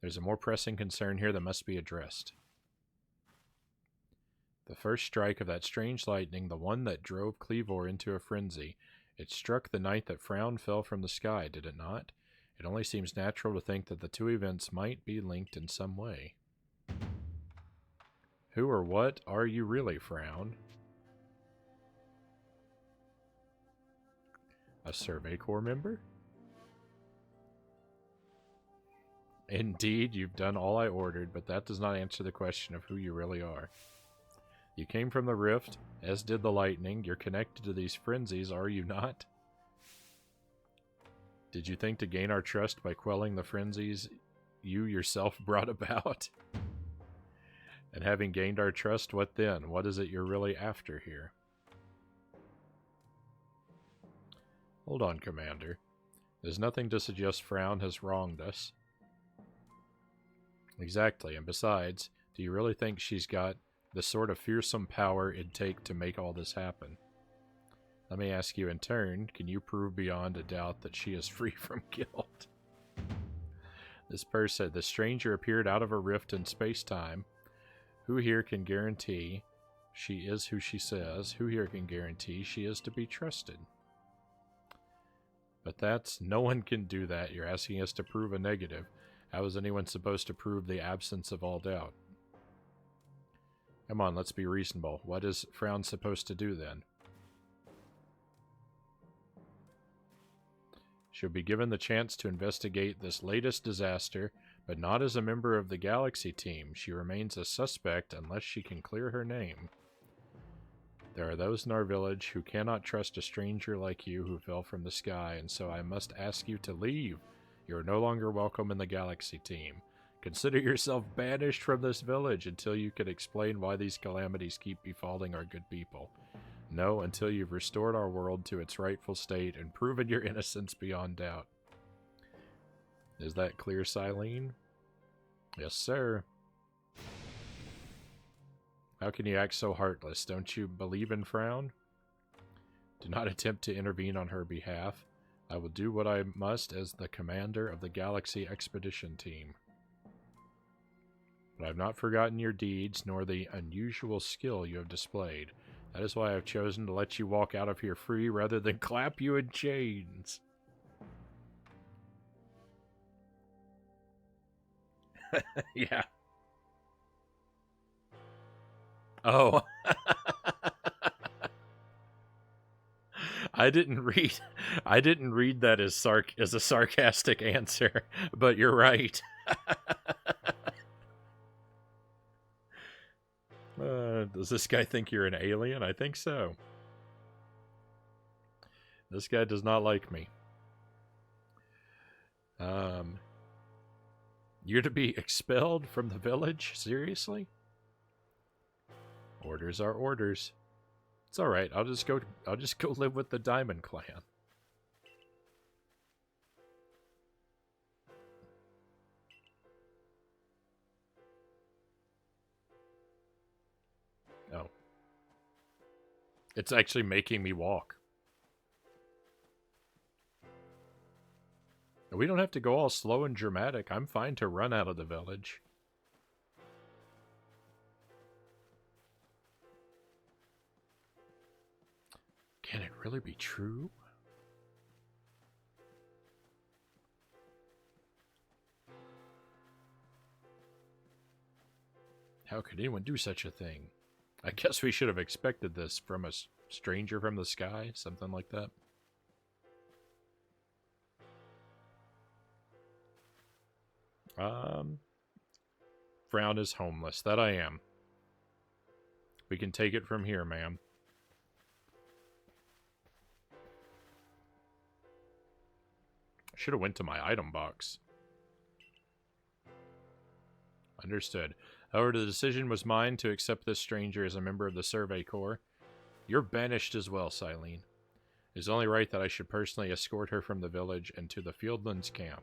There's a more pressing concern here that must be addressed. The first strike of that strange lightning, the one that drove Cleavor into a frenzy, it struck the night that Frown fell from the sky, did it not? It only seems natural to think that the two events might be linked in some way. Who or what are you really, Frown? A Survey Corps member? Indeed, you've done all I ordered, but that does not answer the question of who you really are. You came from the rift, as did the lightning. You're connected to these frenzies, are you not? Did you think to gain our trust by quelling the frenzies you yourself brought about? And having gained our trust, what then? What is it you're really after here? Hold on, Commander. There's nothing to suggest Frown has wronged us. Exactly, and besides, do you really think she's got the sort of fearsome power it'd take to make all this happen? Let me ask you in turn, can you prove beyond a doubt that she is free from guilt? This person, the stranger appeared out of a rift in space-time. Who here can guarantee She is who she says. Who here can guarantee she is to be trusted? But no one can do that. You're asking us to prove a negative. How is anyone supposed to prove the absence of all doubt? Come on, let's be reasonable. What is Frown supposed to do then? She'll be given the chance to investigate this latest disaster, but not as a member of the Galaxy team. She remains a suspect unless she can clear her name. There are those in our village who cannot trust a stranger like you who fell from the sky, and so I must ask you to leave. You are no longer welcome in the Galaxy team. Consider yourself banished from this village until you can explain why these calamities keep befalling our good people. No, until you've restored our world to its rightful state and proven your innocence beyond doubt. Is that clear, Silene? Yes, sir. How can you act so heartless? Don't you believe in Frown? Do not attempt to intervene on her behalf. I will do what I must as the commander of the Galaxy Expedition Team. But I have not forgotten your deeds, nor the unusual skill you have displayed. That is why I have chosen to let you walk out of here free rather than clap you in chains. Yeah. Oh. I didn't read that as a sarcastic answer, but you're right. Does this guy think you're an alien? I think so. This guy does not like me. You're to be expelled from the village? Seriously? Orders are orders. It's all right. I'll just go live with the Diamond Clan. Oh. It's actually making me walk. We don't have to go all slow and dramatic. I'm fine to run out of the village. Can it really be true? How could anyone do such a thing? I guess we should have expected this from a stranger from the sky, something like that. Frown is homeless. That I am. We can take it from here, ma'am. Should have went to my item box. Understood. However, the decision was mine to accept this stranger as a member of the Survey Corps. You're banished as well, Silene. It is only right that I should personally escort her from the village and to the Fieldlands camp.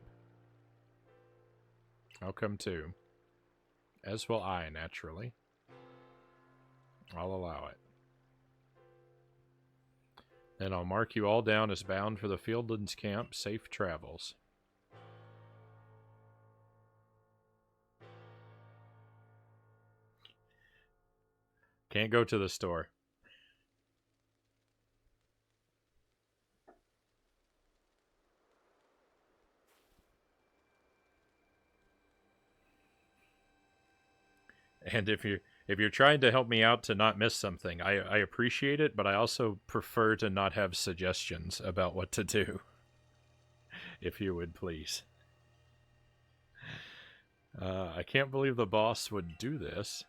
I'll come too. As will I, naturally. I'll allow it. Then I'll mark you all down as bound for the Fieldlands camp. Safe travels. Can't go to the store. And if you're trying to help me out to not miss something, I appreciate it, but I also prefer to not have suggestions about what to do. If you would, please. I can't believe the boss would do this.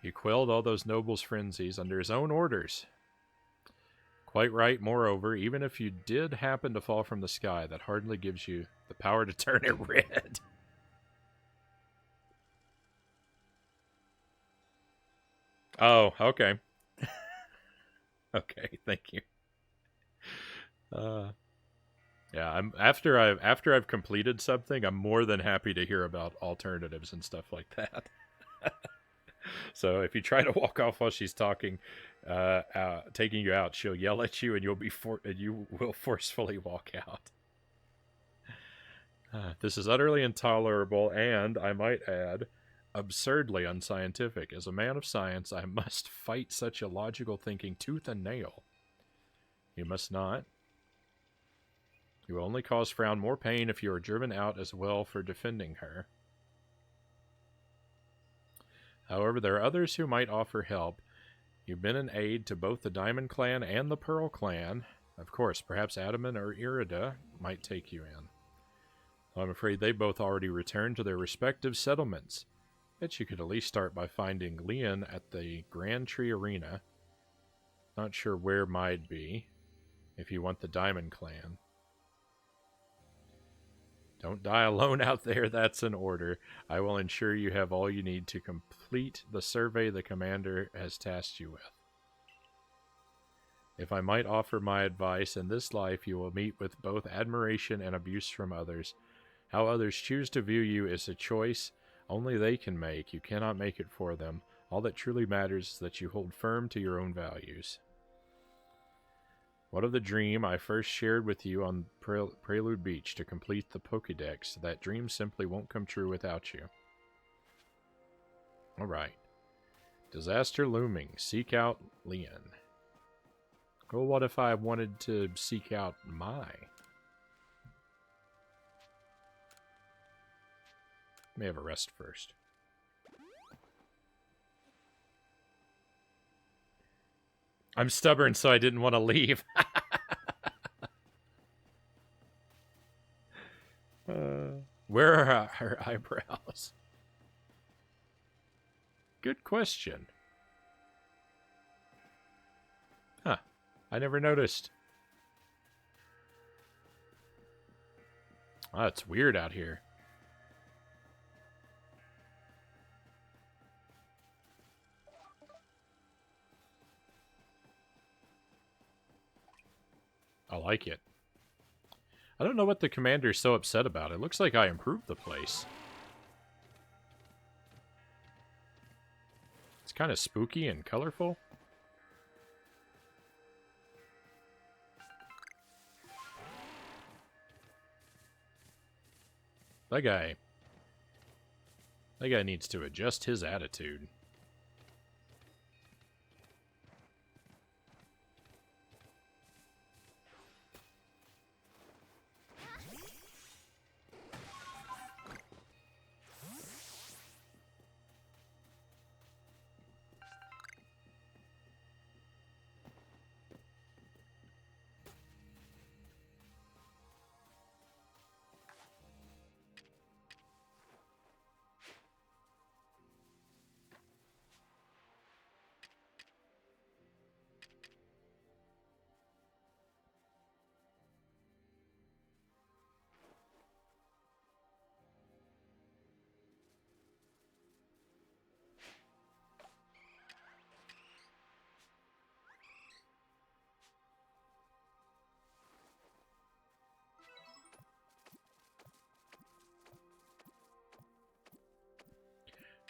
He quelled all those nobles' frenzies under his own orders. Quite right, moreover, even if you did happen to fall from the sky, that hardly gives you the power to turn it red. Oh, okay. Okay, thank you. Yeah, after I've completed something, I'm more than happy to hear about alternatives and stuff like that. So if you try to walk off while she's talking, taking you out, she'll yell at you, and you will forcefully walk out. This is utterly intolerable, and I might add, absurdly unscientific. As a man of science, I must fight such illogical thinking tooth and nail. You must not. You will only cause Frown more pain if you are driven out as well for defending her. However, there are others who might offer help. You've been an aid to both the Diamond Clan and the Pearl Clan. Of course, perhaps Adamant or Irida might take you in. I'm afraid they both already returned to their respective settlements. Bet you could at least start by finding Leon at the Grand Tree Arena. Not sure where might be, if you want the Diamond Clan. Don't die alone out there, that's an order. I will ensure you have all you need to complete the survey the commander has tasked you with. If I might offer my advice, in this life you will meet with both admiration and abuse from others. How others choose to view you is a choice only they can make. You cannot make it for them. All that truly matters is that you hold firm to your own values. What of the dream I first shared with you on Prelude Beach to complete the Pokédex? That dream simply won't come true without you. Alright. Disaster looming. Seek out Leon. Well, what if I wanted to seek out Mai? May have a rest first. I'm stubborn, so I didn't want to leave. Where are her eyebrows? Good question. Huh. I never noticed. Oh, it's weird out here. I like it. I don't know what the commander's so upset about. It looks like I improved the place. It's kind of spooky and colorful. That guy needs to adjust his attitude.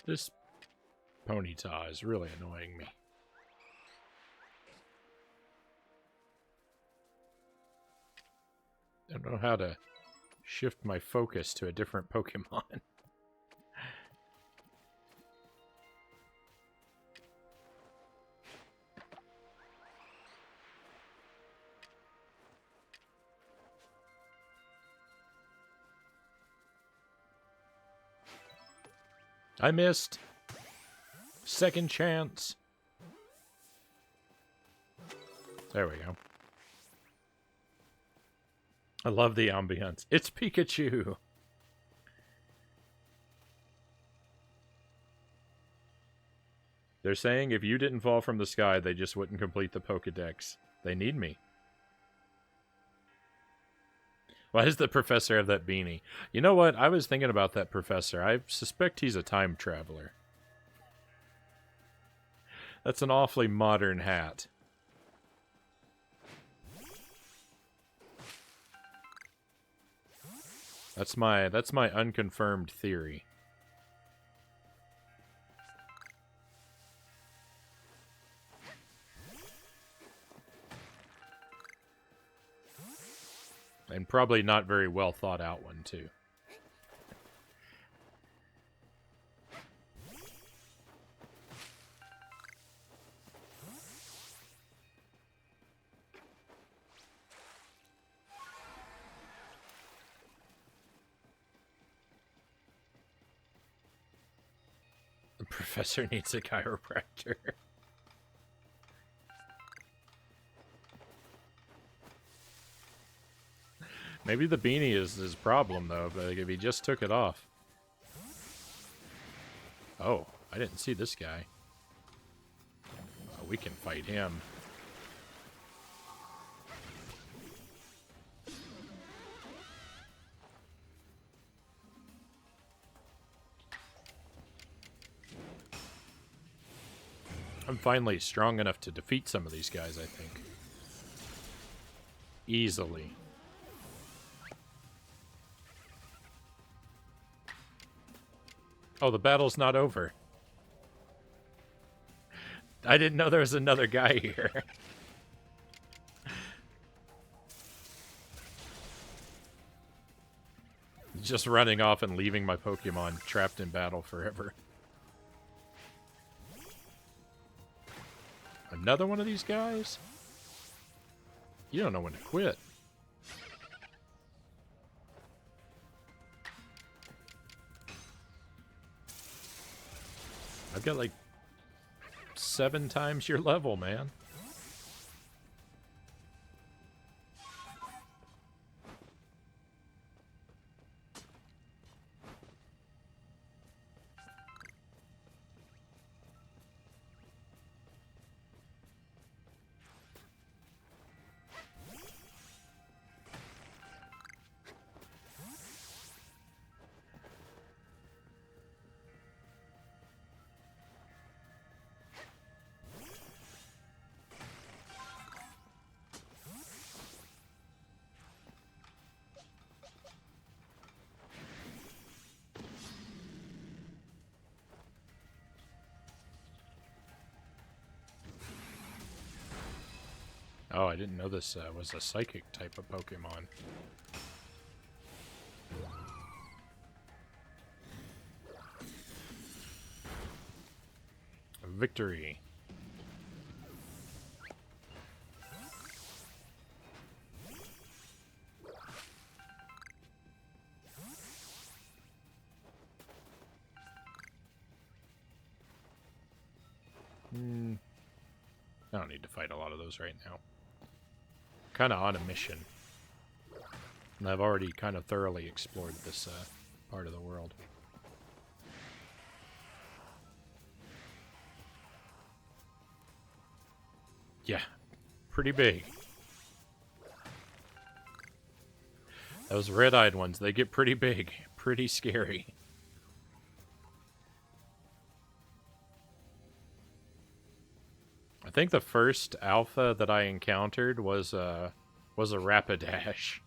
This Ponyta is really annoying me. I don't know how to shift my focus to a different Pokemon. I missed. Second chance. There we go. I love the ambience. It's Pikachu. They're saying if you didn't fall from the sky, they just wouldn't complete the Pokédex. They need me. Why does the professor have that beanie? You know what? I was thinking about that professor. I suspect he's a time traveler. That's an awfully modern hat. That's my unconfirmed theory. And probably not very well thought out one, too. professor needs a chiropractor. Maybe the beanie is his problem, though, but like, if he just took it off. Oh, I didn't see this guy. Oh, we can fight him. I'm finally strong enough to defeat some of these guys, I think. Easily. Oh, the battle's not over. I didn't know there was another guy here. Just running off and leaving my Pokemon trapped in battle forever. Another one of these guys? You don't know when to quit. I've got like 7 times your level, man. Oh, I didn't know this was a psychic type of Pokemon. Victory. I don't need to fight a lot of those right now. Kind of on a mission. And I've already kind of thoroughly explored this part of the world. Yeah, pretty big. Those red-eyed ones, they get pretty big. Pretty scary. I think the first alpha that I encountered was a Rapidash,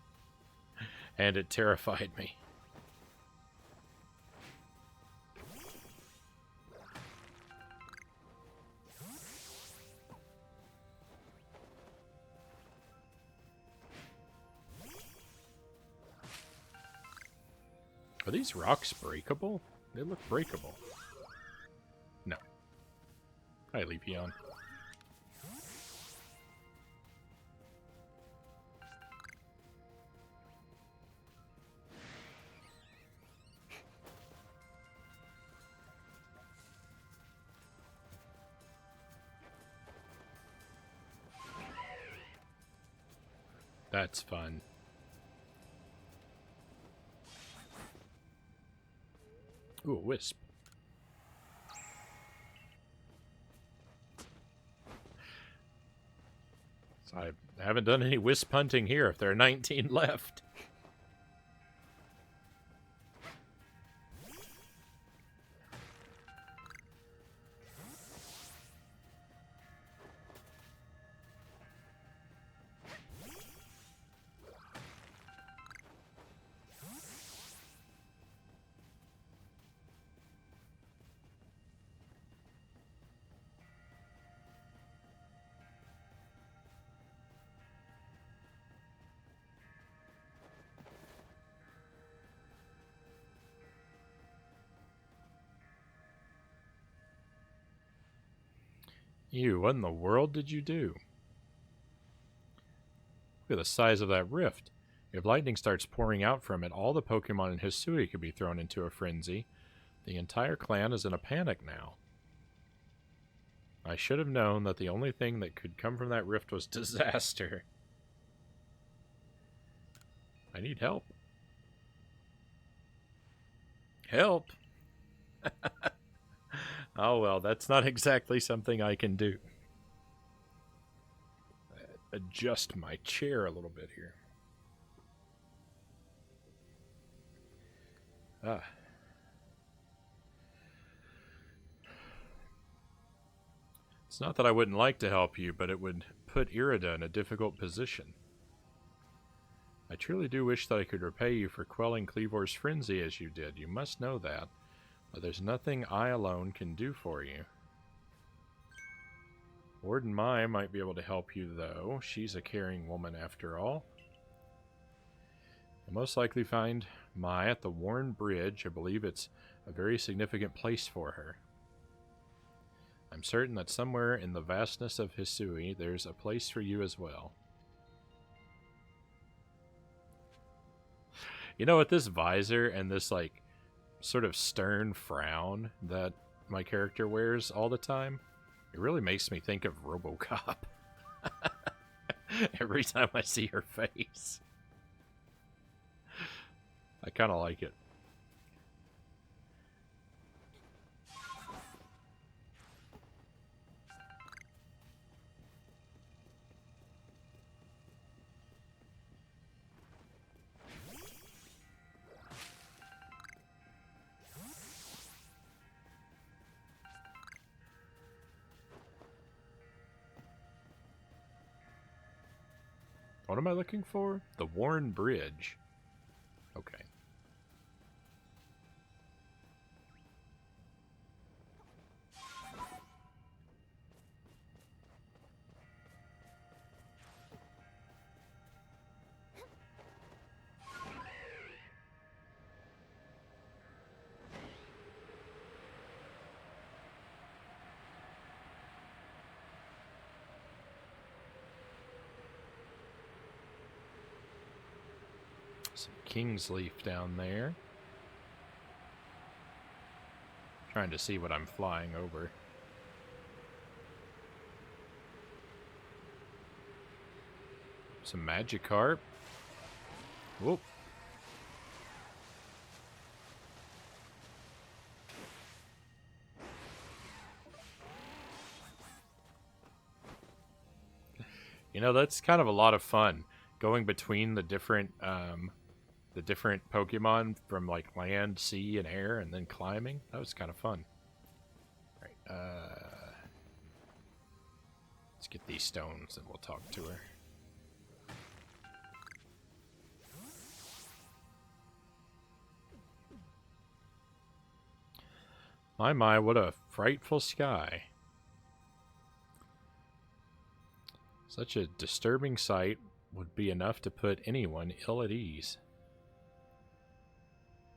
and it terrified me. Are these rocks breakable? They look breakable. No. Hi, Leafeon. That's fun. Ooh, a wisp. So I haven't done any wisp hunting here if there are 19 left. You, what in the world did you do? Look at the size of that rift. If lightning starts pouring out from it, all the Pokemon in Hisui could be thrown into a frenzy. The entire clan is in a panic now. I should have known that the only thing that could come from that rift was disaster. I need help. Help! Oh well, that's not exactly something I can do. Adjust my chair a little bit here. Ah. It's not that I wouldn't like to help you, but it would put Irida in a difficult position. I truly do wish that I could repay you for quelling Cleavor's frenzy as you did. You must know that. But there's nothing I alone can do for you. Warden Mai might be able to help you, though. She's a caring woman, after all. You'll most likely find Mai at the Warren Bridge. I believe it's a very significant place for her. I'm certain that somewhere in the vastness of Hisui, there's a place for you as well. You know, with this visor and this, like, sort of stern frown that my character wears all the time, it really makes me think of RoboCop. Every time I see her face. I kind of like it. What am I looking for? The Warren Bridge. Okay. Some King's Leaf down there. Trying to see what I'm flying over. Some Magikarp. Whoop. You know, that's kind of a lot of fun. Going between the different Pokemon from like land, sea, and air, and then climbing. That was kind of fun. All right, let's get these stones and we'll talk to her. My, what a frightful sky. Such a disturbing sight would be enough to put anyone ill at ease.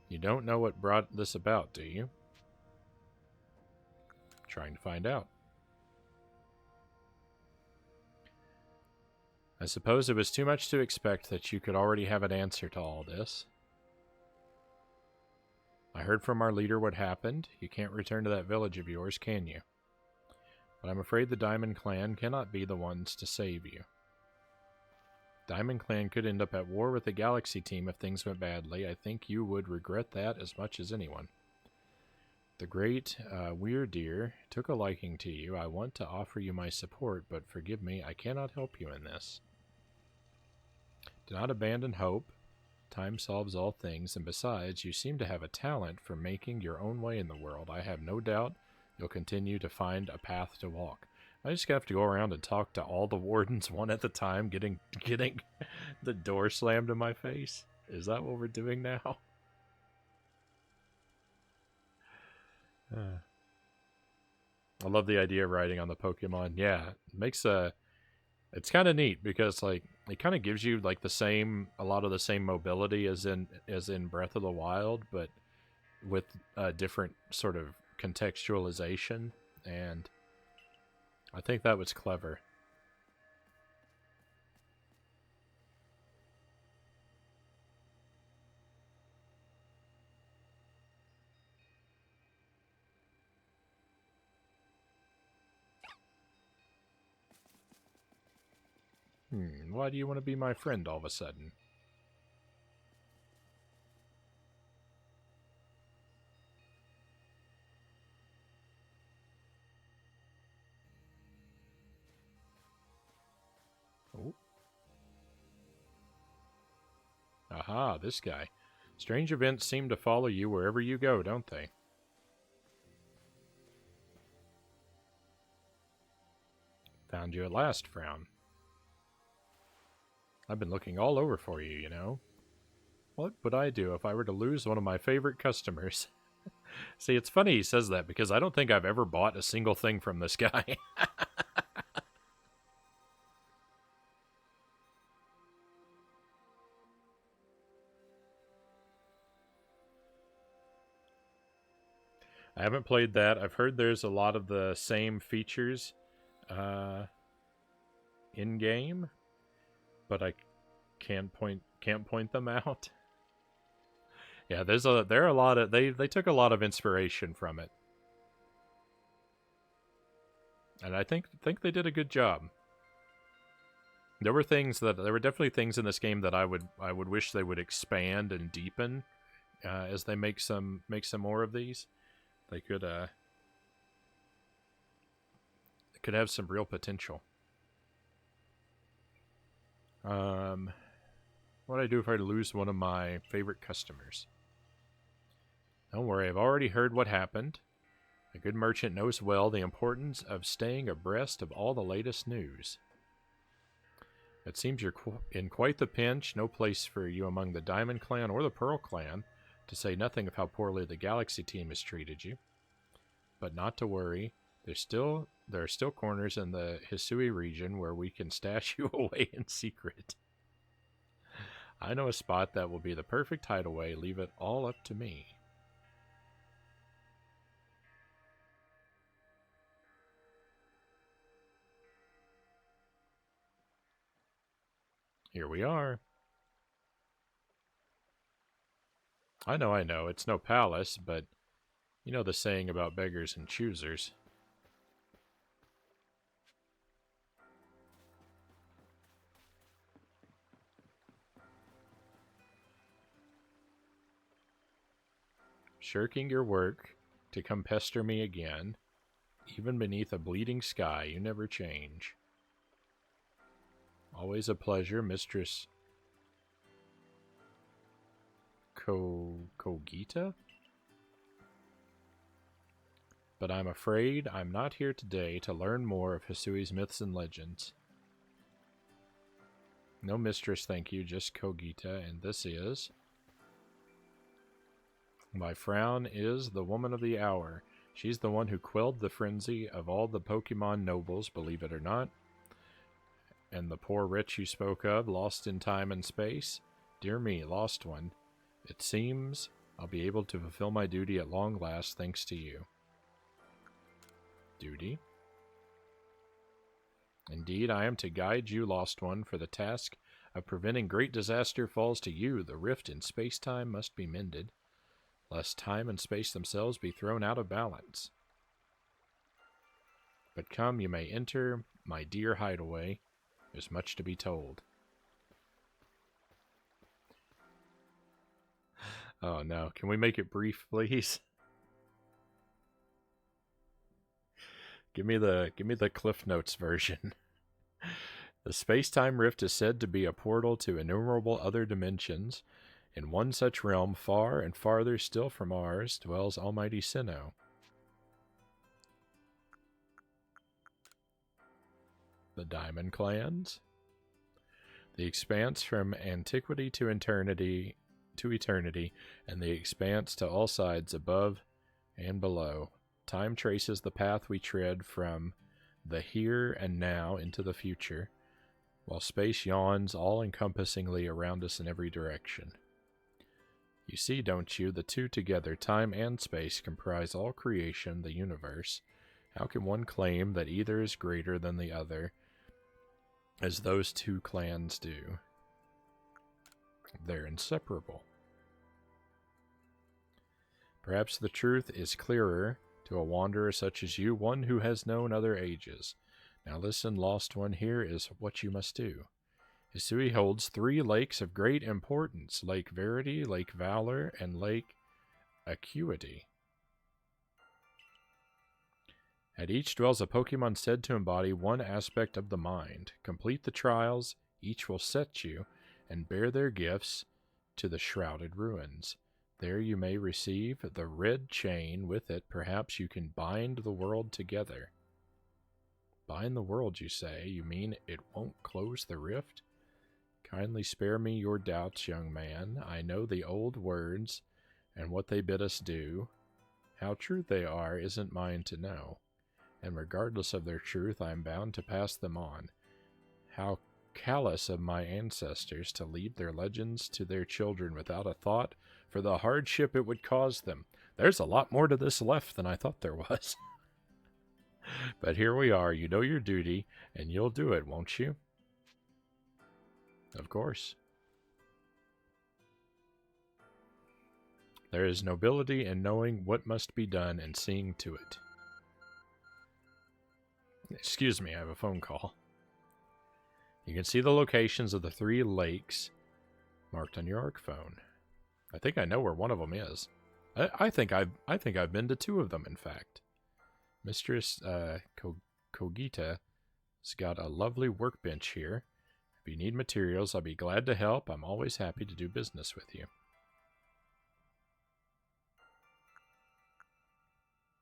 You don't know what brought this about, do you? Trying to find out. I suppose it was too much to expect that you could already have an answer to all this. I heard from our leader what happened. You can't return to that village of yours, can you? But I'm afraid the Diamond Clan cannot be the ones to save you. Diamond Clan could end up at war with the Galaxy team if things went badly. I think you would regret that as much as anyone. The great Weirdeer took a liking to you. I want to offer you my support, but forgive me, I cannot help you in this. Do not abandon hope. Time solves all things, and besides, you seem to have a talent for making your own way in the world. I have no doubt you'll continue to find a path to walk. I just have to go around and talk to all the wardens one at a time, getting the door slammed in my face. Is that what we're doing now? I love the idea of riding on the Pokemon. Yeah, it makes it's kind of neat because like it kind of gives you like a lot of the same mobility as in Breath of the Wild, but with a different sort of contextualization, and I think that was clever. Why do you want to be my friend all of a sudden? Oh. Aha, this guy. Strange events seem to follow you wherever you go, don't they? Found you at last, Frown. I've been looking all over for you, you know. What would I do if I were to lose one of my favorite customers? See, it's funny he says that because I don't think I've ever bought a single thing from this guy. I haven't played that. I've heard there's a lot of the same features in game, but I can't point them out. Yeah, there are a lot of they took a lot of inspiration from it, and I think they did a good job. There were definitely things in this game that I would wish they would expand and deepen as they make some more of these. They could have some real potential. What would I do if I lose one of my favorite customers? Don't worry, I've already heard what happened. A good merchant knows well the importance of staying abreast of all the latest news. It seems you're in quite the pinch. No place for you among the Diamond Clan or the Pearl Clan, to say nothing of how poorly the Galaxy team has treated you. But not to worry, there are still corners in the Hisui region where we can stash you away in secret. I know a spot that will be the perfect hideaway. Leave it all up to me. Here we are. I know, it's no palace, but you know the saying about beggars and choosers. Shirking your work to come pester me again. Even beneath a bleeding sky, you never change. Always a pleasure, Mistress Kogita? But I'm afraid I'm not here today to learn more of Hisui's myths and legends. No mistress, thank you, just Kogita, and this is... My Frown is the woman of the hour. She's the one who quelled the frenzy of all the Pokémon nobles, believe it or not. And the poor wretch you spoke of, lost in time and space. Dear me, lost one. It seems I'll be able to fulfill my duty at long last, thanks to you. Duty? Indeed, I am to guide you, lost one, for the task of preventing great disaster falls to you. The rift in space-time must be mended, lest time and space themselves be thrown out of balance. But come, you may enter my dear hideaway. There's much to be told. Oh no, can we make it brief, please? Give me the Cliff Notes version. The space-time rift is said to be a portal to innumerable other dimensions. In one such realm, far and farther still from ours, dwells Almighty Sinnoh. The Diamond Clans. The expanse from antiquity to eternity, and the expanse to all sides above and below. Time traces the path we tread from the here and now into the future, while space yawns all-encompassingly around us in every direction. You see, don't you, the two together, time and space, comprise all creation, the universe. How can one claim that either is greater than the other, as those two clans do? They're inseparable. Perhaps the truth is clearer to a wanderer such as you, one who has known other ages. Now listen, lost one, here is what you must do. Hisui holds 3 lakes of great importance: Lake Verity, Lake Valor, and Lake Acuity. At each dwells a Pokemon said to embody one aspect of the mind. Complete the trials, each will set you, and bear their gifts to the shrouded ruins. There you may receive the red chain. With it, perhaps you can bind the world together. Bind the world, you say? You mean it won't close the rift? Kindly spare me your doubts, young man. I know the old words and what they bid us do. How true they are isn't mine to know, and regardless of their truth, I am bound to pass them on. How callous of my ancestors to leave their legends to their children without a thought for the hardship it would cause them. There's a lot more to this left than I thought there was. But here we are. You know your duty, and you'll do it, won't you? Of course. There is nobility in knowing what must be done and seeing to it. Excuse me, I have a phone call. You can see the locations of the 3 lakes marked on your ARC phone. I think I know where one of them is. I think I've been to 2 of them, in fact. Mistress Kogita's got a lovely workbench here. If you need materials, I'll be glad to help. I'm always happy to do business with you.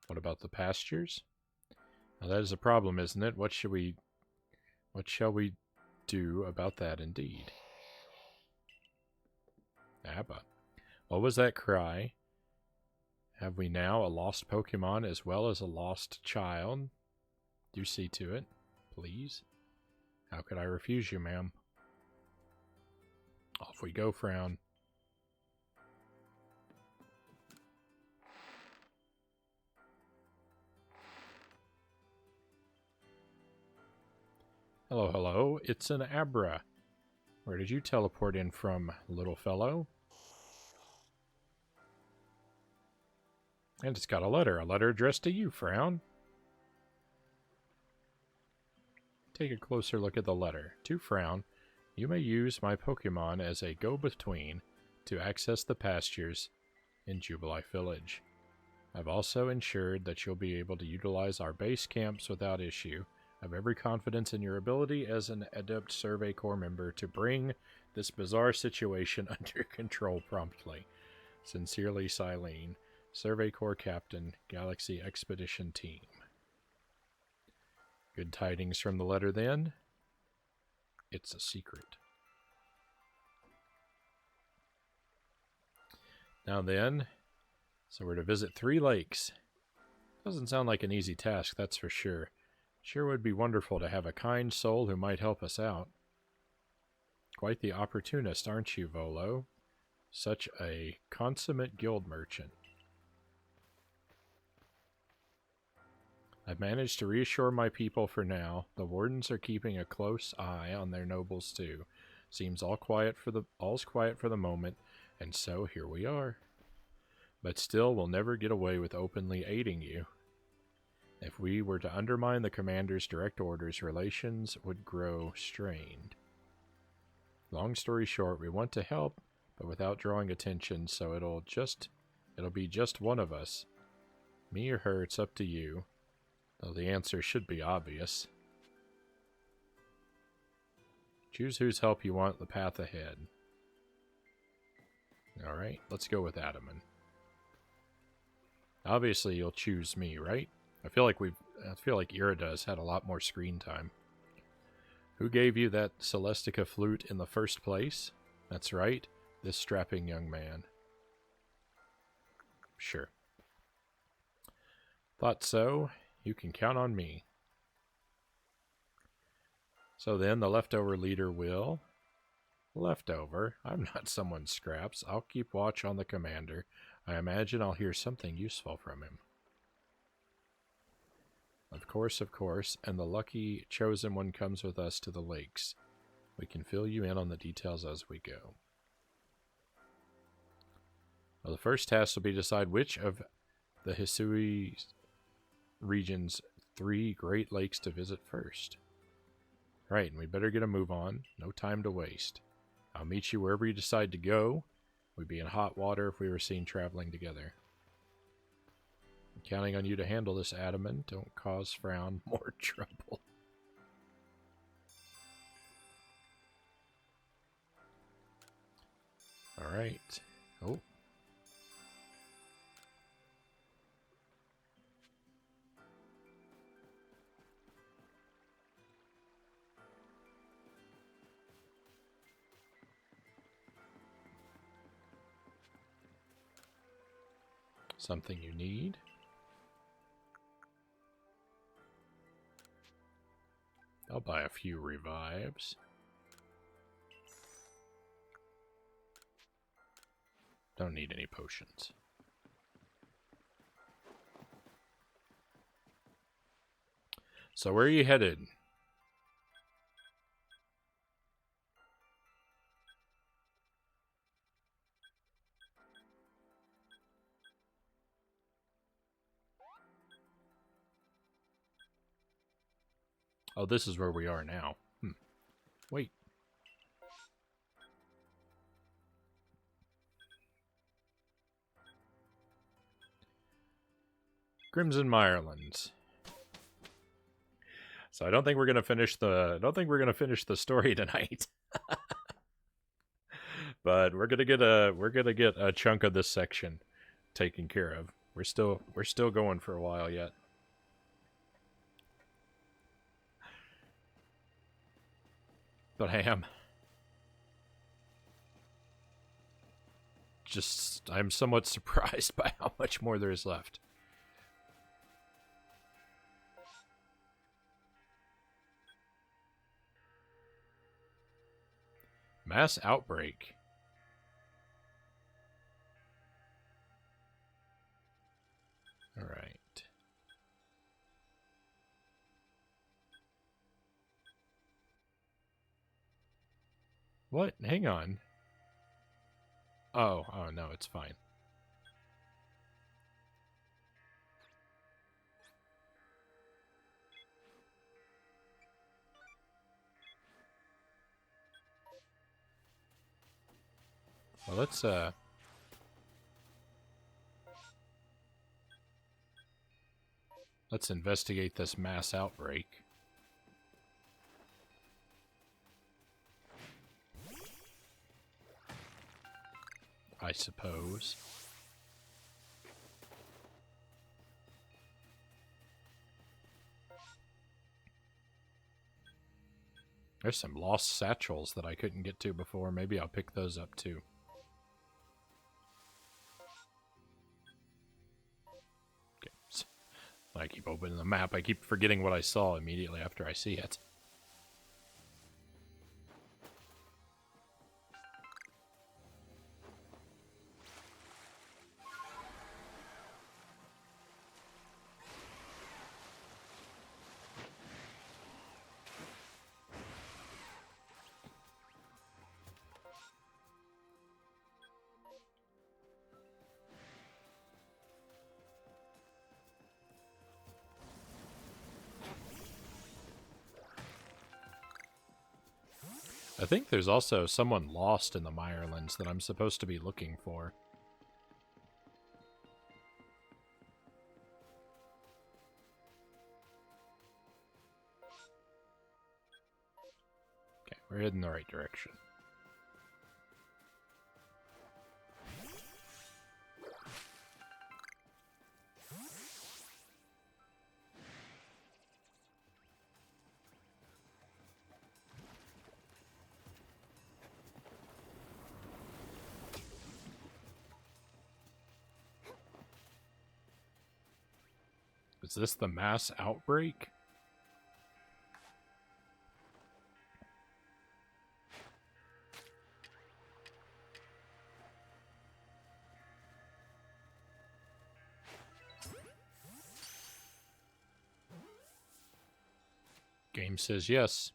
What about the pastures? Now that is a problem, isn't it? What shall we do about that indeed? Abba. What was that cry? Have we now a lost Pokemon as well as a lost child? Do see to it, please. How could I refuse you, ma'am? Off we go, Frown. Hello, hello. It's an Abra. Where did you teleport in from, little fellow? And it's got a letter addressed to you, Frown. Take a closer look at the letter. To Frown, you may use my Pokemon as a go-between to access the pastures in Jubilife Village. I've also ensured that you'll be able to utilize our base camps without issue. I have every confidence in your ability as an adept Survey Corps member to bring this bizarre situation under control promptly. Sincerely, Silene, Survey Corps Captain, Galaxy Expedition Team. Good tidings from the letter, then. It's a secret. Now then, so we're to visit 3 lakes. Doesn't sound like an easy task, that's for sure. Sure would be wonderful to have a kind soul who might help us out. Quite the opportunist, aren't you, Volo? Such a consummate guild merchant. I've managed to reassure my people for now. The wardens are keeping a close eye on their nobles too. Seems all's quiet for the moment, and so here we are. But still, we'll never get away with openly aiding you. If we were to undermine the commander's direct orders, relations would grow strained. Long story short, we want to help, but without drawing attention, so it'll be just one of us. Me or her, it's up to you. Though the answer should be obvious. Choose whose help you want the path ahead. Alright, let's go with Adaman. Obviously you'll choose me, right? I feel like Irida's had a lot more screen time. Who gave you that Celestica flute in the first place? That's right, this strapping young man. Sure. Thought so. You can count on me. So then, the leftover leader will... Leftover? I'm not someone's scraps. I'll keep watch on the commander. I imagine I'll hear something useful from him. Of course, and the lucky chosen one comes with us to the lakes. We can fill you in on the details as we go. Well, the first task will be to decide which of the Hisui region's 3 Great Lakes to visit first. Right, and we better get a move on. No time to waste. I'll meet you wherever you decide to go. We'd be in hot water if we were seen traveling together. I'm counting on you to handle this, Adamant. Don't cause Frown more trouble. Alright. Oh. Something you need? I'll buy a few revives. Don't need any potions. So where are you headed? Oh, this is where we are now. Wait. Crimson Mirelands. So I don't think we're gonna finish the story tonight. But we're gonna get a chunk of this section taken care of. We're still going for a while yet. But I'm somewhat surprised by how much more there is left. Mass outbreak. All right. What? Hang on. Oh, no, it's fine. Well, let's investigate this mass outbreak. I suppose. There's some lost satchels that I couldn't get to before. Maybe I'll pick those up too. Okay. So when I keep opening the map, I keep forgetting what I saw immediately after I see it. I think there's also someone lost in the Mirelands that I'm supposed to be looking for. Okay, we're heading the right direction. Is this the mass outbreak? Game says yes.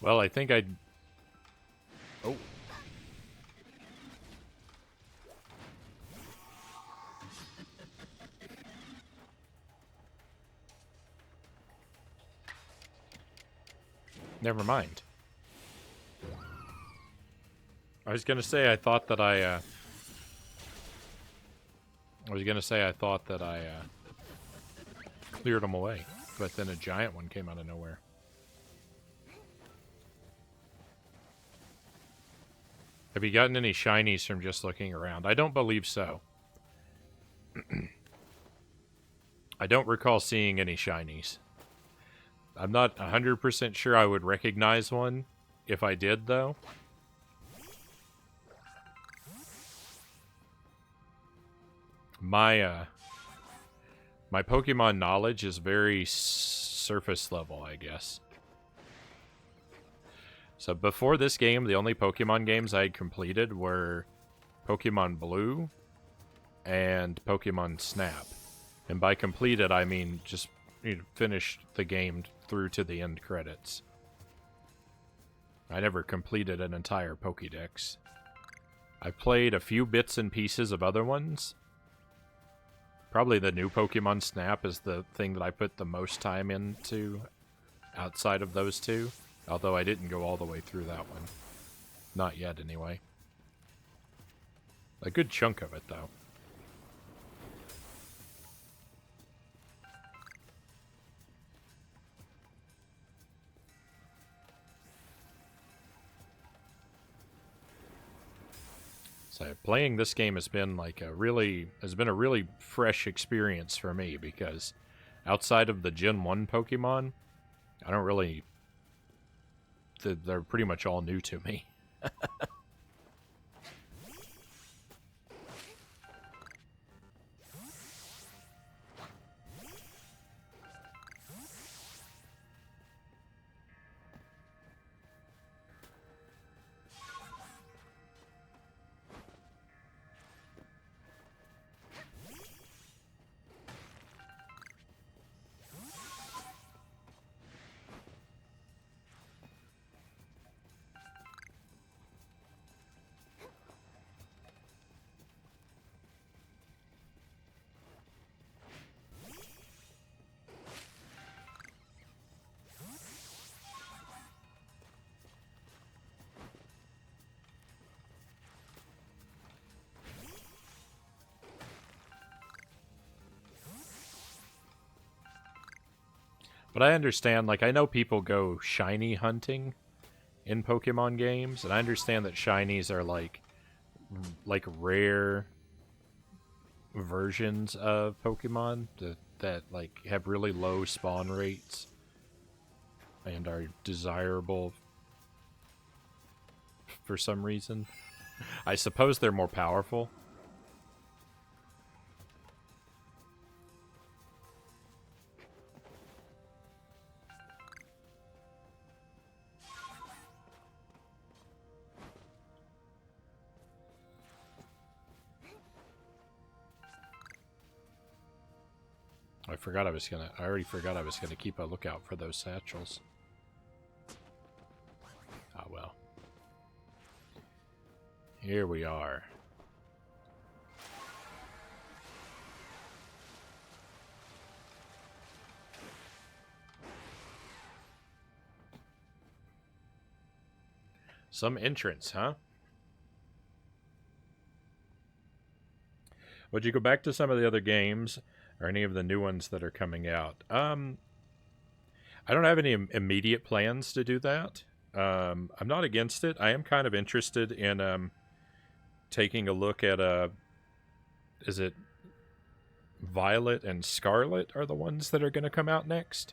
Well, I think I'd... Oh. Never mind. I was gonna say I thought that I cleared them away, but then a giant one came out of nowhere. Have you gotten any shinies from just looking around? I don't believe so. I don't recall seeing any shinies. I'm not 100% sure I would recognize one if I did, though. My Pokemon knowledge is very surface level, I guess. So before this game, the only Pokemon games I had completed were Pokemon Blue and Pokemon Snap. And by completed, I mean just finished the game through to the end credits. I never completed an entire Pokédex. I played a few bits and pieces of other ones. Probably the new Pokemon Snap is the thing that I put the most time into outside of those two. Although I didn't go all the way through that one. Not yet, anyway. A good chunk of it, though. So playing this game has been like a really fresh experience for me because outside of the Gen 1 Pokemon, I don't really... They're pretty much all new to me. But I understand, like, I know people go shiny hunting in Pokemon games, and I understand that shinies are like rare versions of Pokemon that like have really low spawn rates and are desirable for some reason. I suppose they're more powerful. I already forgot I was gonna keep a lookout for those satchels. Ah, well. Here we are. Some entrance, huh? Would you go back to some of the other games or any of the new ones that are coming out? I don't have any immediate plans to do that. I'm not against it. I am kind of interested in taking a look at is it Violet and Scarlet are the ones that are going to come out next?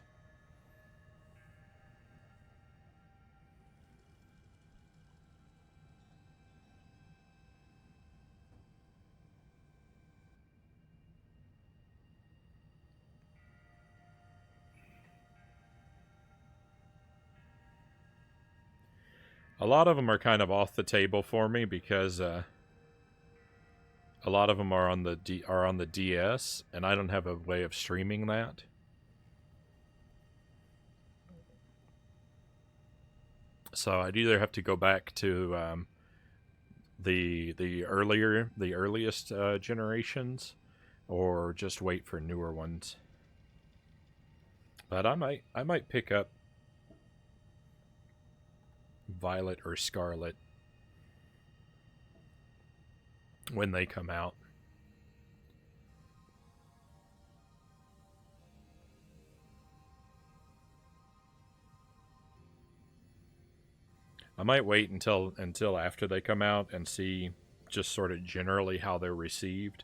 A lot of them are kind of off the table for me because a lot of them are on the DS, and I don't have a way of streaming that. So I'd either have to go back to the earliest generations, or just wait for newer ones. But I might pick up Violet or Scarlet when they come out. I might wait until after they come out and see just sort of generally how they're received,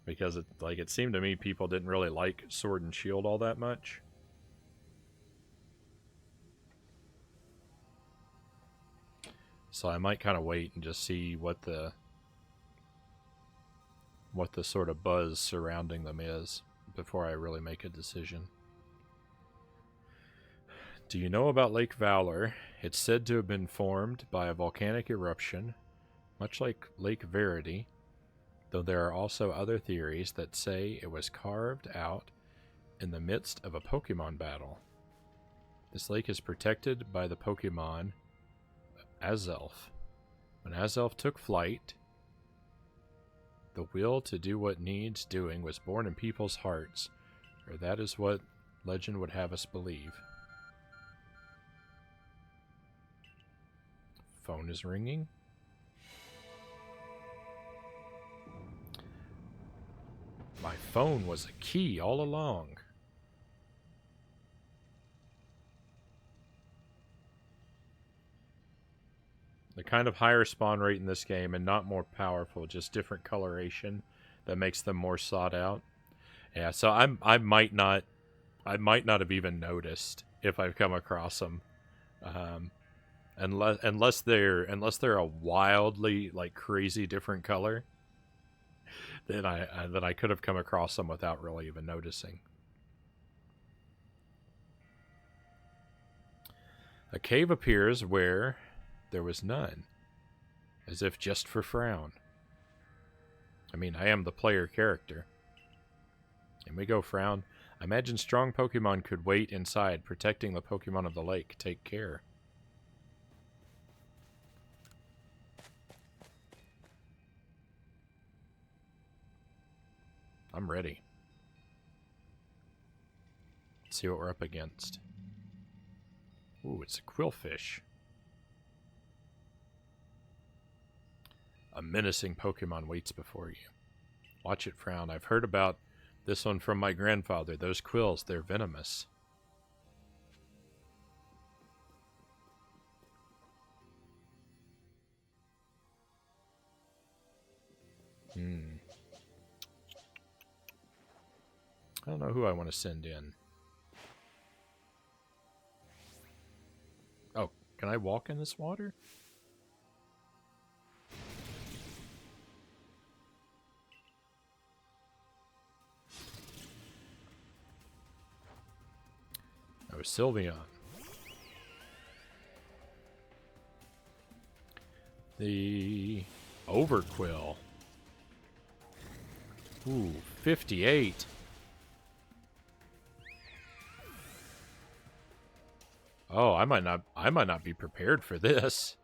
because it seemed to me people didn't really like Sword and Shield all that much. So I might kind of wait and just see what the sort of buzz surrounding them is before I really make a decision. Do you know about Lake Valor? It's said to have been formed by a volcanic eruption, much like Lake Verity, though there are also other theories that say it was carved out in the midst of a Pokémon battle. This lake is protected by the Pokémon Azelf. When Azelf took flight, the will to do what needs doing was born in people's hearts, or that is what legend would have us believe. Phone is ringing. My phone was a key all along. The kind of higher spawn rate in this game, and not more powerful, just different coloration that makes them more sought out. Yeah, so I might not have even noticed if I've come across them, unless they're a wildly crazy different color. Then I could have come across them without really even noticing. A cave appears where there was none, as if just for Frown. I mean, I am the player character. And we go, Frown. I imagine strong Pokemon could wait inside, protecting the Pokemon of the lake. Take care. I'm ready. Let's see what we're up against. Ooh, it's a Quillfish. A menacing Pokemon waits before you. Watch it, Frown. I've heard about this one from my grandfather. Those quills, they're venomous. I don't know who I want to send in. Oh, can I walk in this water? Oh, Sylveon. The Overquill. Ooh, 58. Oh, I might not be prepared for this.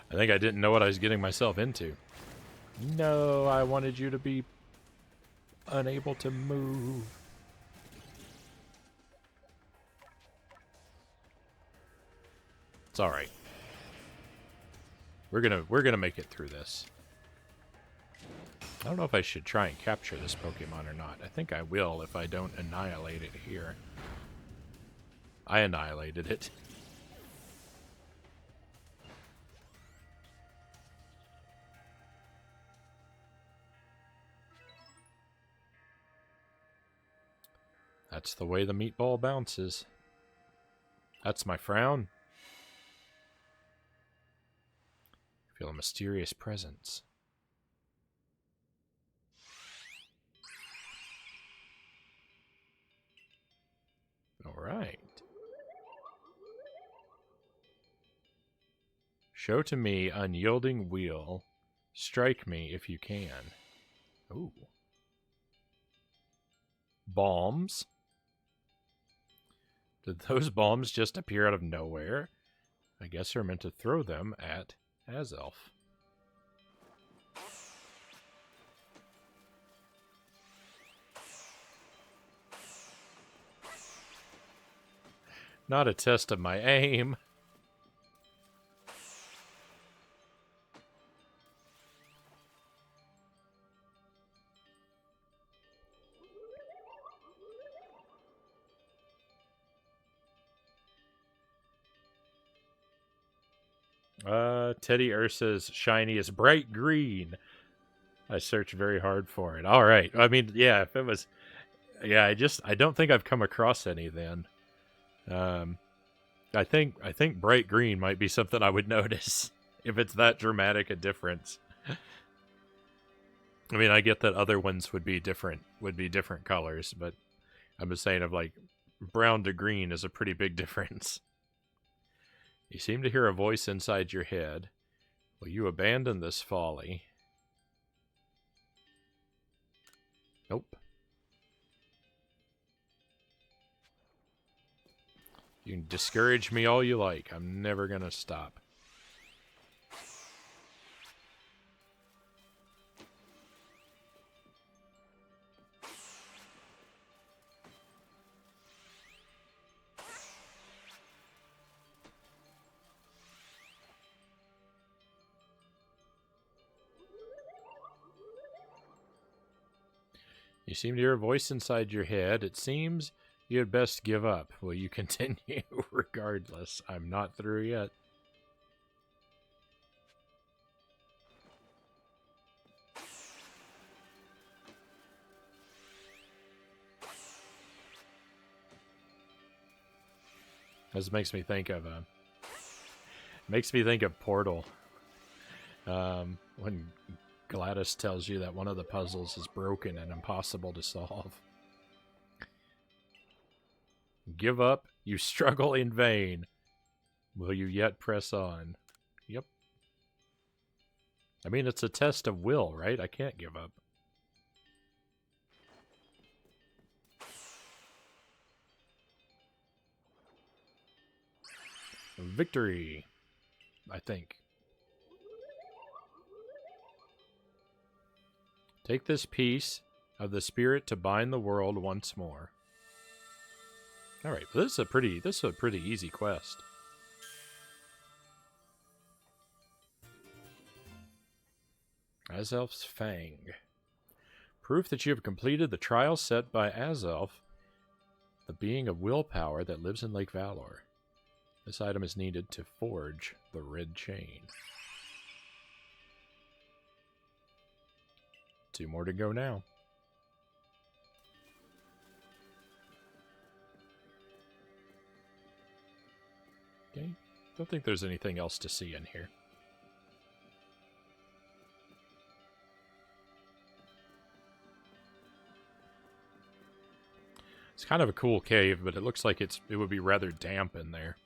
I think I didn't know what I was getting myself into. No, I wanted you to be unable to move. It's all right. We're gonna make it through this. I don't know if I should try and capture this Pokemon or not. I think I will if I don't annihilate it here. I annihilated it. That's the way the meatball bounces. That's my Frown. Feel a mysterious presence. Alright. Show to me unyielding wheel. Strike me if you can. Ooh. Bombs. Did those bombs just appear out of nowhere? I guess we're meant to throw them at Azelf. Not a test of my aim. Teddy Ursa's shiny is bright green. I searched very hard for it. All right. I mean, yeah, if it was... Yeah, I don't think I've come across any then. I think bright green might be something I would notice if it's that dramatic a difference. I mean, I get that other ones would be different colors, but I'm just saying of like brown to green is a pretty big difference. You seem to hear a voice inside your head. Will you abandon this folly? Nope. You can discourage me all you like. I'm never gonna stop. You seem to hear a voice inside your head. It seems you had best give up. Will you continue? Regardless, I'm not through yet. This makes me think of Portal. When Gladys tells you that one of the puzzles is broken and impossible to solve. Give up, you struggle in vain. Will you yet press on? Yep. I mean, it's a test of will, right? I can't give up. Victory, I think. Take this piece of the spirit to bind the world once more. All right, this is a pretty easy quest. Azelf's Fang. Proof that you have completed the trial set by Azelf, the being of willpower that lives in Lake Valor. This item is needed to forge the red chain. 2 more to go now. Okay, don't think there's anything else to see in here. It's kind of a cool cave, but it looks like it would be rather damp in there.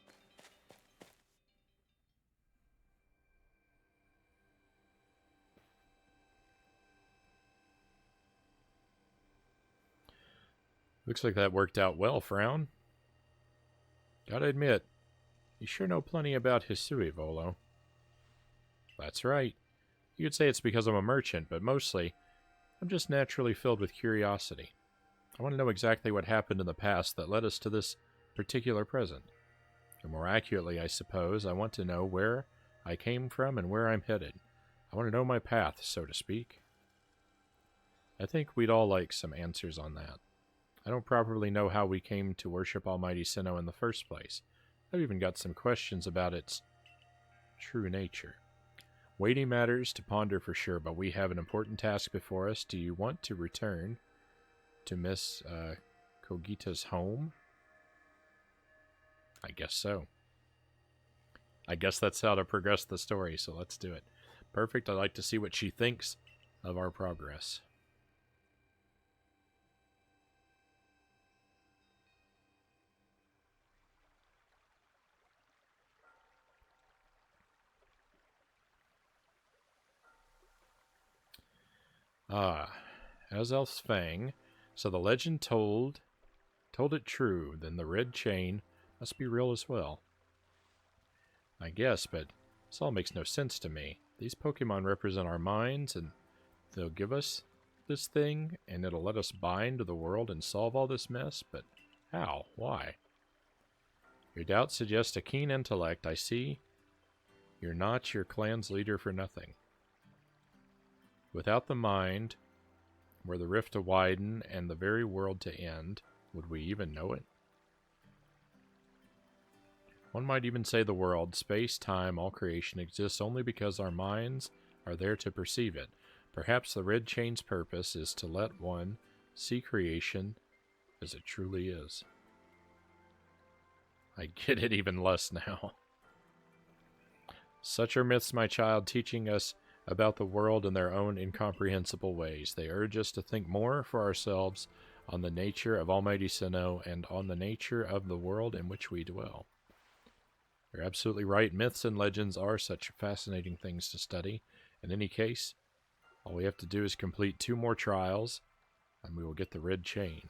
Looks like that worked out well, Frown. Gotta admit, you sure know plenty about Hisui, Volo. That's right. You could say it's because I'm a merchant, but mostly, I'm just naturally filled with curiosity. I want to know exactly what happened in the past that led us to this particular present. Or more accurately, I suppose, I want to know where I came from and where I'm headed. I want to know my path, so to speak. I think we'd all like some answers on that. I don't properly know how we came to worship Almighty Sinnoh in the first place. I've even got some questions about its true nature. Weighty matters to ponder for sure, but we have an important task before us. Do you want to return to Miss Kogita's home? I guess so. I guess that's how to progress the story, so let's do it. Perfect. I'd like to see what she thinks of our progress. Ah, as Elf's Fang. So the legend told it true, then the red chain must be real as well. I guess, but this all makes no sense to me. These Pokemon represent our minds, and they'll give us this thing, and it'll let us bind to the world and solve all this mess, but how? Why? Your doubts suggest a keen intellect. I see you're not your clan's leader for nothing. Without the mind, were the rift to widen and the very world to end, would we even know it? One might even say the world, space, time, all creation exists only because our minds are there to perceive it. Perhaps the red chain's purpose is to let one see creation as it truly is. I get it even less now. Such are myths, my child, teaching us about the world in their own incomprehensible ways. They urge us to think more for ourselves on the nature of Almighty Sinnoh and on the nature of the world in which we dwell. You're absolutely right. Myths and legends are such fascinating things to study. In any case, all we have to do is complete 2 more trials, and we will get the red chain.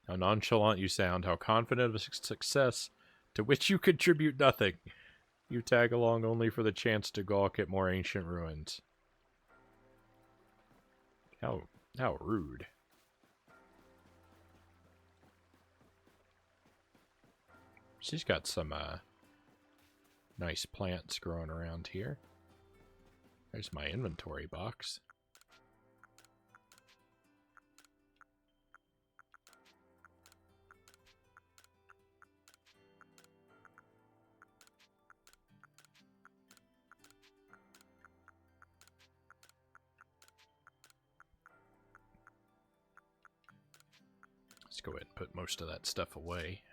How nonchalant you sound, how confident of success, to which you contribute nothing. You tag along only for the chance to gawk at more ancient ruins. How rude. She's got some nice plants growing around here. There's my inventory box. Let's go ahead and put most of that stuff away.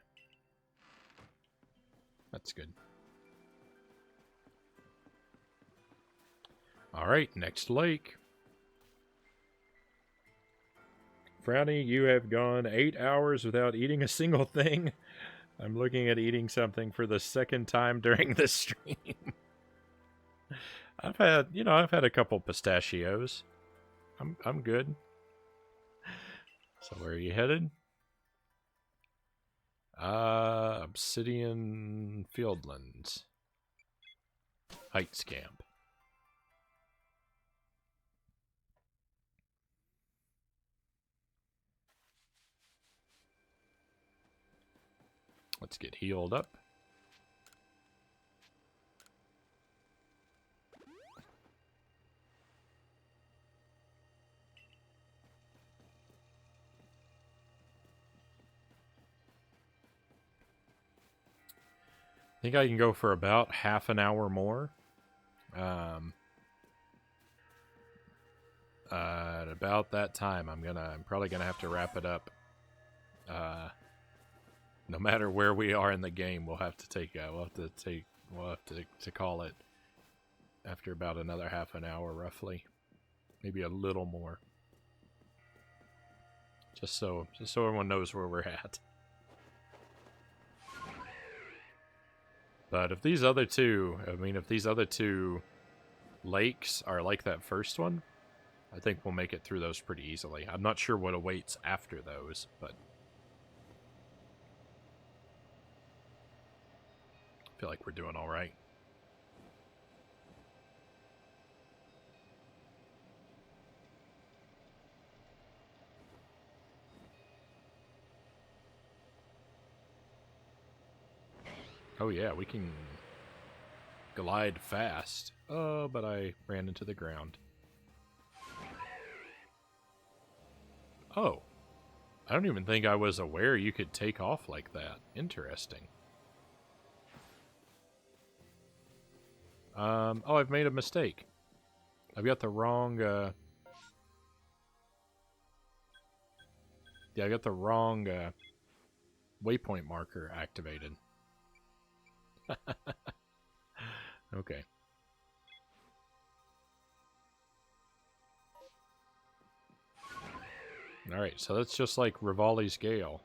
That's good. Alright, next lake. Frownie, you have gone 8 hours without eating a single thing. I'm looking at eating something for the 2nd time during this stream. I've had a couple pistachios. I'm good. So where are you headed? Obsidian Fieldlands. Heights Camp. Let's get healed up. I think I can go for about half an hour more. At about that time, I'm probably gonna have to wrap it up. No matter where we are in the game, we'll have to call it after about another half an hour, roughly, maybe a little more, just so everyone knows where we're at. But if these other two lakes are like that first one, I think we'll make it through those pretty easily. I'm not sure what awaits after those, but I feel like we're doing all right. Oh yeah, we can glide fast. Oh, but I ran into the ground. Oh. I don't even think I was aware you could take off like that. Interesting. Oh, I've made a mistake. I've got the wrong, yeah, I got the wrong, waypoint marker activated. Okay. Alright, so that's just like Rivali's Gale.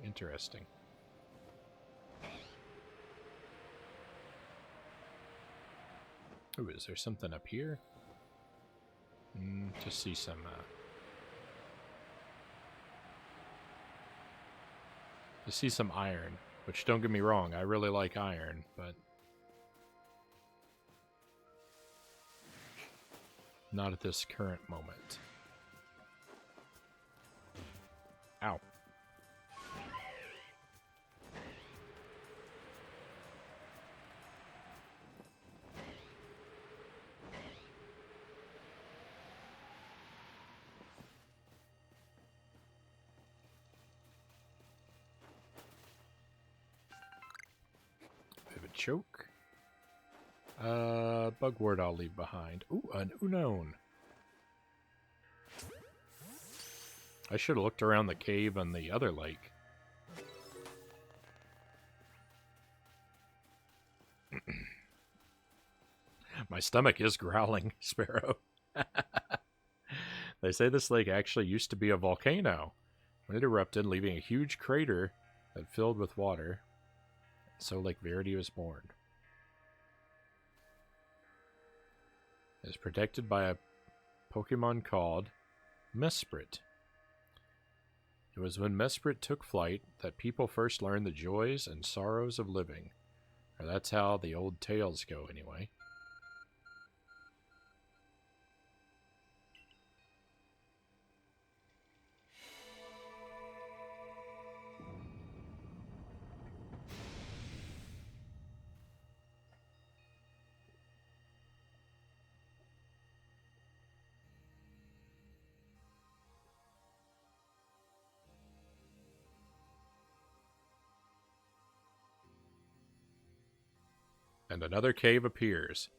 Interesting. Ooh, is there something up here? To see some, to see some iron. Which, don't get me wrong, I really like iron, but not at this current moment. Ow. Vivid choke. Bugwort I'll leave behind. Ooh, an Unknown. I should have looked around the cave on the other lake. My stomach is growling, Sparrow. They say this lake actually used to be a volcano. When it erupted, leaving a huge crater that filled with water. So Lake Verity was born. It is protected by a Pokemon called Mesprit. It was when Mesprit took flight that people first learned the joys and sorrows of living. Or that's how the old tales go, anyway. And another cave appears.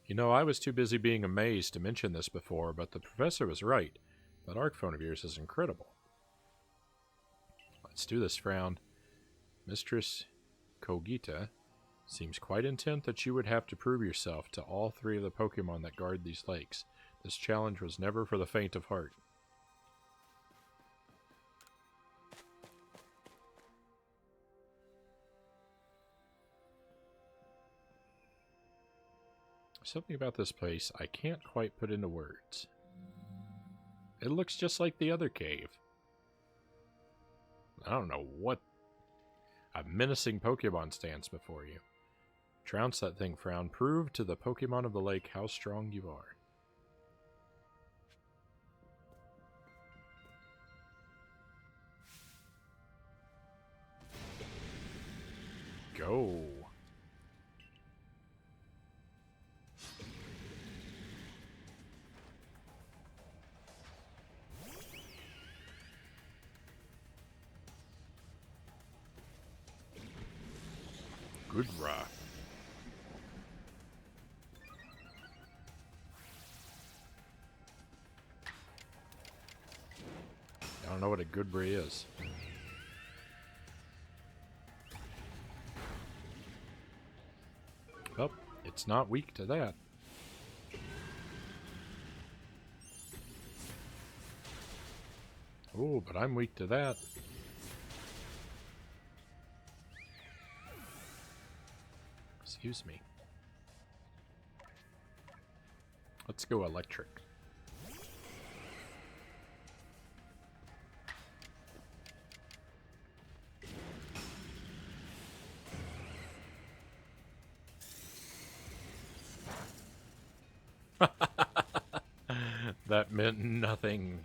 You know, I was too busy being amazed to mention this before, but the professor was right. That arc phone of yours is incredible. Let's do this, Frown. Mistress Kogita seems quite intent that you would have to prove yourself to all three of the Pokemon that guard these lakes. This challenge was never for the faint of heart. Something about this place I can't quite put into words. It looks just like the other cave. I don't know what a menacing Pokemon stands before you. Trounce that thing, Frown. Prove to the Pokemon of the lake how strong you are. Go. Good ra. I don't know what a Goodberry is. Well, it's not weak to that. Oh, but I'm weak to that. Excuse me. Let's go electric. That meant nothing.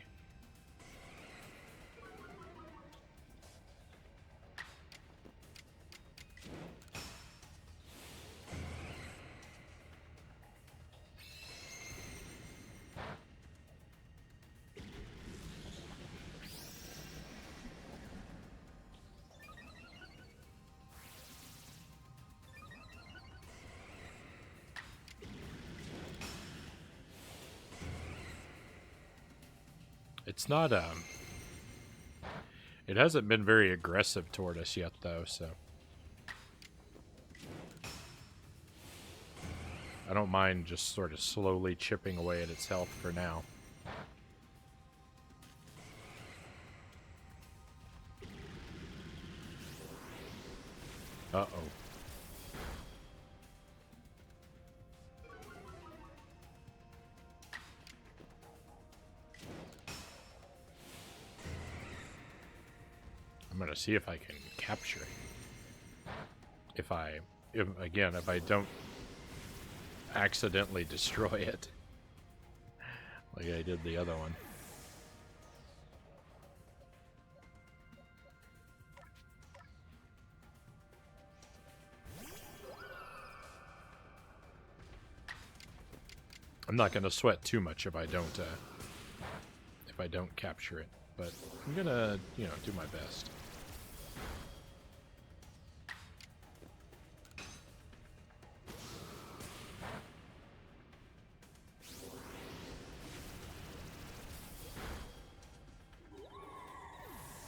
It's not, it hasn't been very aggressive toward us yet, though, so. I don't mind just sort of slowly chipping away at its health for now. Uh-oh. I'm gonna see if I can capture it. If I don't accidentally destroy it. Like I did the other one. I'm not gonna sweat too much if I don't capture it, but I'm gonna, you know, do my best.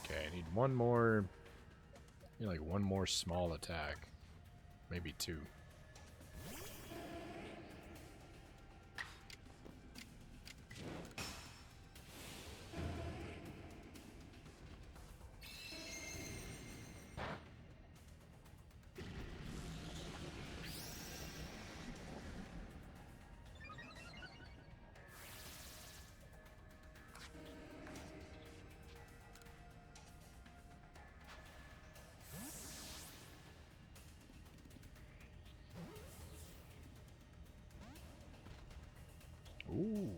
Okay, I need one more, like one more small attack, maybe two. Ooh.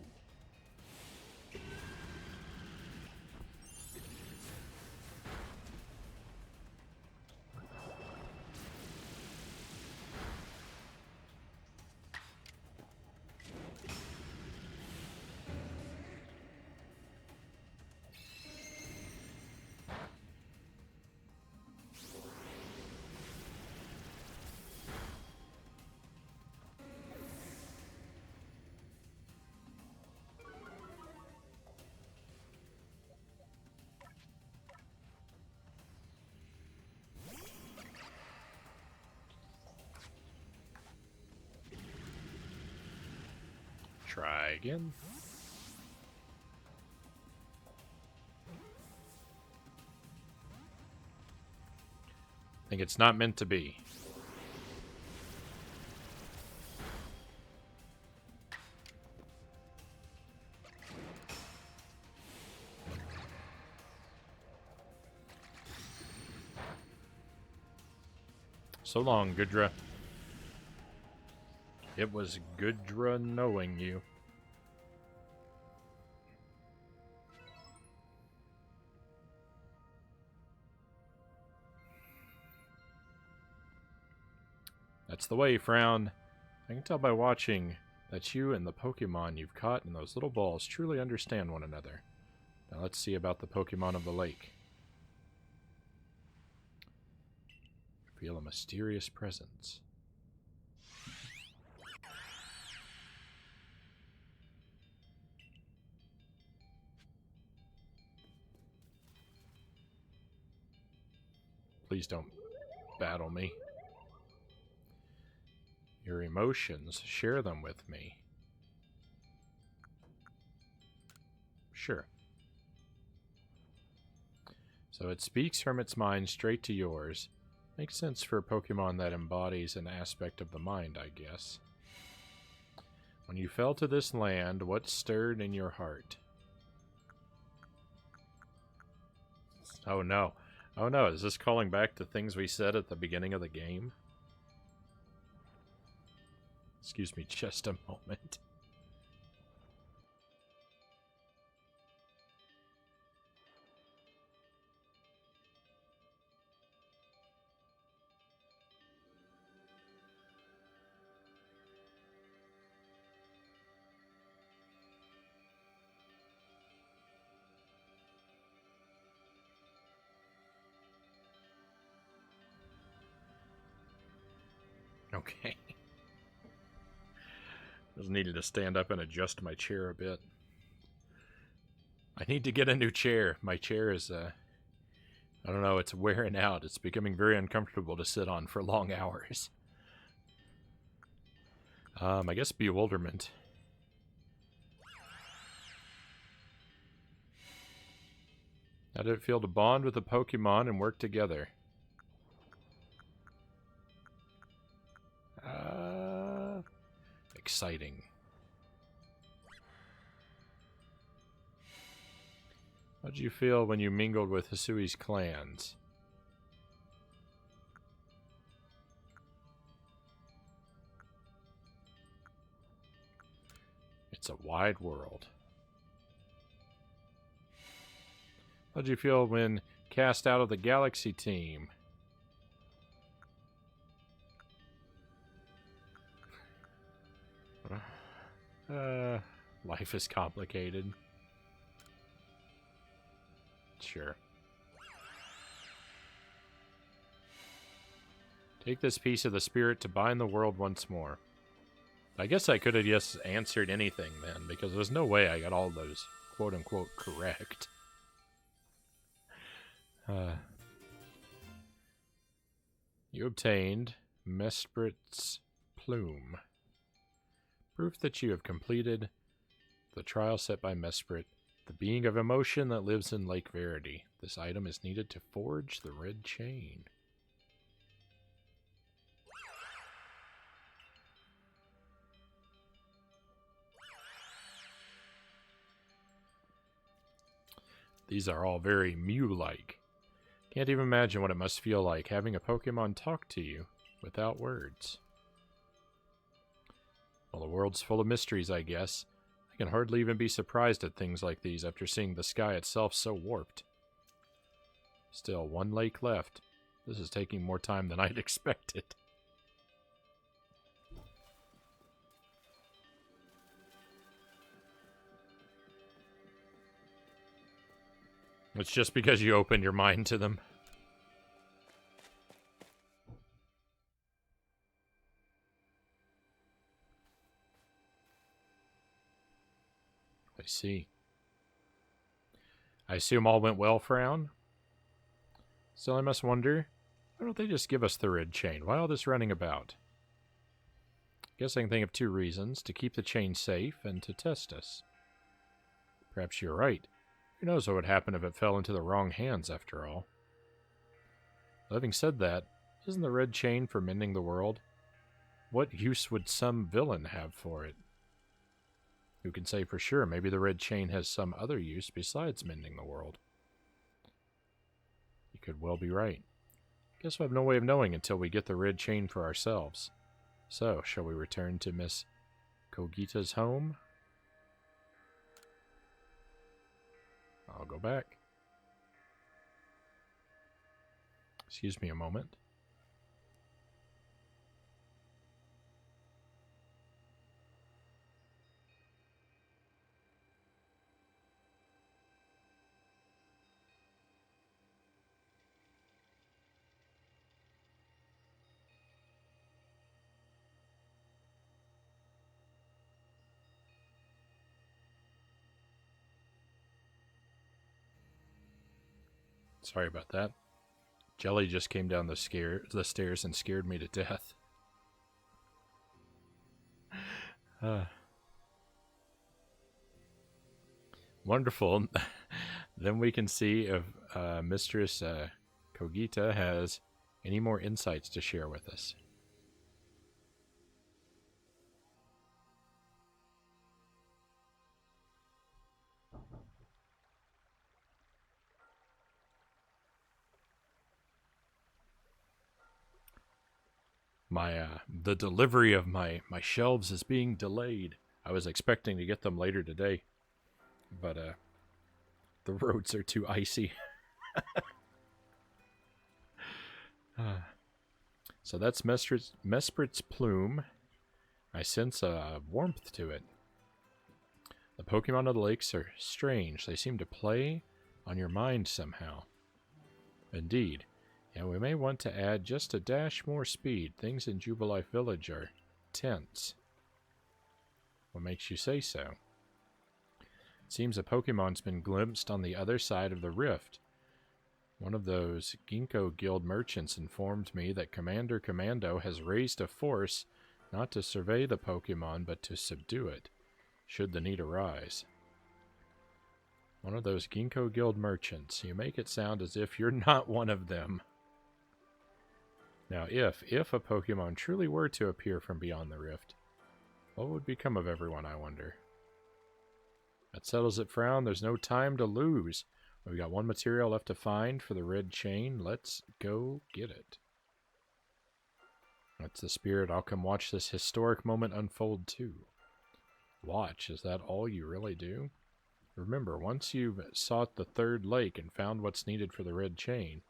Try again. I think it's not meant to be. So long, Goodra. It was Goodra knowing you. That's the way, Frown. I can tell by watching that you and the Pokemon you've caught in those little balls truly understand one another. Now let's see about the Pokemon of the lake. Feel a mysterious presence. Please don't battle me. Your emotions, share them with me. Sure. So it speaks from its mind straight to yours. Makes sense for a Pokemon that embodies an aspect of the mind, I guess. When you fell to this land, what stirred in your heart? Oh no. Oh no, is this calling back to things we said at the beginning of the game? Excuse me just a moment. Okay. Just needed to stand up and adjust my chair a bit. I need to get a new chair. My chair is, I don't know, it's wearing out. It's becoming very uncomfortable to sit on for long hours. I guess bewilderment. How did it feel to bond with a Pokemon and work together? exciting. How did you feel when you mingled with Hisui's clans? It's a wide world. How did you feel when cast out of the Galaxy team? Life is complicated. Sure. Take this piece of the spirit to bind the world once more. I guess I could have just answered anything then, because there's no way I got all those quote-unquote correct. You obtained Mesprit's Plume. Proof that you have completed the trial set by Mesprit, the being of emotion that lives in Lake Verity. This item is needed to forge the red chain. These are all very Mew-like. Can't even imagine what it must feel like having a Pokemon talk to you without words. Well, the world's full of mysteries, I guess. I can hardly even be surprised at things like these after seeing the sky itself so warped. Still, one lake left. This is taking more time than I'd expected. It's just because you opened your mind to them. I see. I assume all went well, Frown? Still, I must wonder, why don't they just give us the red chain? Why all this running about? Guess I can think of two reasons: to keep the chain safe and to test us. Perhaps you're right. Who knows what would happen if it fell into the wrong hands, after all? Having said that, isn't the red chain for mending the world? What use would some villain have for it? Who can say for sure? Maybe the red chain has some other use besides mending the world. You could well be right. Guess we have no way of knowing until we get the red chain for ourselves. So, shall we return to Miss Kogita's home? I'll go back. Excuse me a moment. Sorry about that. Jelly just came down the stairs and scared me to death. Wonderful. Then we can see if Mistress Kogita has any more insights to share with us. The delivery of my shelves is being delayed. I was expecting to get them later today, but the roads are too icy. So that's Mesprit's Plume. I sense a warmth to it. The Pokemon of the lakes are strange. They seem to play on your mind somehow. Indeed. And we may want to add just a dash more speed. Things in Jubilife Village are tense. What makes you say so? It seems a Pokemon's been glimpsed on the other side of the rift. One of those Ginkgo Guild merchants informed me that Commander Commando has raised a force not to survey the Pokemon, but to subdue it, should the need arise. One of those Ginkgo Guild merchants. You make it sound as if you're not one of them. Now, if a Pokemon truly were to appear from beyond the rift, What would become of everyone, I wonder? That settles it, Frown. There's no time to lose. We got one material left to find for the red chain. Let's go get it. That's the spirit. I'll come watch this historic moment unfold too. Watch, is that all you really do? Remember, once you've sought the third lake and found what's needed for the red chain,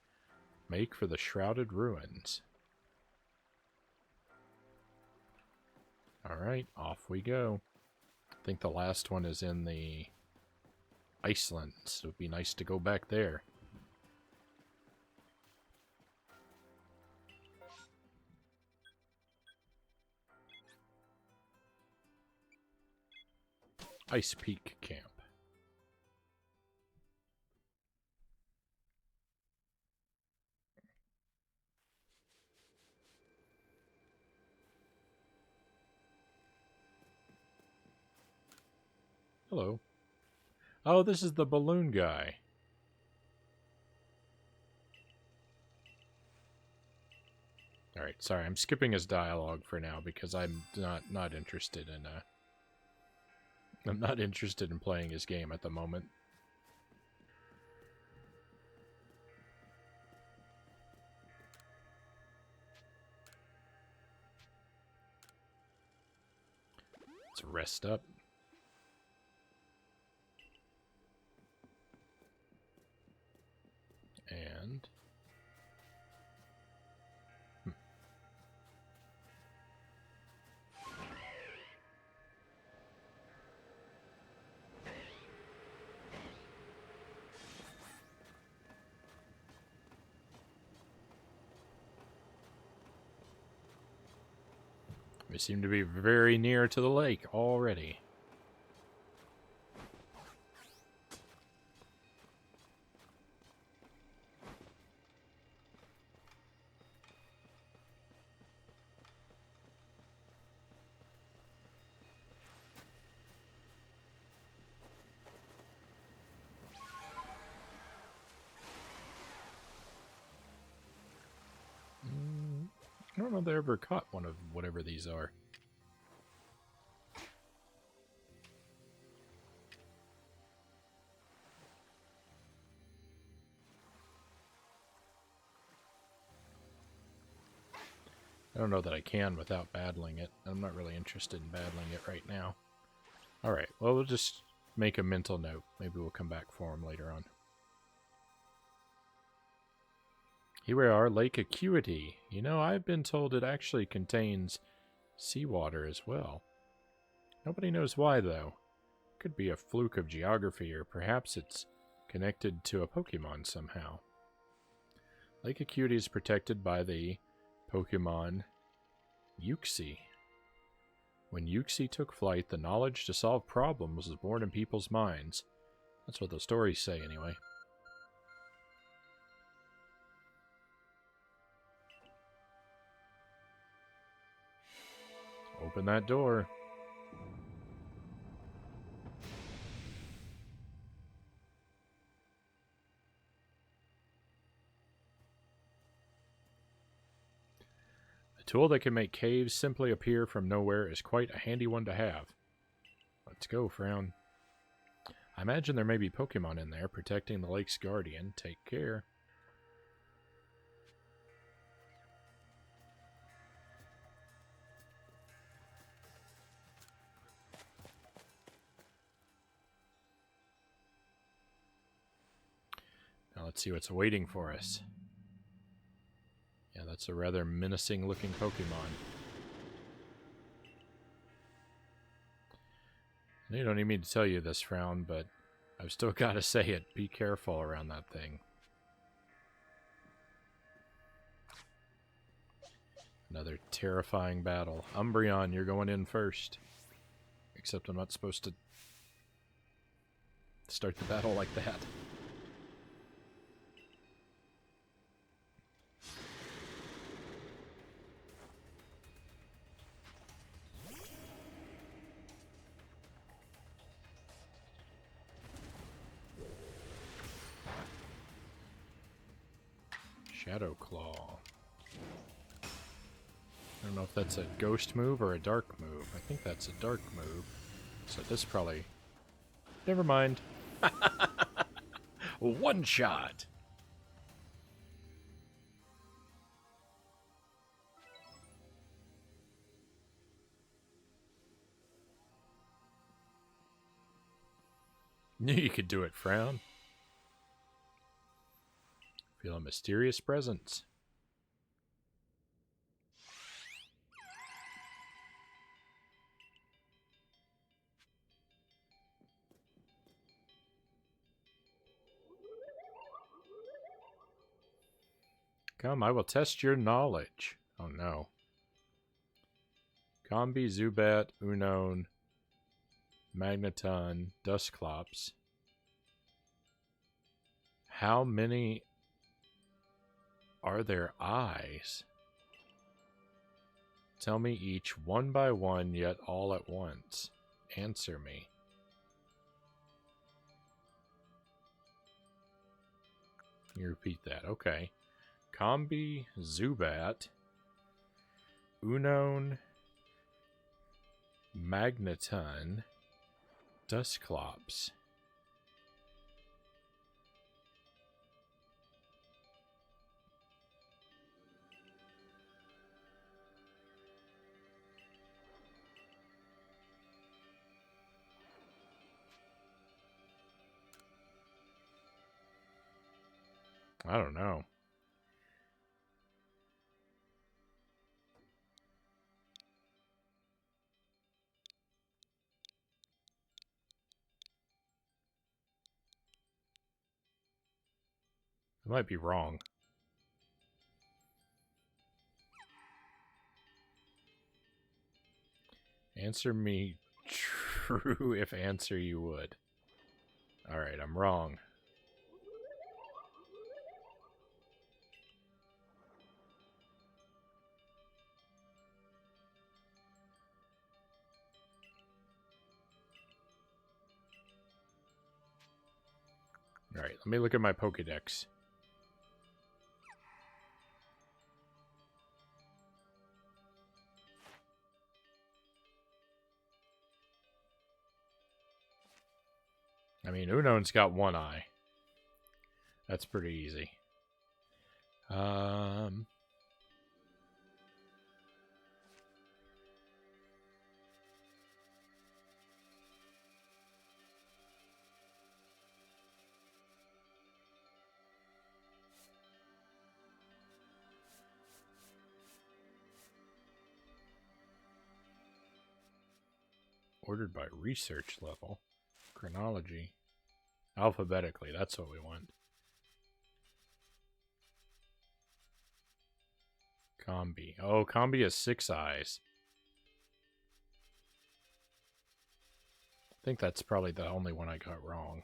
make for the shrouded ruins. Alright, off we go. I think the last one is in the Iceland, so it'd be nice to go back there. Ice Peak Camp. Hello. Oh, this is the balloon guy. Alright, sorry, I'm skipping his dialogue for now because I'm not interested in I'm not interested in playing his game at the moment. Let's rest up. And we seem to be very near to the lake already. I don't know if I ever caught one of whatever these are. I don't know that I can without battling it. I'm not really interested in battling it right now. Alright, well, we'll just make a mental note. Maybe we'll come back for him later on. Here we are, Lake Acuity. You know, I've been told it actually contains seawater as well. Nobody knows why, though. Could be a fluke of geography, or perhaps it's connected to a Pokémon somehow. Lake Acuity is protected by the Pokémon Uxie. When Uxie took flight, the knowledge to solve problems was born in people's minds. That's what the stories say, anyway. Open that door. A tool that can make caves simply appear from nowhere is quite a handy one to have. Let's go, Frown. I imagine there may be Pokemon in there protecting the lake's guardian. Take care. Now let's see what's waiting for us. Yeah, that's a rather menacing looking Pokemon. You don't need me to tell you this, Frown, but I've still got to say it. Be careful around that thing. Another terrifying battle. Umbreon, you're going in first. Except I'm not supposed to start the battle like that. Shadow Claw. I don't know if that's a ghost move or a dark move. I think that's a dark move. So this probably... Never mind. One shot! Knew you could do it, Frown. Feel a mysterious presence. Come, I will test your knowledge. Oh no. Combi, Zubat, Unown, Magneton, Dusclops. How many are there eyes? Tell me each one by one, yet all at once. Answer me. Can you repeat that? Okay. Combi, Zubat, Unown, Magneton, Dusclops. I don't know. I might be wrong. Answer me true if answer you would. Alright, I'm wrong. Alright, let me look at my Pokédex. I mean, Unown's got one eye. That's pretty easy. Ordered by research level. Chronology. Alphabetically, that's what we want. Combi. Oh, Combi has 6 eyes. I think that's probably the only one I got wrong.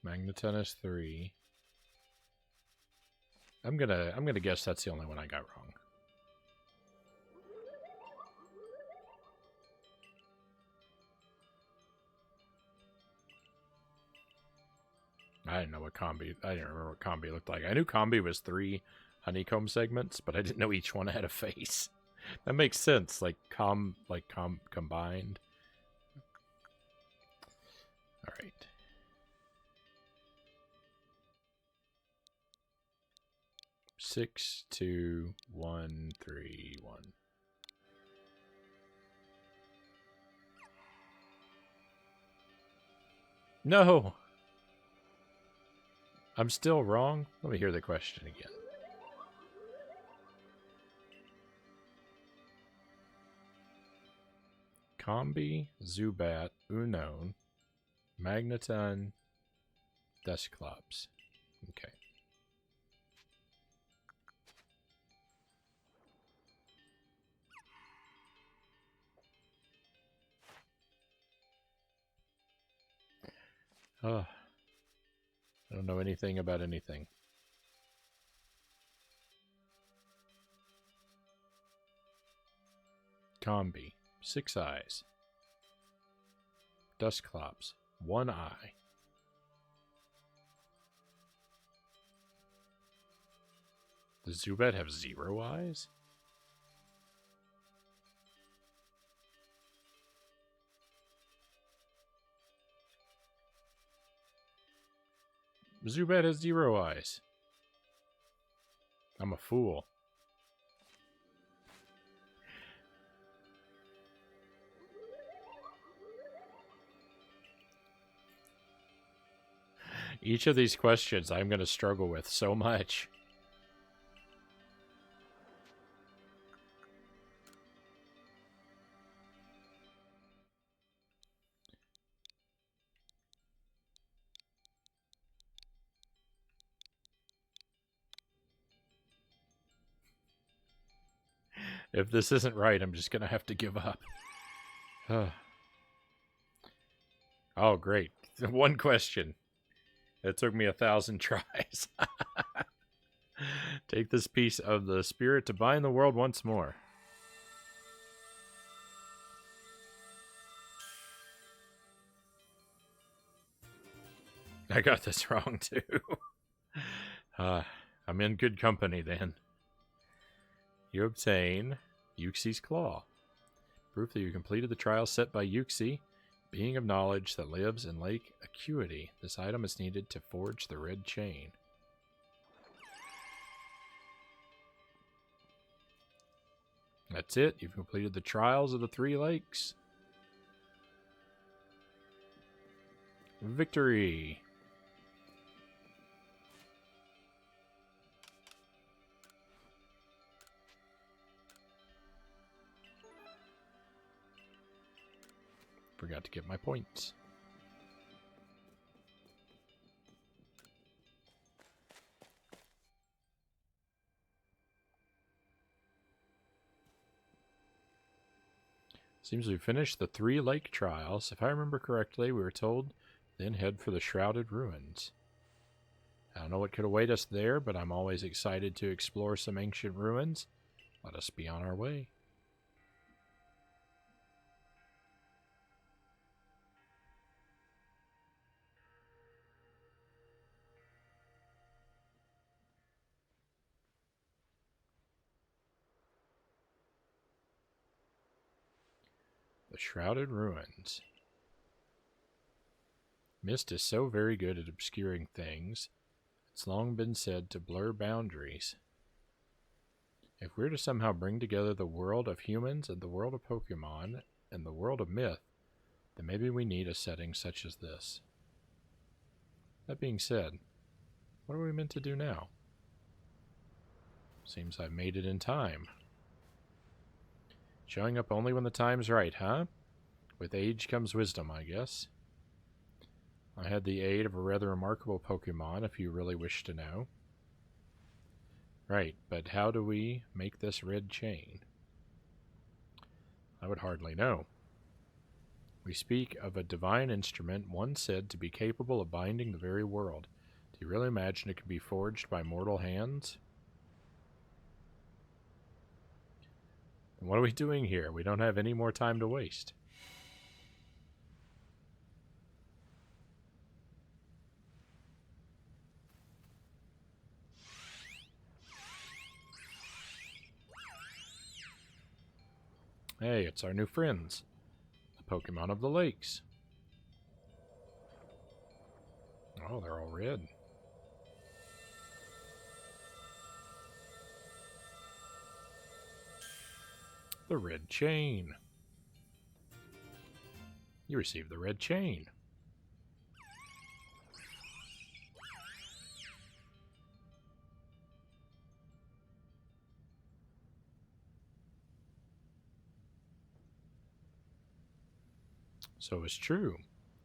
Magneton has 3. I'm gonna guess that's the only one I got wrong. I didn't know what Combi... I didn't remember what Combi looked like. I knew Combi was 3 honeycomb segments, but I didn't know each one had a face. That makes sense. Combined. Alright. Six, 2, 1, 3, 1. No! I'm still wrong? Let me hear the question again. Combi, Zubat, Unown, Magneton, Dusclops. Okay. Oh. I don't know anything about anything. Combi, 6 eyes. Dusclops, 1 eye. Does Zubat have 0 eyes? Zubat has 0 eyes. I'm a fool. Each of these questions I'm going to struggle with so much. If this isn't right, I'm just going to have to give up. Oh, great. One question. It took me 1,000 tries. Take this piece of the spirit to bind the world once more. I got this wrong, too. I'm in good company, then. You obtain Uxie's Claw. Proof that you completed the trial set by Uxie, being of knowledge that lives in Lake Acuity. This item is needed to forge the red chain. That's it. You've completed the trials of the 3 lakes. Victory! Forgot to get my points. Seems we finished the 3 lake trials. If I remember correctly, we were told then head for the Shrouded Ruins. I don't know what could await us there, but I'm always excited to explore some ancient ruins. Let us be on our way. The Shrouded Ruins. Mist is so very good at obscuring things. It's long been said to blur boundaries. If we're to somehow bring together the world of humans and the world of Pokémon and the world of myth, then maybe we need a setting such as this. That being said, what are we meant to do now? Seems I've made it in time. Showing up only when the time's right, huh? With age comes wisdom, I guess. I had the aid of a rather remarkable Pokémon, if you really wish to know. Right, but how do we make this red chain? I would hardly know. We speak of a divine instrument, one said to be capable of binding the very world. Do you really imagine it could be forged by mortal hands? And what are we doing here? We don't have any more time to waste. Hey, it's our new friends. The Pokemon of the lakes. Oh, they're all red. The red chain. You received the red chain. So it's true.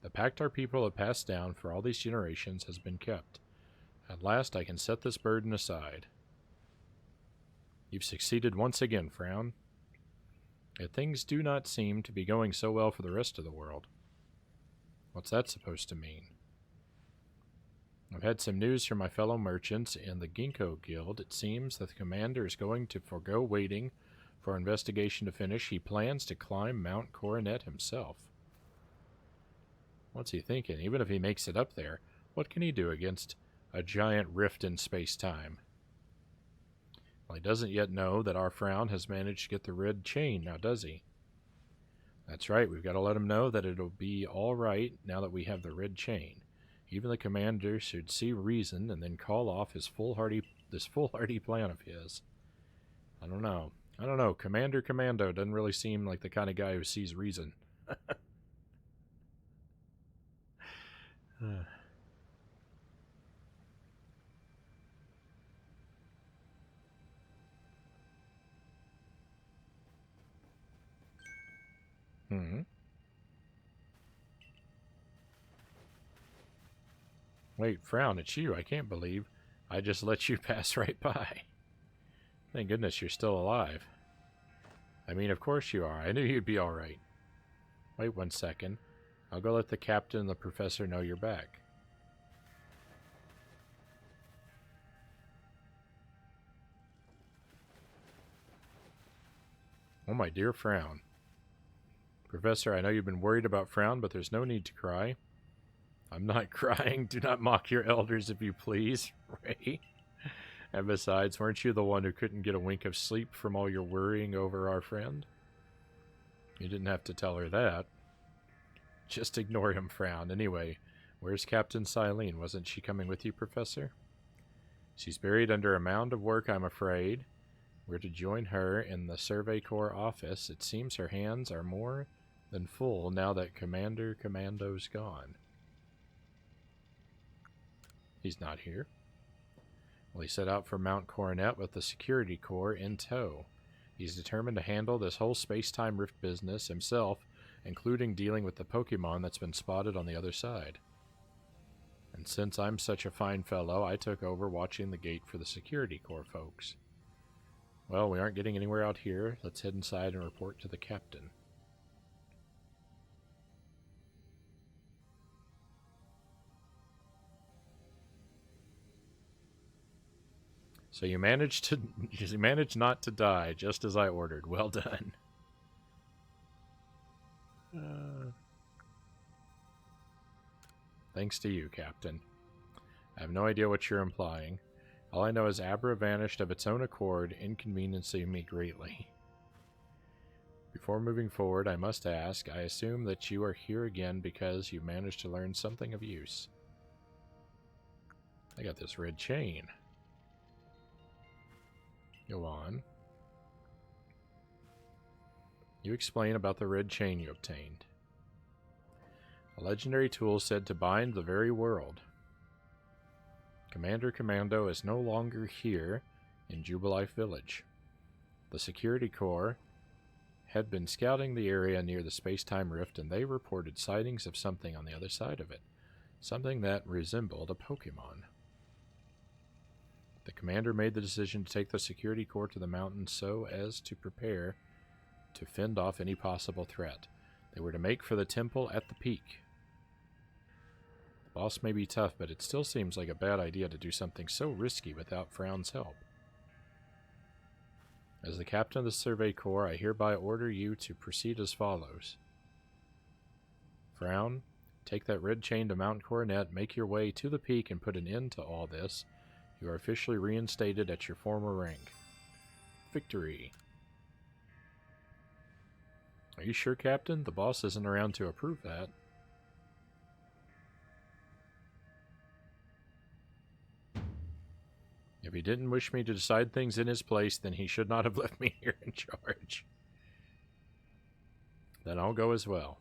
The pact our people have passed down for all these generations has been kept. At last I can set this burden aside. You've succeeded once again, Frown. Yet things do not seem to be going so well for the rest of the world. What's that supposed to mean? I've had some news from my fellow merchants in the Ginkgo Guild. It seems that the commander is going to forego waiting for our investigation to finish. He plans to climb Mount Coronet himself. What's he thinking? Even if he makes it up there, what can he do against a giant rift in space-time? Well, he doesn't yet know that our Frown has managed to get the red chain, now does he? That's right, we've got to let him know that it'll be all right now that we have the red chain. Even the commander should see reason and then call off this foolhardy plan of his. I don't know. Commander Commando doesn't really seem like the kind of guy who sees reason. Wait, Frown, it's you. I can't believe I just let you pass right by. Thank goodness you're still alive. I mean, of course you are. I knew you'd be alright. Wait 1 second. I'll go let the captain and the professor know you're back. Oh, my dear Frown. Professor, I know you've been worried about Frown, but there's no need to cry. I'm not crying. Do not mock your elders, if you please, Ray. And besides, weren't you the one who couldn't get a wink of sleep from all your worrying over our friend? You didn't have to tell her that. Just ignore him, Frown. Anyway, where's Captain Silene? Wasn't she coming with you, Professor? She's buried under a mound of work, I'm afraid. We're to join her in the Survey Corps office. It seems her hands are more than full now that Commander Commando's gone. He's not here. Well, he set out for Mount Coronet with the Security Corps in tow. He's determined to handle this whole space-time rift business himself, including dealing with the Pokémon that's been spotted on the other side. And since I'm such a fine fellow, I took over watching the gate for the Security Corps folks. Well, we aren't getting anywhere out here. Let's head inside and report to the captain. So you managed not to die, just as I ordered. Well done. Thanks to you, Captain. I have no idea what you're implying. All I know is Abra vanished of its own accord, inconveniencing me greatly. Before moving forward, I must ask, I assume that you are here again because you managed to learn something of use. I got this red chain. Go on. You explain about the red chain you obtained. A legendary tool said to bind the very world. Commander Commando is no longer here in Jubilife Village. The Security Corps had been scouting the area near the space-time rift, and they reported sightings of something on the other side of it. Something that resembled a Pokémon. The commander made the decision to take the Security Corps to the mountain so as to prepare to fend off any possible threat. They were to make for the temple at the peak. The boss may be tough, but it still seems like a bad idea to do something so risky without Frown's help. As the captain of the Survey Corps, I hereby order you to proceed as follows. Frown, take that red chain to Mount Coronet, make your way to the peak, and put an end to all this. You are officially reinstated at your former rank. Victory. Are you sure, Captain? The boss isn't around to approve that. If he didn't wish me to decide things in his place, then he should not have left me here in charge. Then I'll go as well.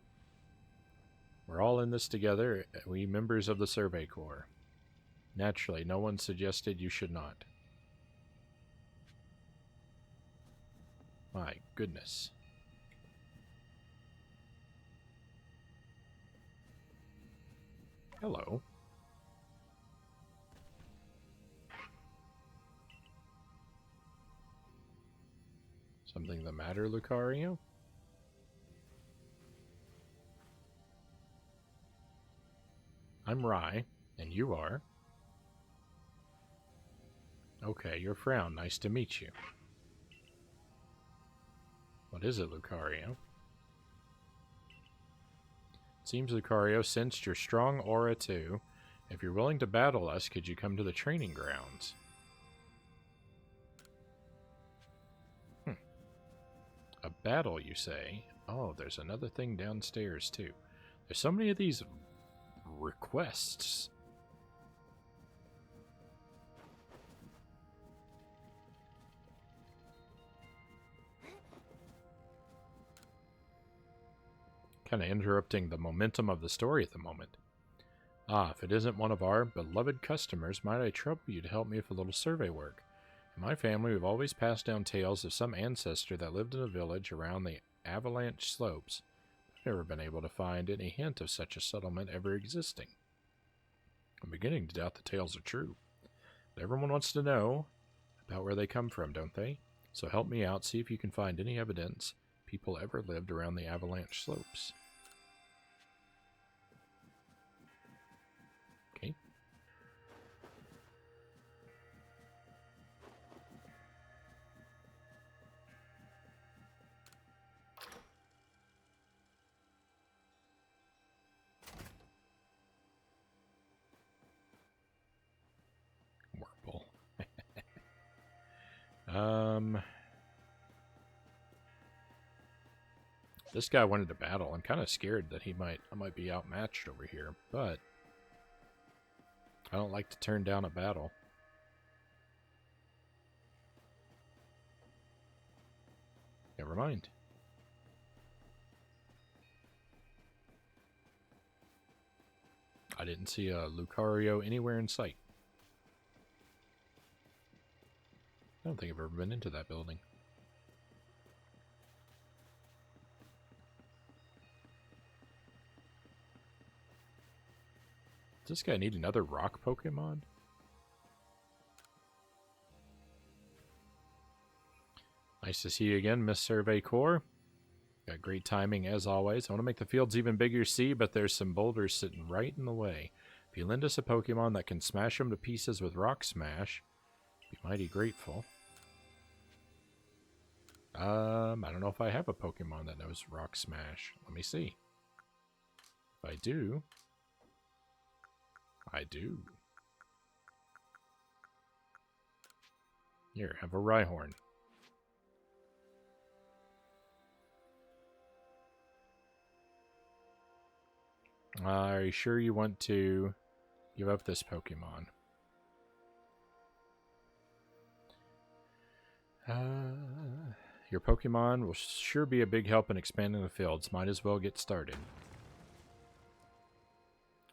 We're all in this together, we members of the Survey Corps. Naturally, no one suggested you should not. My goodness. Hello. Something the matter, Lucario? I'm Rai, and you are? Okay, you're Frown. Nice to meet you. What is it, Lucario? It seems Lucario sensed your strong aura too. If you're willing to battle us, could you come to the training grounds? A battle, you say? Oh, there's another thing downstairs, too. There's so many of these requests Kind of interrupting the momentum of the story at the moment. Ah, if it isn't one of our beloved customers, might I trouble you to help me with a little survey work? In my family, we've always passed down tales of some ancestor that lived in a village around the avalanche slopes. I've never been able to find any hint of such a settlement ever existing. I'm beginning to doubt the tales are true. But everyone wants to know about where they come from, don't they? So help me out, see if you can find any evidence people ever lived around the avalanche slopes. Okay. Whirlpool. This guy wanted to battle. I'm kind of scared that I might be outmatched over here, but I don't like to turn down a battle. Never mind. I didn't see a Lucario anywhere in sight. I don't think I've ever been into that building. Does this guy need another rock Pokemon? Nice to see you again, Miss Survey Corps. Got great timing as always. I want to make the fields even bigger, see, but there's some boulders sitting right in the way. If you lend us a Pokemon that can smash them to pieces with Rock Smash, be mighty grateful. I don't know if I have a Pokemon that knows Rock Smash. Let me see. If I do... I do. Here, have a Rhyhorn. Are you sure you want to give up this Pokemon? Your Pokemon will sure be a big help in expanding the fields. Might as well get started.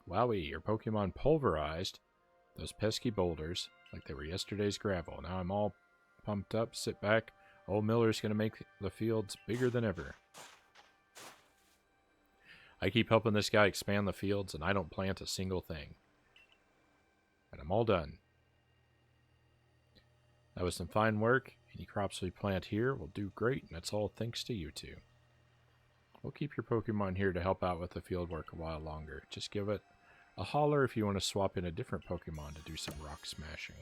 Wowie, your Pokemon pulverized those pesky boulders like they were yesterday's gravel. Now I'm all pumped up. Sit back. Old Miller's going to make the fields bigger than ever. I keep helping this guy expand the fields, and I don't plant a single thing. And I'm all done. That was some fine work. Any crops we plant here will do great, and that's all thanks to you two. We'll keep your Pokemon here to help out with the field work a while longer. Just give it a holler if you want to swap in a different Pokemon to do some rock smashing.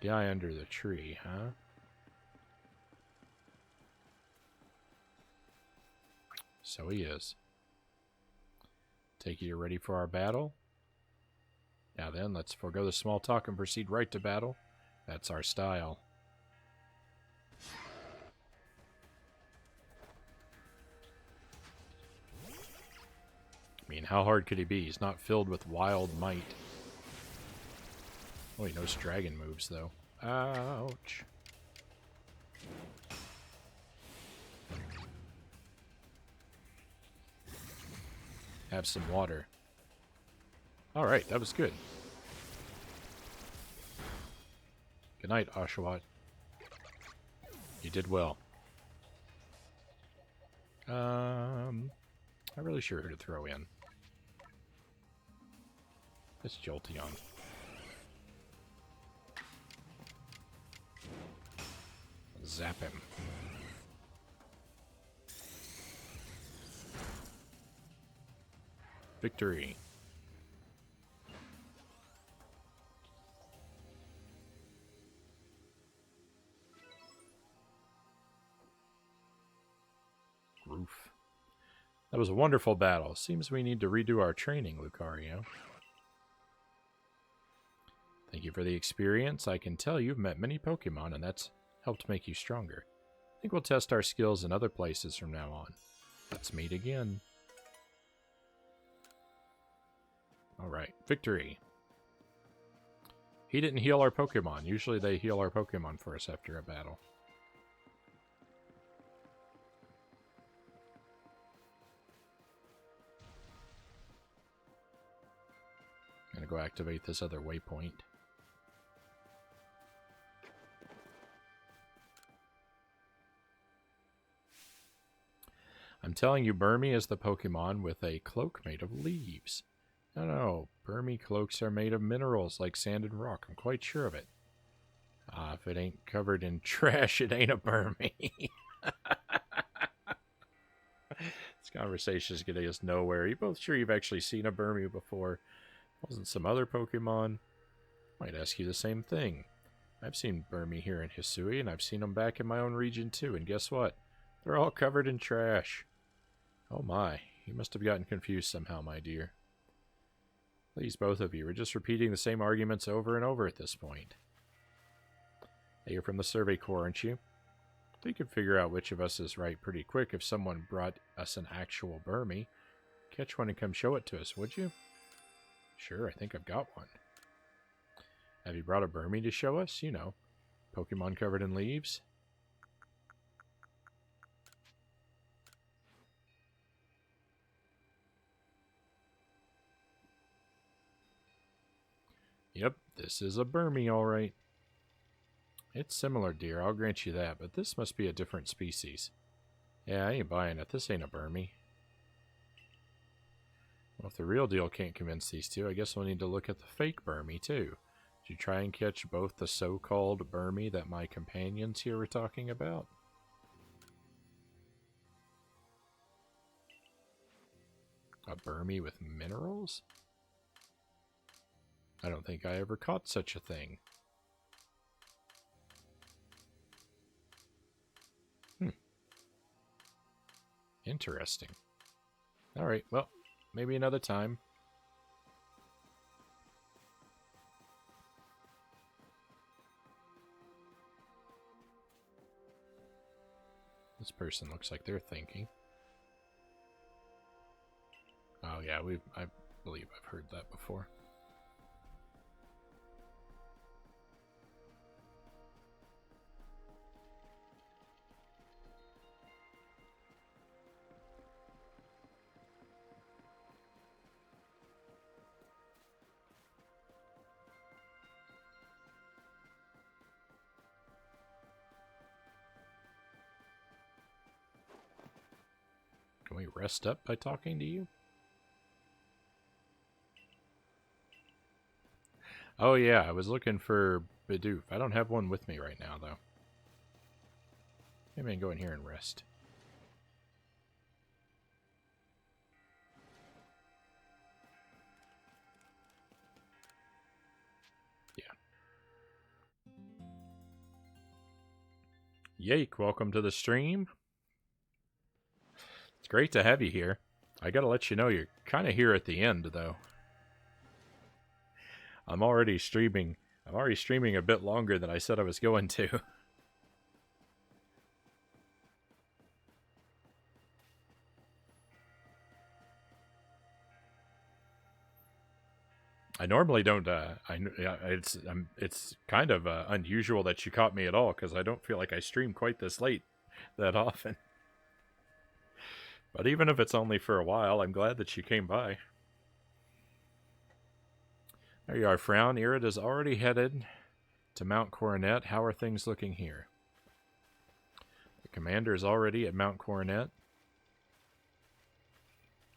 Guy under the tree, huh? So he is. Take it you're ready for our battle? Now then, let's forego the small talk and proceed right to battle. That's our style. I mean, how hard could he be? He's not filled with wild might. Oh, he knows dragon moves, though. Ouch. Have some water. Alright, that was good. Good night, Oshawott. You did well. I'm not really sure who to throw in. It's Jolteon. Zap him. Victory. Roof. That was a wonderful battle. Seems we need to redo our training, Lucario. Thank you for the experience. I can tell you've met many Pokemon, and that's helped make you stronger. I think we'll test our skills in other places from now on. Let's meet again. Alright, victory. He didn't heal our Pokemon. Usually they heal our Pokemon for us after a battle. go activate this other waypoint. I'm telling you, Burmy is the Pokemon with a cloak made of leaves. No, Burmy cloaks are made of minerals like sand and rock. I'm quite sure of it. If it ain't covered in trash, it ain't a Burmy. This conversation is getting us nowhere. Are you both sure you've actually seen a Burmy before? Wasn't some other Pokemon? Might ask you the same thing. I've seen Burmy here in Hisui, and I've seen them back in my own region too, and guess what? They're all covered in trash. Oh my, you must have gotten confused somehow, my dear. Please, both of you, we're just repeating the same arguments over and over at this point. Hey, you're from the Survey Corps, aren't you? We could figure out which of us is right pretty quick if someone brought us an actual Burmy. Catch one and come show it to us, would you? Sure, I think I've got one. Have you brought a Burmy to show us? You know, Pokemon covered in leaves. Yep, this is a Burmy, all right. It's similar, dear, I'll grant you that, but this must be a different species. Yeah, I ain't buying it. This ain't a Burmy. Well, if the real deal can't convince these two, I guess we'll need to look at the fake Burmy, too. Did you try and catch both the so-called Burmy that my companions here were talking about? A Burmy with minerals? I don't think I ever caught such a thing. Interesting. Alright, well, maybe another time. This person looks like they're thinking. Oh yeah, I believe I've heard that before. Can we rest up by talking to you? Oh yeah, I was looking for Bidoof. I don't have one with me right now, though. Maybe I can go in here and rest. Yeah. Yake, welcome to the stream. It's great to have you here. I gotta let you know you're kind of here at the end, though. I'm already streaming a bit longer than I said I was going to. I normally don't. It's kind of unusual that you caught me at all because I don't feel like I stream quite this late that often. But even if it's only for a while, I'm glad that you came by. There you are, Frown. Irid is already headed to Mount Coronet. How are things looking here? The commander is already at Mount Coronet.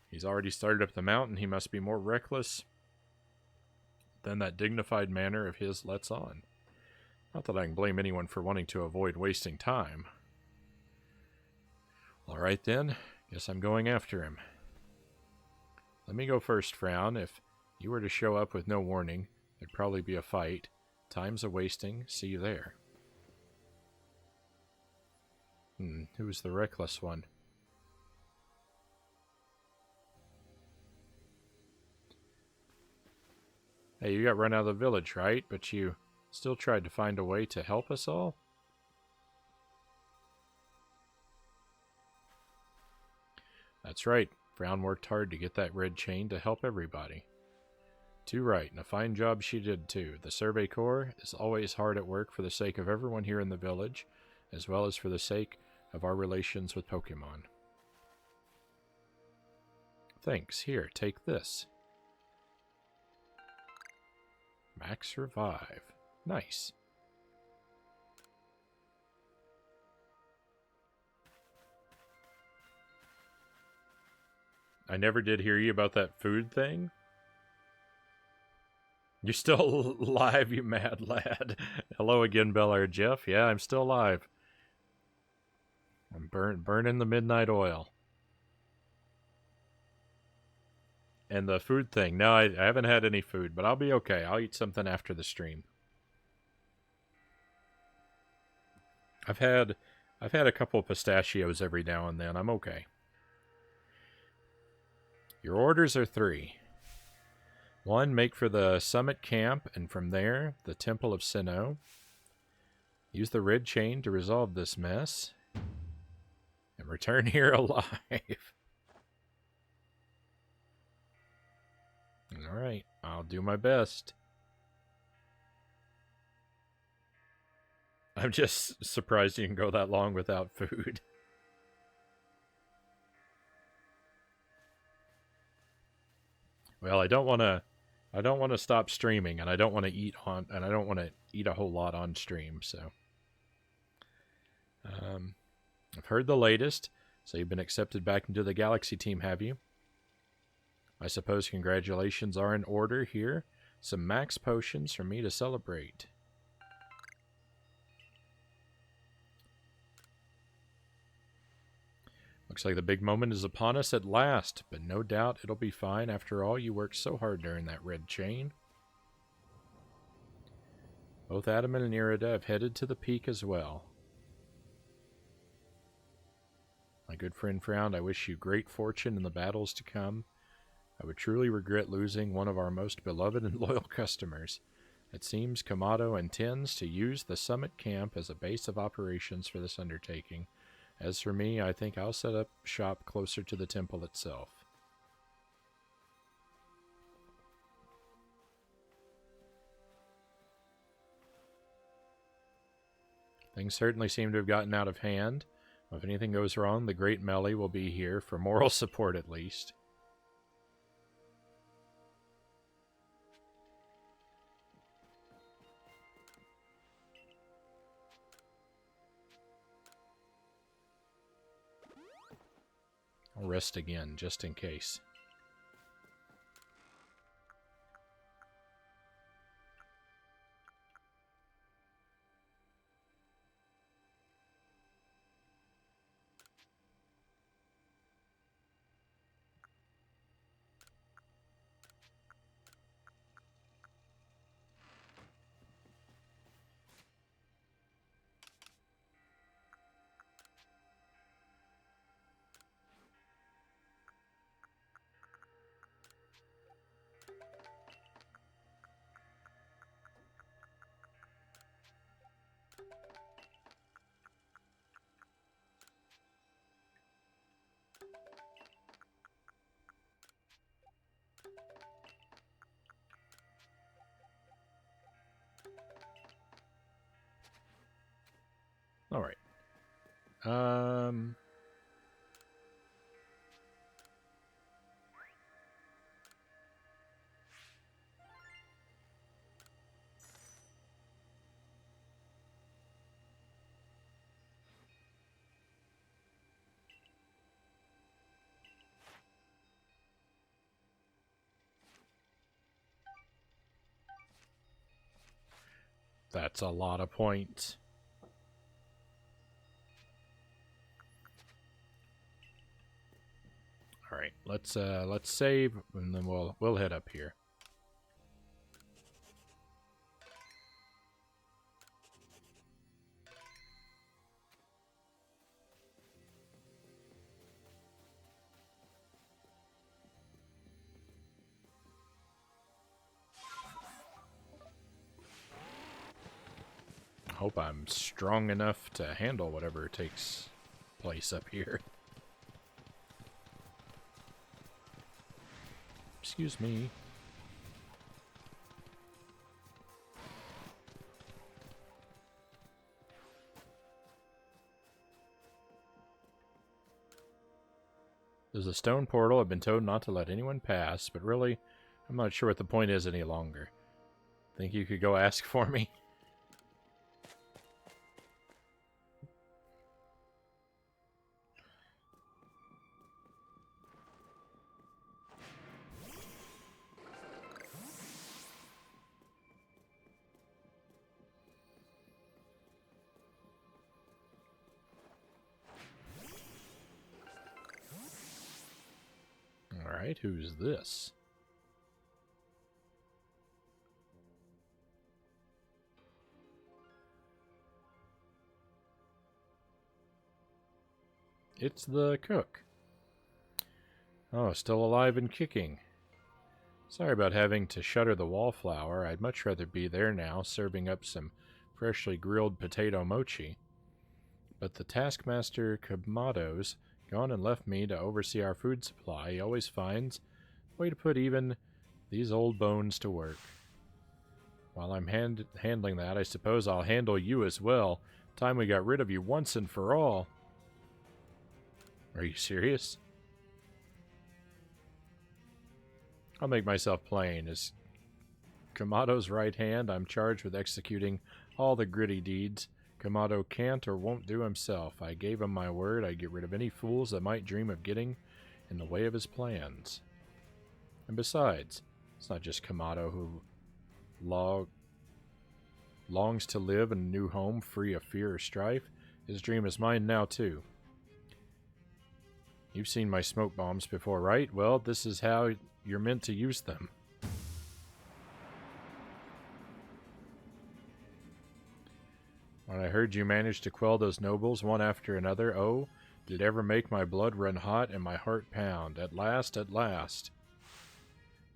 He's already started up the mountain. He must be more reckless than that dignified manner of his lets on. Not that I can blame anyone for wanting to avoid wasting time. Alright then, guess I'm going after him. Let me go first, Frown. If you were to show up with no warning, there'd probably be a fight. Time's a-wasting. See you there. Who's the reckless one? Hey, you got run out of the village, right? But you still tried to find a way to help us all? That's right. Frown worked hard to get that red chain to help everybody. Too right, and a fine job she did too. The Survey Corps is always hard at work for the sake of everyone here in the village, as well as for the sake of our relations with Pokémon. Thanks. Here, take this. Max revive. Nice. I never did hear you about that food thing. You're still alive, you mad lad. Hello again, Bel Jeff. Yeah, I'm still alive. I'm burning the midnight oil. And the food thing. No, I haven't had any food, but I'll be okay. I'll eat something after the stream. I've had a couple of pistachios every now and then. I'm okay. Your orders are 3. 1, make for the summit camp, and from there, the Temple of Sinnoh. Use the red chain to resolve this mess. And return here alive. Alright, I'll do my best. I'm just surprised you can go that long without food. Well, I don't want to stop streaming, and I don't want to eat a whole lot on stream, so I've heard the latest. So you've been accepted back into the Galaxy team, have you? I suppose congratulations are in order here. Some max potions for me to celebrate. Looks like the big moment is upon us at last, but no doubt it'll be fine. After all, you worked so hard during that red chain. Both Adam and Irida have headed to the peak as well. My good friend Frownie, I wish you great fortune in the battles to come. I would truly regret losing one of our most beloved and loyal customers. It seems Kamado intends to use the summit camp as a base of operations for this undertaking. As for me, I think I'll set up shop closer to the temple itself. Things certainly seem to have gotten out of hand. If anything goes wrong, the Great Melly will be here for moral support at least. I'll rest again, just in case. All right. That's a lot of points. All right, let's save, and then we'll head up here. Hope I'm strong enough to handle whatever takes place up here. Excuse me. There's a stone portal. I've been told not to let anyone pass, but really, I'm not sure what the point is any longer. Think you could go ask for me? Alright, who's this? It's the cook. Oh, still alive and kicking. Sorry about having to shutter the wallflower. I'd much rather be there now, serving up some freshly grilled potato mochi. But the taskmaster Kamado's gone and left me to oversee our food supply. He always finds a way to put even these old bones to work. While I'm handling that, I suppose I'll handle you as well. Time we got rid of you once and for all. Are you serious? I'll make myself plain. As Kamado's right hand, I'm charged with executing all the gritty deeds Kamado can't or won't do himself. I gave him my word I'd get rid of any fools that might dream of getting in the way of his plans. And besides, it's not just Kamado who longs to live in a new home free of fear or strife. His dream is mine now, too. You've seen my smoke bombs before, right? Well, this is how you're meant to use them. When I heard you managed to quell those nobles one after another, oh, did it ever make my blood run hot and my heart pound. At last, at last.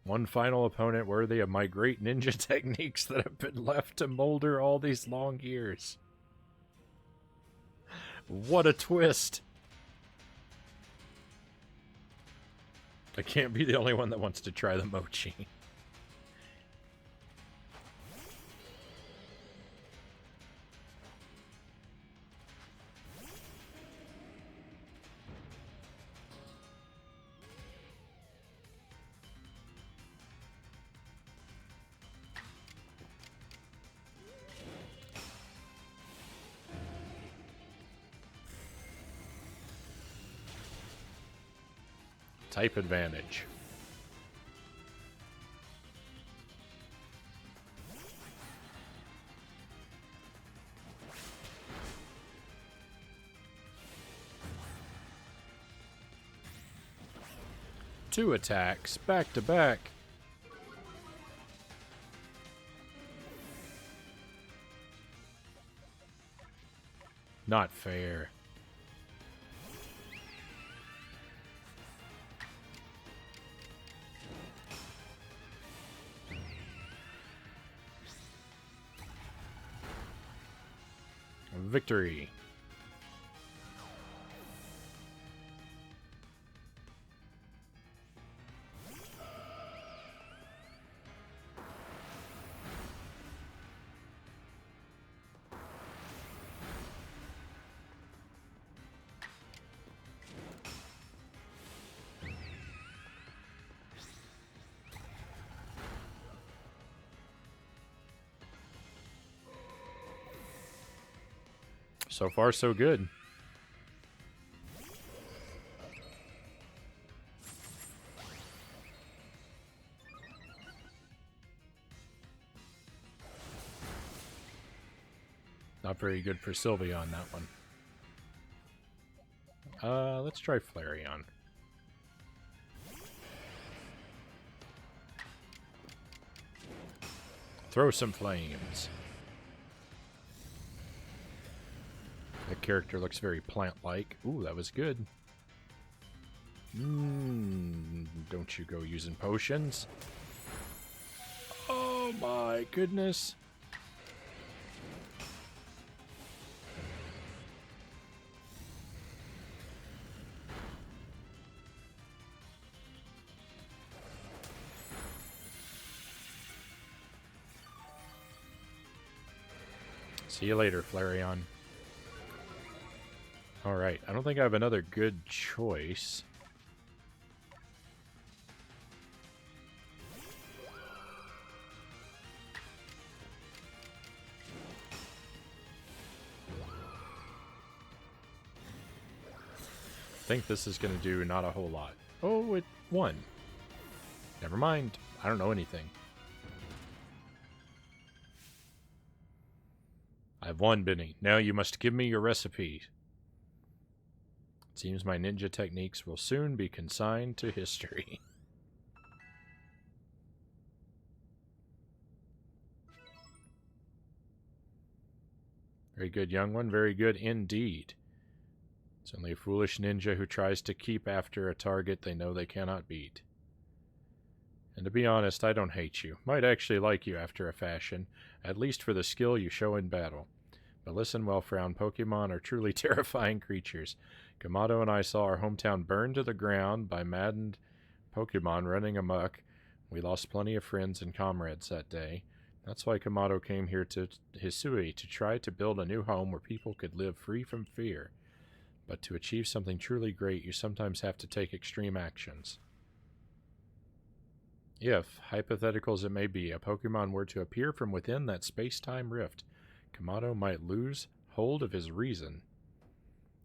One final opponent worthy of my great ninja techniques that have been left to molder all these long years. What a twist! I can't be the only one that wants to try the mochi. Type advantage. Two attacks, back to back. Not fair. Victory. So far, so good. Not very good for Sylvia on that one. Let's try Flareon. Throw some flames. That character looks very plant-like. Ooh, that was good. Don't you go using potions. Oh my goodness. See you later, Flareon. Alright, I don't think I have another good choice. think this is going to do not a whole lot. Oh, it won. Never mind. I don't know anything. I've won, Benny. Now you must give me your recipe. It seems my ninja techniques will soon be consigned to history. Very good, young one. Very good indeed. It's only a foolish ninja who tries to keep after a target they know they cannot beat. And to be honest, I don't hate you. Might actually like you after a fashion, at least for the skill you show in battle. But listen well, Frown, Pokemon are truly terrifying creatures. Kamado and I saw our hometown burned to the ground by maddened Pokemon running amok. We lost plenty of friends and comrades that day. That's why Kamado came here to Hisui, to try to build a new home where people could live free from fear. But to achieve something truly great, you sometimes have to take extreme actions. If, hypothetical as it may be, a Pokemon were to appear from within that space-time rift, Kamado might lose hold of his reason.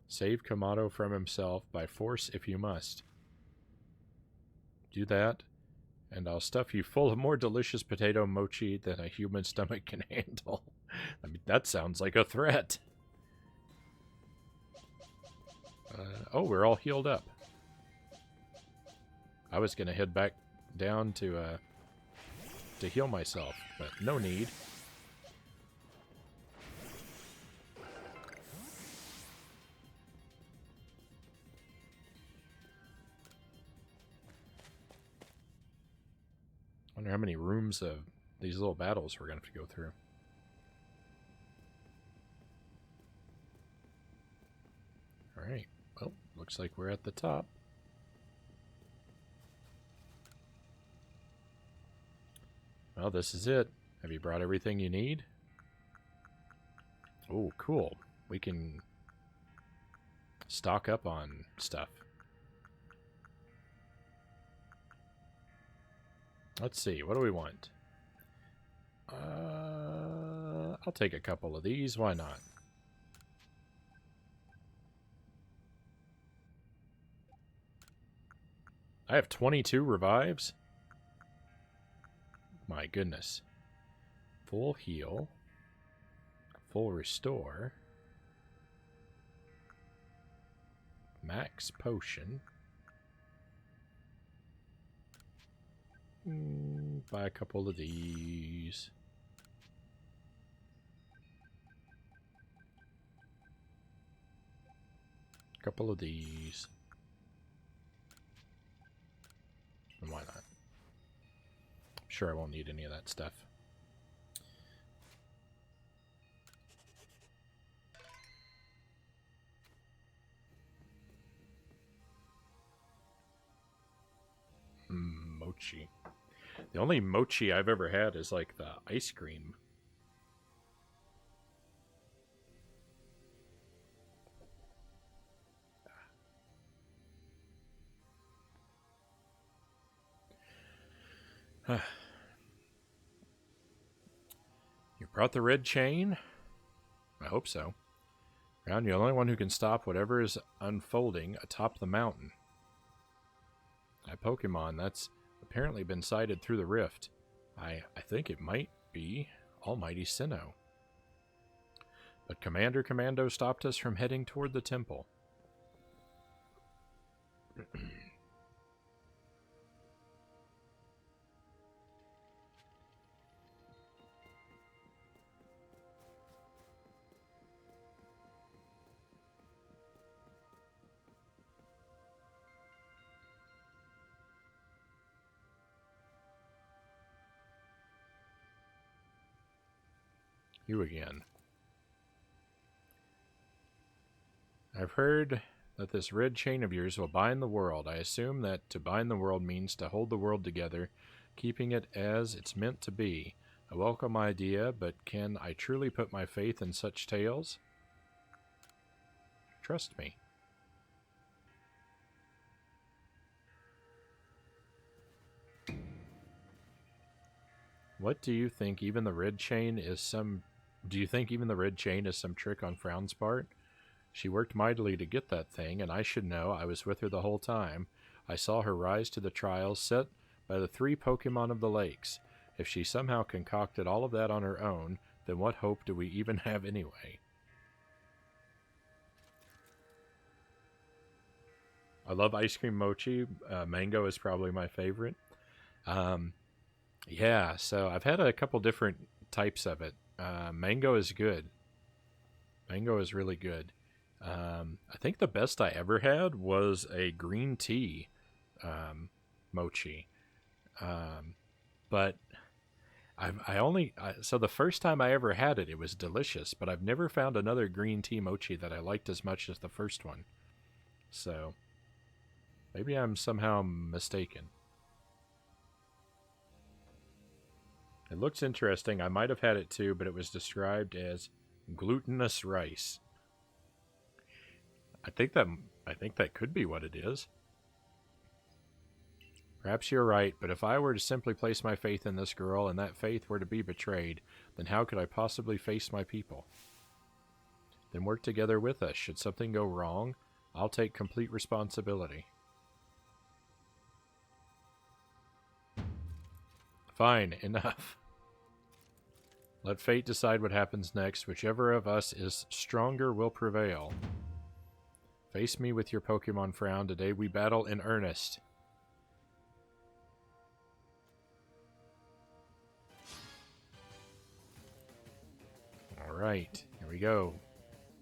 Save Kamado from himself by force if you must. Do that, and I'll stuff you full of more delicious potato mochi than a human stomach can handle. I mean, that sounds like a threat. Oh, we're all healed up. I was going to head back down to heal myself, but no need. Wonder how many rooms of these little battles we're going to have to go through. Alright, well, looks like we're at the top. Well, this is it. Have you brought everything you need? Oh, cool. We can stock up on stuff. Let's see, what do we want? I'll take a couple of these, why not? I have 22 revives? My goodness. Full heal. Full restore. Max potion. Buy a couple of these. Couple of these. And why not? I'm sure I won't need any of that stuff. Mochi. The only mochi I've ever had is like the ice cream. You brought the red chain? I hope so. Round, you're the only one who can stop whatever is unfolding atop the mountain. That Pokemon, that's apparently been sighted through the rift. I think it might be Almighty Sinnoh. But Commander Commando stopped us from heading toward the temple. You again. I've heard that this red chain of yours will bind the world. I assume that to bind the world means to hold the world together, keeping it as it's meant to be. A welcome idea, but can I truly put my faith in such tales? Trust me. What do you think? Even the red chain is some... Do you think even the red chain is some trick on Frown's part? She worked mightily to get that thing, and I should know. I was with her the whole time. I saw her rise to the trials set by the 3 Pokémon of the lakes. If she somehow concocted all of that on her own, then what hope do we even have anyway? I love ice cream mochi. Mango is probably my favorite. Yeah, so I've had a couple different types of it. Mango is good. Mango is really good. I think the best I ever had was a green tea mochi. But so the first time I ever had it, it was delicious, but I've never found another green tea mochi that I liked as much as the first one. So maybe I'm somehow mistaken. It looks interesting. I might have had it too, but it was described as glutinous rice. I think that could be what it is. Perhaps you're right, but if I were to simply place my faith in this girl and that faith were to be betrayed, then how could I possibly face my people? Then work together with us. Should something go wrong, I'll take complete responsibility. Fine, enough. Let fate decide what happens next. Whichever of us is stronger will prevail. Face me with your Pokemon frown. Today we battle in earnest. Alright, here we go.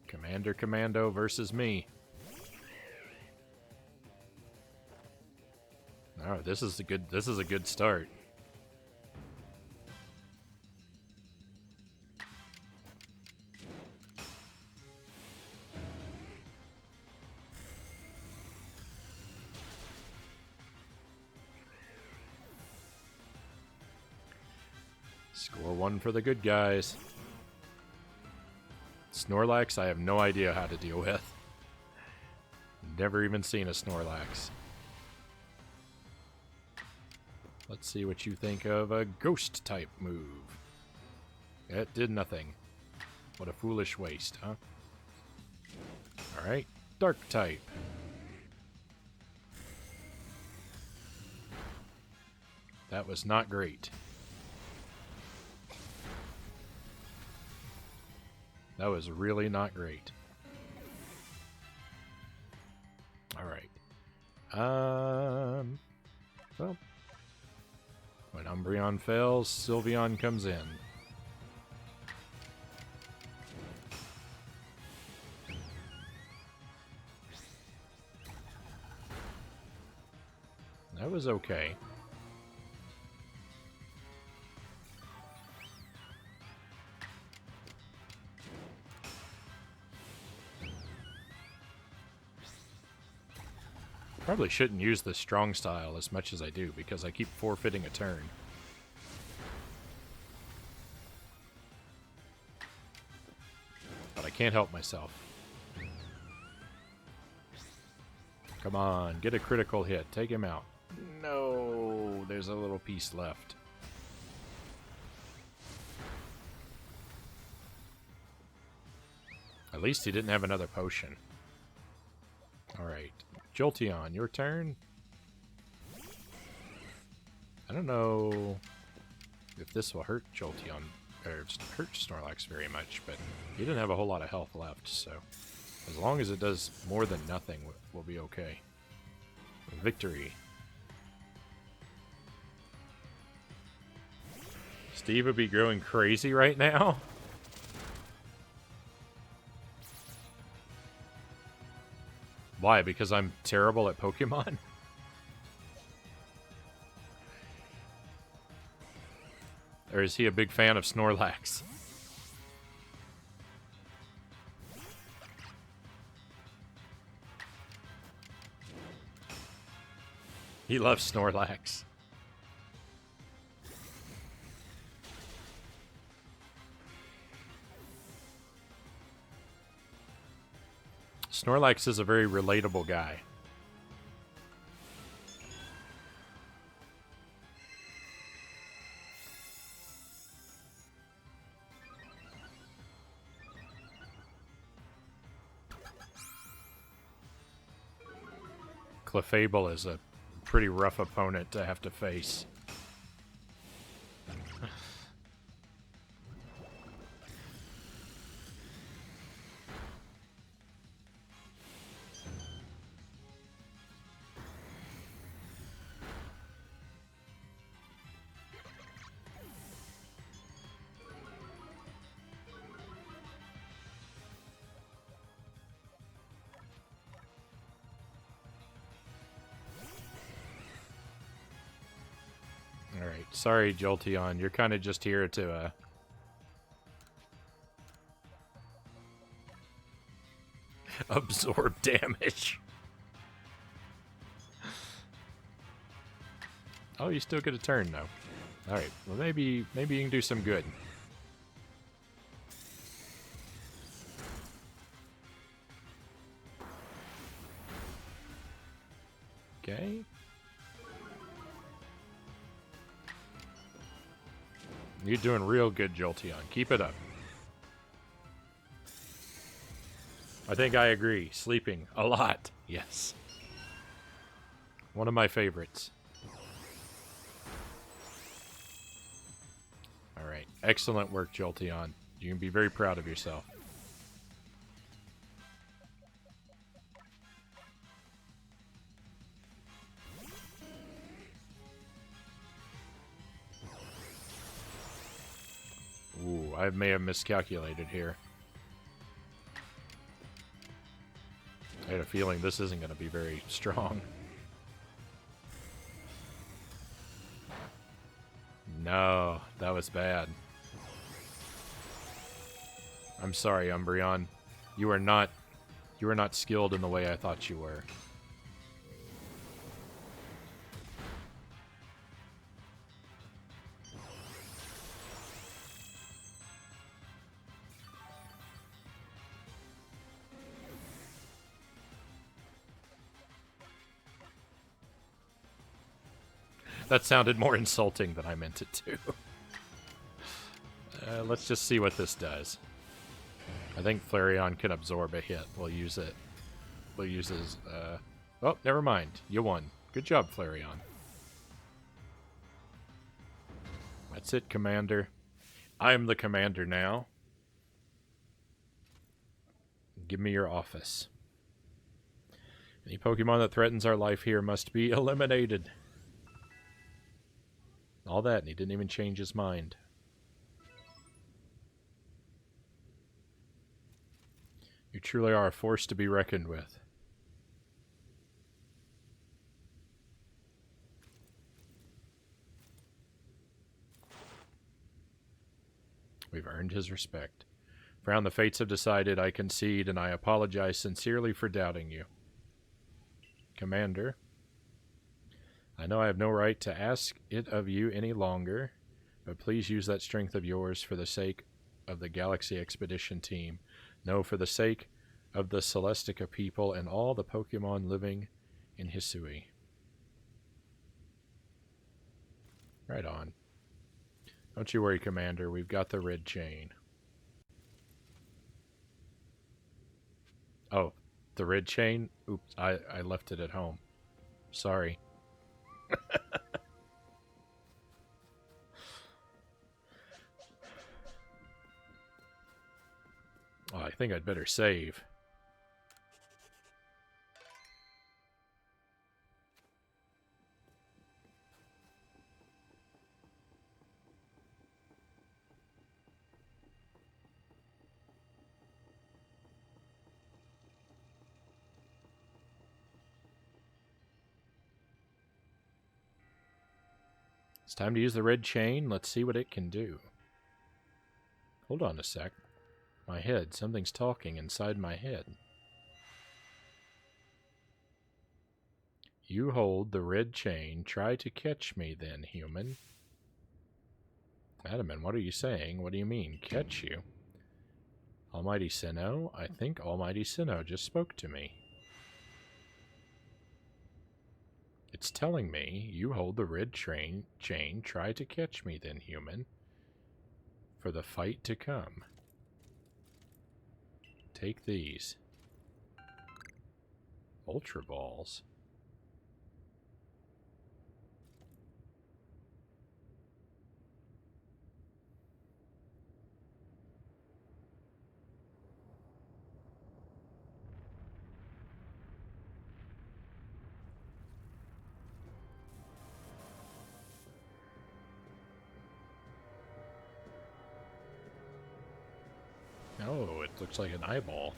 Commander Commando versus me. Alright, this is a good start. Score 1 for the good guys. Snorlax, I have no idea how to deal with. Never even seen a Snorlax. Let's see what you think of a ghost type move. It did nothing. What a foolish waste, huh? Alright, dark type. That was not great. That was really not great. Alright. Well, when Umbreon fails, Sylveon comes in. That was okay. Probably shouldn't use the strong style as much as I do because I keep forfeiting a turn. But I can't help myself. Come on, get a critical hit. Take him out. No, there's a little piece left. At least he didn't have another potion. Alright. Jolteon, your turn. I don't know if this will hurt Jolteon, or hurt Snorlax very much, but he didn't have a whole lot of health left, so as long as it does more than nothing, we'll be okay. Victory. Steve would be growing crazy right now. Why? Because I'm terrible at Pokemon? Or is he a big fan of Snorlax? He loves Snorlax. Snorlax is a very relatable guy. Clefable is a pretty rough opponent to have to face. Alright, sorry Jolteon, you're kind of just here to, absorb damage. Oh, you still get a turn, though. Alright, well maybe you can do some good. Okay. You're doing real good, Jolteon. Keep it up. I think I agree. Sleeping a lot. Yes. One of my favorites. Alright. Excellent work, Jolteon. You can be very proud of yourself. Ooh, I may have miscalculated here. I had a feeling this isn't going to be very strong. No, that was bad. I'm sorry, Umbreon. You are not skilled in the way I thought you were. That sounded more insulting than I meant it to. Let's just see what this does. I think Flareon can absorb a hit. We'll use it. We'll use his... Oh, never mind. You won. Good job, Flareon. That's it, Commander. I'm the Commander now. Give me your office. Any Pokemon that threatens our life here must be eliminated. All that, and he didn't even change his mind. You truly are a force to be reckoned with. We've earned his respect. Frown, the fates have decided. I concede, and I apologize sincerely for doubting you. Commander, I know I have no right to ask it of you any longer, but please use that strength of yours for the sake of the Galaxy Expedition team. No, for the sake of the Celestica people and all the Pokemon living in Hisui. Right on. Don't you worry, Commander. We've got the red chain. Oh, the red chain? Oops, I left it at home. Sorry. Oh, I think I'd better save. It's time to use the red chain. Let's see what it can do. Hold on a sec. My head. Something's talking inside my head. You hold the red chain. Try to catch me then, human. Adaman, what are you saying? What do you mean, catch you? Almighty Sinnoh? I think Almighty Sinnoh just spoke to me. It's telling me, you hold the red chain, try to catch me then, human, for the fight to come. Take these. Ultra Balls. Looks like an eyeball.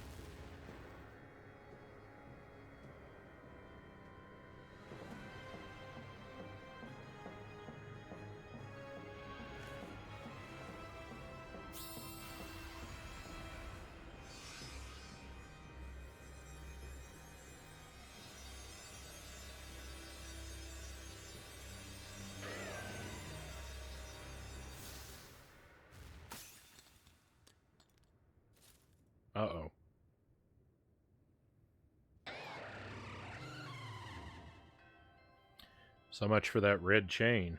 Uh-oh. So much for that red chain.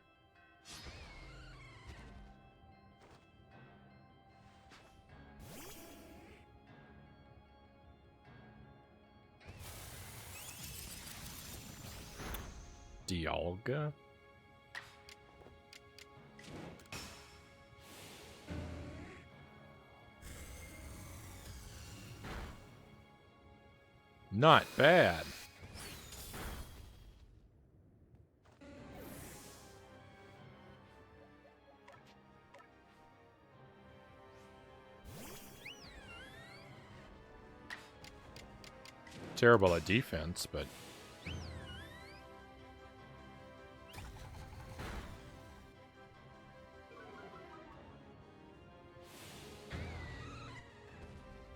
Dialga? Not bad. Terrible at defense, but...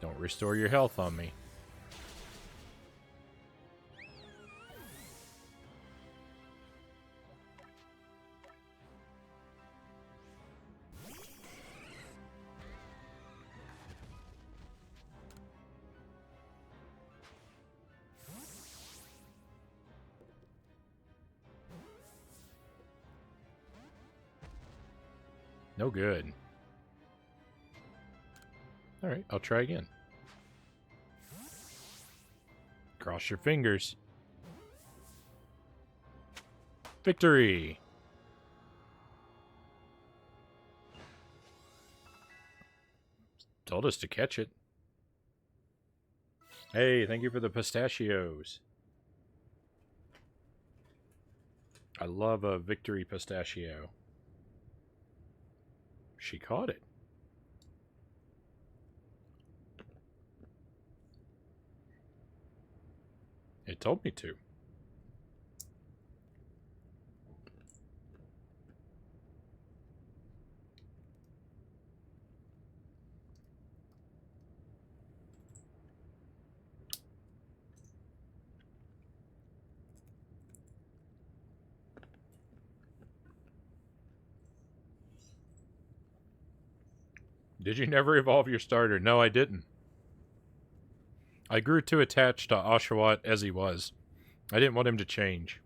Don't restore your health on me. No good. Alright, I'll try again. Cross your fingers. Victory! Told us to catch it. Hey, thank you for the pistachios. I love a victory pistachio. She caught it. It told me to. Did you never evolve your starter? No, I didn't. I grew too attached to Oshawott as he was. I didn't want him to change.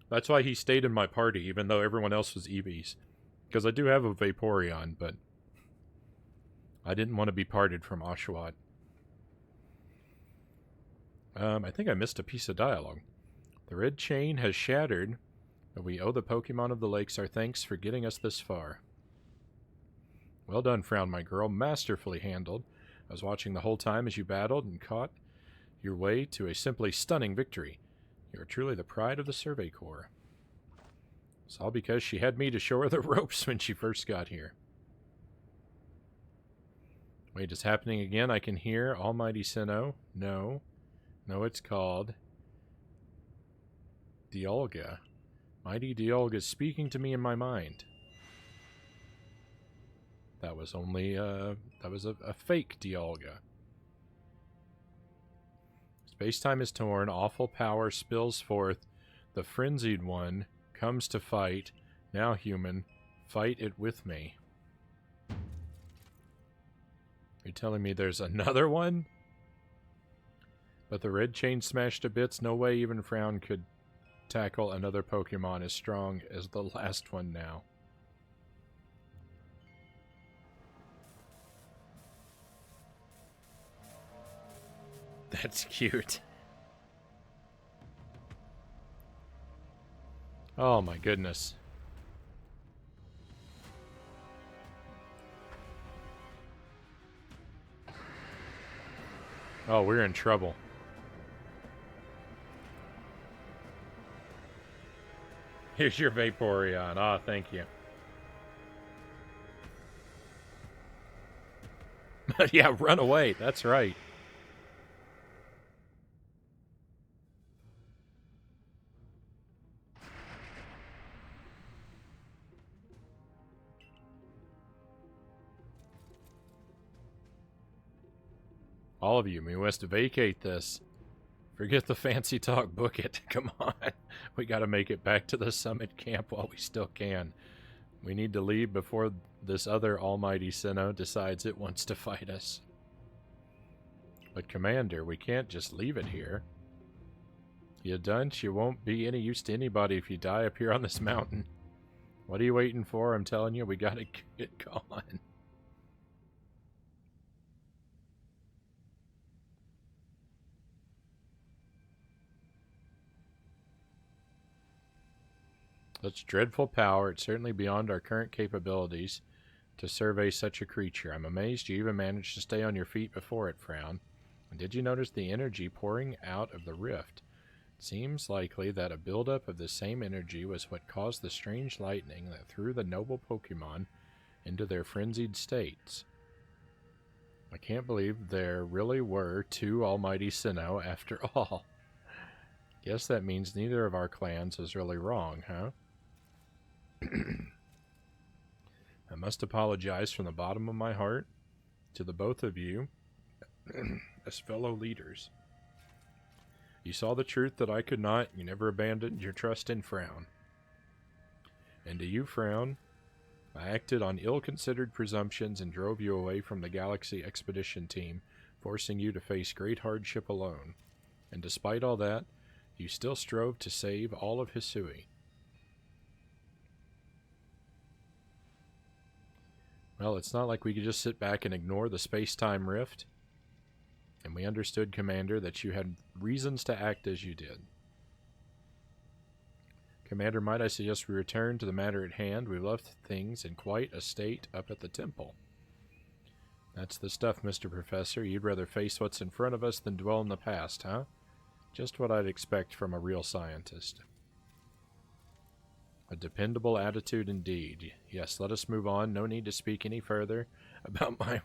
That's why he stayed in my party, even though everyone else was Eevees. Because I do have a Vaporeon, but I didn't want to be parted from Oshawott. I think I missed a piece of dialogue. The red chain has shattered, but we owe the Pokemon of the Lakes our thanks for getting us this far. Well done, Frown, my girl. Masterfully handled. I was watching the whole time as you battled and caught your way to a simply stunning victory. You are truly the pride of the Survey Corps. It's all because she had me to show her the ropes when she first got here. Wait, it's happening again? I can hear Almighty Sinnoh? No. No, it's called Dialga. Mighty Dialga is speaking to me in my mind. That was only a fake Dialga. Space-time is torn, awful power spills forth. The frenzied one comes to fight. Now, human, fight it with me. Are you telling me there's another one? But the red chain smashed to bits. No way even Frown could tackle another Pokemon as strong as the last one now. That's cute. Oh my goodness. Oh, we're in trouble. Here's your Vaporeon. Ah, thank you. Yeah, run away. That's right. All of you, we must vacate this. Forget the fancy talk, book it. Come on. We gotta make it back to the summit camp while we still can. We need to leave before this other almighty Sinnoh decides it wants to fight us. But Commander, we can't just leave it here. You dunce, you won't be any use to anybody if you die up here on this mountain. What are you waiting for? I'm telling you, we gotta get going. Such dreadful power, it's certainly beyond our current capabilities to survey such a creature. I'm amazed you even managed to stay on your feet before it, Frown. And did you notice the energy pouring out of the rift? It seems likely that a buildup of the same energy was what caused the strange lightning that threw the noble Pokémon into their frenzied states. I can't believe there really were two almighty Sinnoh after all. Guess that means neither of our clans is really wrong, huh? I must apologize from the bottom of my heart to the both of you as fellow leaders. You saw the truth that I could not. You never abandoned your trust in Frown. And to you, Frown, I acted on ill-considered presumptions and drove you away from the Galaxy Expedition team, forcing you to face great hardship alone. And despite all that, you still strove to save all of Hisui. Well, it's not like we could just sit back and ignore the space-time rift. And we understood, Commander, that you had reasons to act as you did. Commander, might I suggest we return to the matter at hand? We left things in quite a state up at the temple. That's the stuff, Mr. Professor. You'd rather face what's in front of us than dwell in the past, huh? Just what I'd expect from a real scientist. A dependable attitude indeed. Yes, let us move on. No need to speak any further about my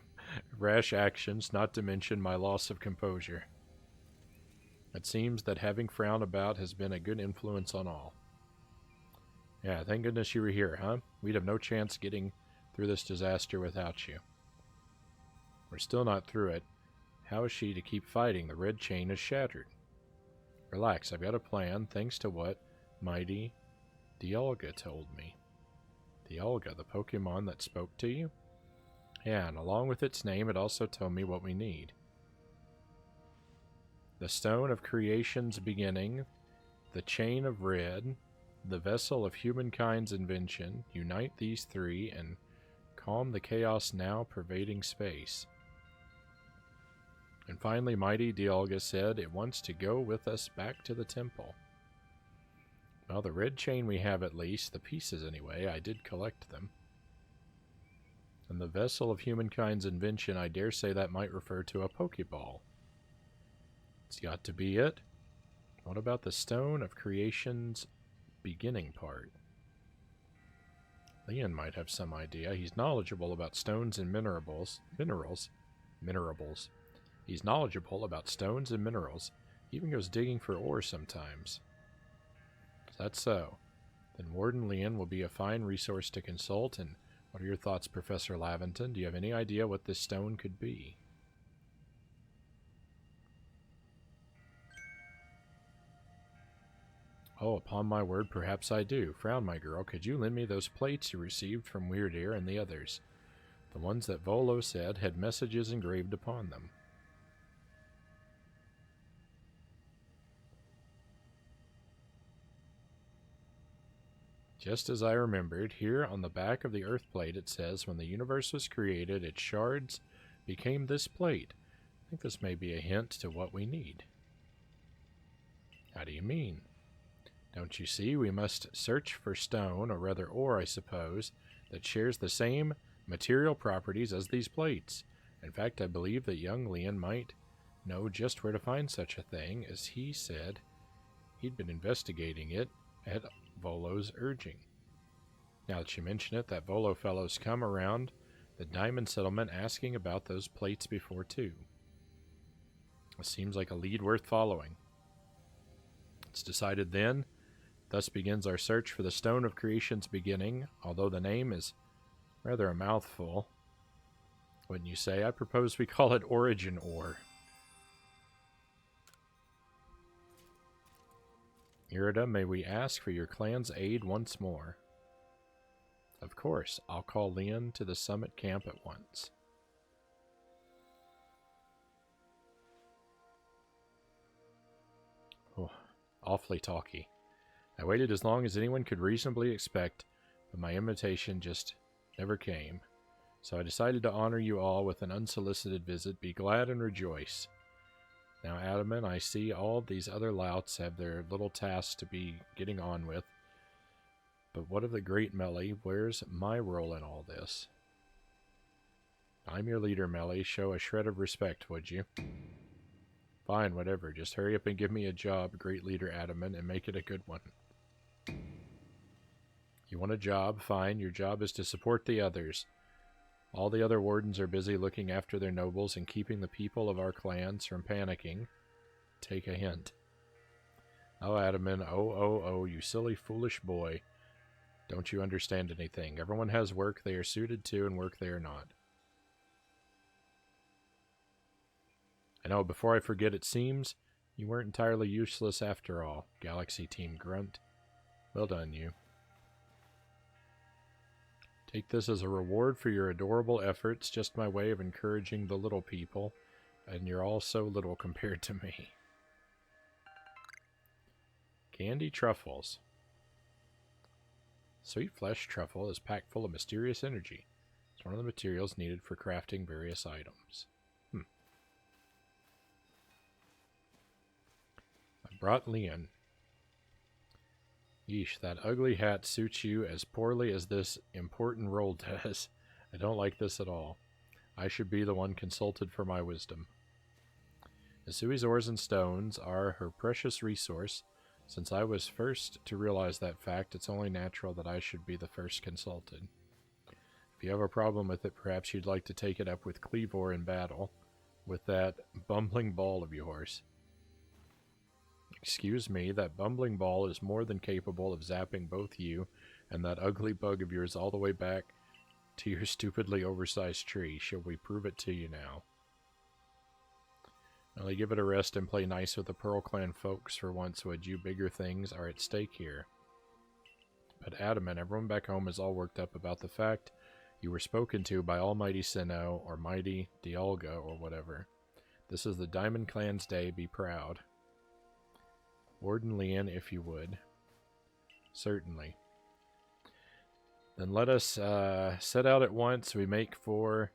rash actions, not to mention my loss of composure. It seems that having Frown about has been a good influence on all. Yeah, thank goodness you were here, huh? We'd have no chance getting through this disaster without you. We're still not through it. How is she to keep fighting? The red chain is shattered. Relax, I've got a plan, thanks to what mighty Dialga told me. Dialga, the Pokemon that spoke to you? Yeah, and along with its name, it also told me what we need. The Stone of Creation's beginning, the Chain of Red, the Vessel of Humankind's invention. Unite these three and calm the chaos now pervading space. And finally, mighty Dialga said it wants to go with us back to the temple. Well, the red chain we have at least, the pieces anyway, I did collect them. And the Vessel of Humankind's invention, I dare say that might refer to a Pokeball. It's got to be it. What about the Stone of Creation's beginning part? Leon might have some idea. He's knowledgeable about stones and minerals. He's knowledgeable about stones and minerals. He even goes digging for ore sometimes. Is that so? Then Warden Leon will be a fine resource to consult. And what are your thoughts, Professor Laventon? Do you have any idea what this stone could be? Oh, upon my word, perhaps I do. Frown, my girl, could you lend me those plates you received from Weird Ear and the others? The ones that Volo said had messages engraved upon them. Just as I remembered, here on the back of the Earth plate it says, when the universe was created, its shards became this plate. I think this may be a hint to what we need. How do you mean? Don't you see, we must search for stone, or rather ore, I suppose, that shares the same material properties as these plates. In fact, I believe that young Leon might know just where to find such a thing, as he said he'd been investigating it at Volo's urging. Now that you mention it, that Volo fellow's come around the Diamond Settlement asking about those plates before, too. It seems like a lead worth following. It's decided then. Thus begins our search for the Stone of Creation's beginning, although the name is rather a mouthful. Wouldn't you say? I propose we call it Origin Ore. Irida, may we ask for your clan's aid once more? Of course, I'll call Leon to the summit camp at once. Oh, awfully talky. I waited as long as anyone could reasonably expect, but my invitation just never came. So I decided to honor you all with an unsolicited visit. Be glad and rejoice. Now, Adamant, I see all these other louts have their little tasks to be getting on with. But what of the great Melly? Where's my role in all this? I'm your leader, Melly. Show a shred of respect, would you? Fine, whatever. Just hurry up and give me a job, great leader Adamant, and make it a good one. You want a job? Fine. Your job is to support the others. All the other wardens are busy looking after their nobles and keeping the people of our clans from panicking. Take a hint. Oh, Adamant, oh, you silly, foolish boy. Don't you understand anything? Everyone has work they are suited to and work they are not. I know, before I forget, it seems you weren't entirely useless after all. Galaxy Team Grunt. Well done, you. Take this as a reward for your adorable efforts, just my way of encouraging the little people, and you're all so little compared to me. Candy truffles. Sweet flesh truffle is packed full of mysterious energy. It's one of the materials needed for crafting various items. I brought Leon. Yeesh, that ugly hat suits you as poorly as this important role does. I don't like this at all. I should be the one consulted for my wisdom. Isui's ores and stones are her precious resource. Since I was first to realize that fact, it's only natural that I should be the first consulted. If you have a problem with it, perhaps you'd like to take it up with Cleavor in battle, with that bumbling ball of yours. Excuse me, that bumbling ball is more than capable of zapping both you and that ugly bug of yours all the way back to your stupidly oversized tree. Shall we prove it to you now? Only give it a rest and play nice with the Pearl Clan folks for once, would you? Bigger things are at stake here. But Adamant, everyone back home is all worked up about the fact you were spoken to by Almighty Sinnoh or Mighty Dialga or whatever. This is the Diamond Clan's day. Be proud. Warden Leon, if you would. Certainly. Then let us set out at once. We make for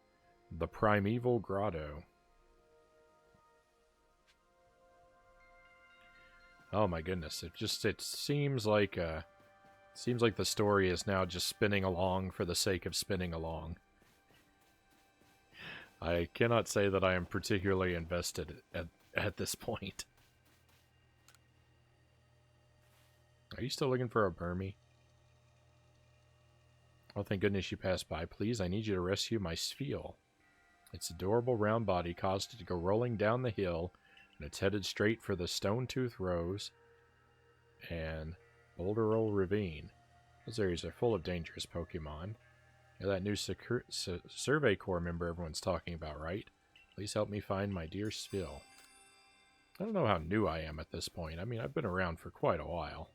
the Primeval Grotto. Oh my goodness! It seems like the story is now just spinning along for the sake of spinning along. I cannot say that I am particularly invested at this point. Are you still looking for a Burmy? Oh, thank goodness you passed by. Please, I need you to rescue my Spheal. Its adorable round body caused it to go rolling down the hill, and it's headed straight for the Stone Tooth Rose and Boulder Roll Ravine. Those areas are full of dangerous Pokemon. You're that new Survey Corps member everyone's talking about, right? Please help me find my dear Spheal. I don't know how new I am at this point. I mean, I've been around for quite a while.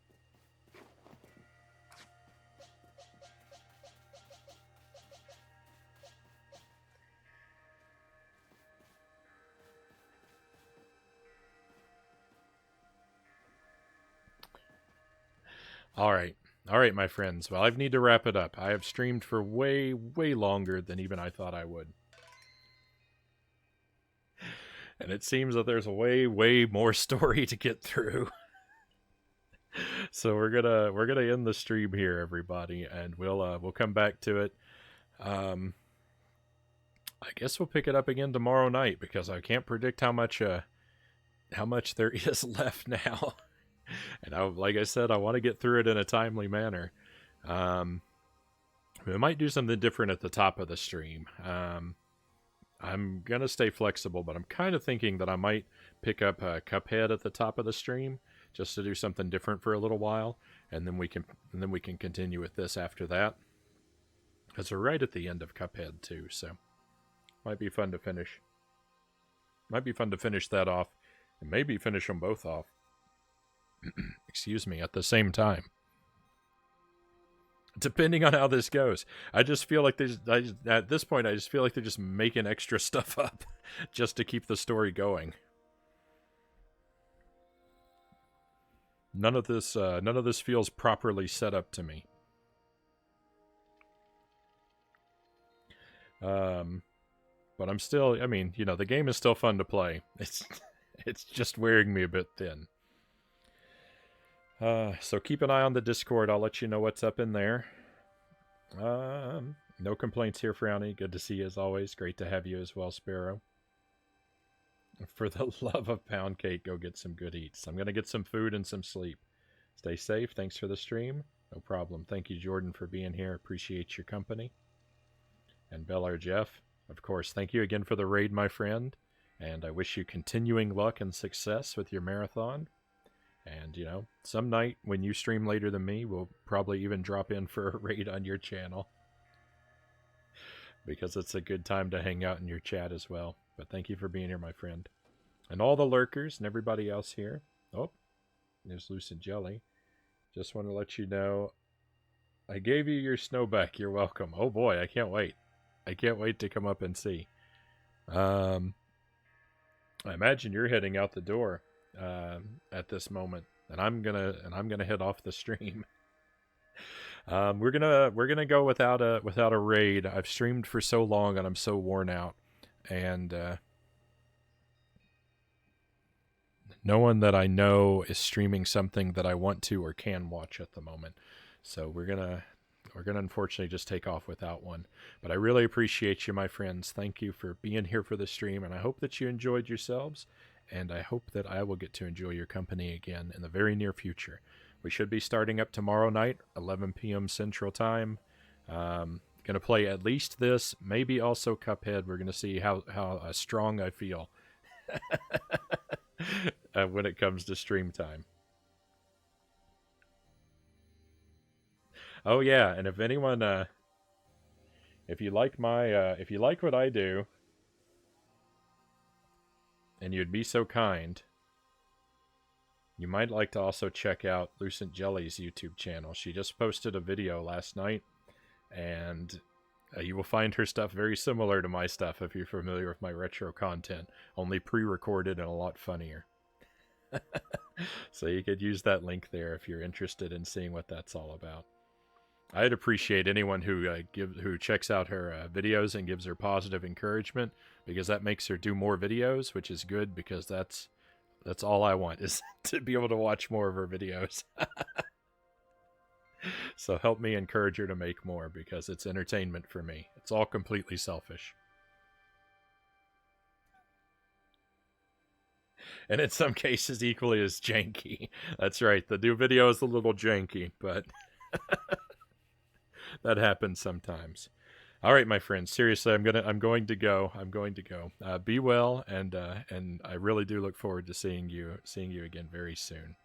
All right, my friends. Well, I need to wrap it up. I have streamed for way, way longer than even I thought I would. And it seems that there's way, way more story to get through. So we're gonna end the stream here, everybody, and we'll come back to it. I guess we'll pick it up again tomorrow night because I can't predict how much there is left now. And like I said, I want to get through it in a timely manner. We might do something different at the top of the stream. I'm gonna stay flexible, but I'm kind of thinking that I might pick up Cuphead at the top of the stream just to do something different for a little while, and then we can continue with this after that. Because we're right at the end of Cuphead too, so might be fun to finish. Might be fun to finish that off, and maybe finish them both off. Excuse me, at the same time. Depending on how this goes, I just feel like at this point, I just feel like they're just making extra stuff up just to keep the story going. None of this feels properly set up to me. But I'm still, I mean, you know, the game is still fun to play. It's just wearing me a bit thin. So keep an eye on the Discord. I'll let you know what's up in there. No complaints here, Frownie. Good to see you as always. Great to have you as well, Sparrow. For the love of pound cake, go get some good eats. I'm going to get some food and some sleep. Stay safe. Thanks for the stream. No problem. Thank you, Jordan, for being here. Appreciate your company. And Bellar Jeff, of course, thank you again for the raid, my friend. And I wish you continuing luck and success with your marathon. And, you know, some night when you stream later than me, we'll probably even drop in for a raid on your channel. Because it's a good time to hang out in your chat as well. But thank you for being here, my friend. And all the lurkers and everybody else here. Oh, there's Lucid Jelly. Just want to let you know, I gave you your snow back. You're welcome. Oh boy, I can't wait. I can't wait to come up and see. I imagine you're heading out the door at this moment, and I'm gonna head off the stream. We're gonna go without a raid. I've streamed for so long and I'm so worn out, and no one that I know is streaming something that I want to or can watch at the moment. So we're gonna unfortunately just take off without one. But I really appreciate you, my friends. Thank you for being here for the stream, and I hope that you enjoyed yourselves, and I hope that I will get to enjoy your company again in the very near future. We should be starting up tomorrow night, 11 p.m. Central Time. Going to play at least this, maybe also Cuphead. We're going to see how strong I feel when it comes to stream time. Oh yeah, and if anyone, if you like what I do, and you'd be so kind, you might like to also check out Lucent Jelly's YouTube channel. She just posted a video last night, and you will find her stuff very similar to my stuff if you're familiar with my retro content, only pre-recorded and a lot funnier. So you could use that link there if you're interested in seeing what that's all about. I'd appreciate anyone who checks out her videos and gives her positive encouragement, because that makes her do more videos, which is good, because that's all I want, is to be able to watch more of her videos. So help me encourage her to make more, because it's entertainment for me. It's all completely selfish. And in some cases equally as janky. That's right, the new video is a little janky, but that happens sometimes. All right, my friends. Seriously, I'm going to go. Be well, and I really do look forward to seeing you again very soon.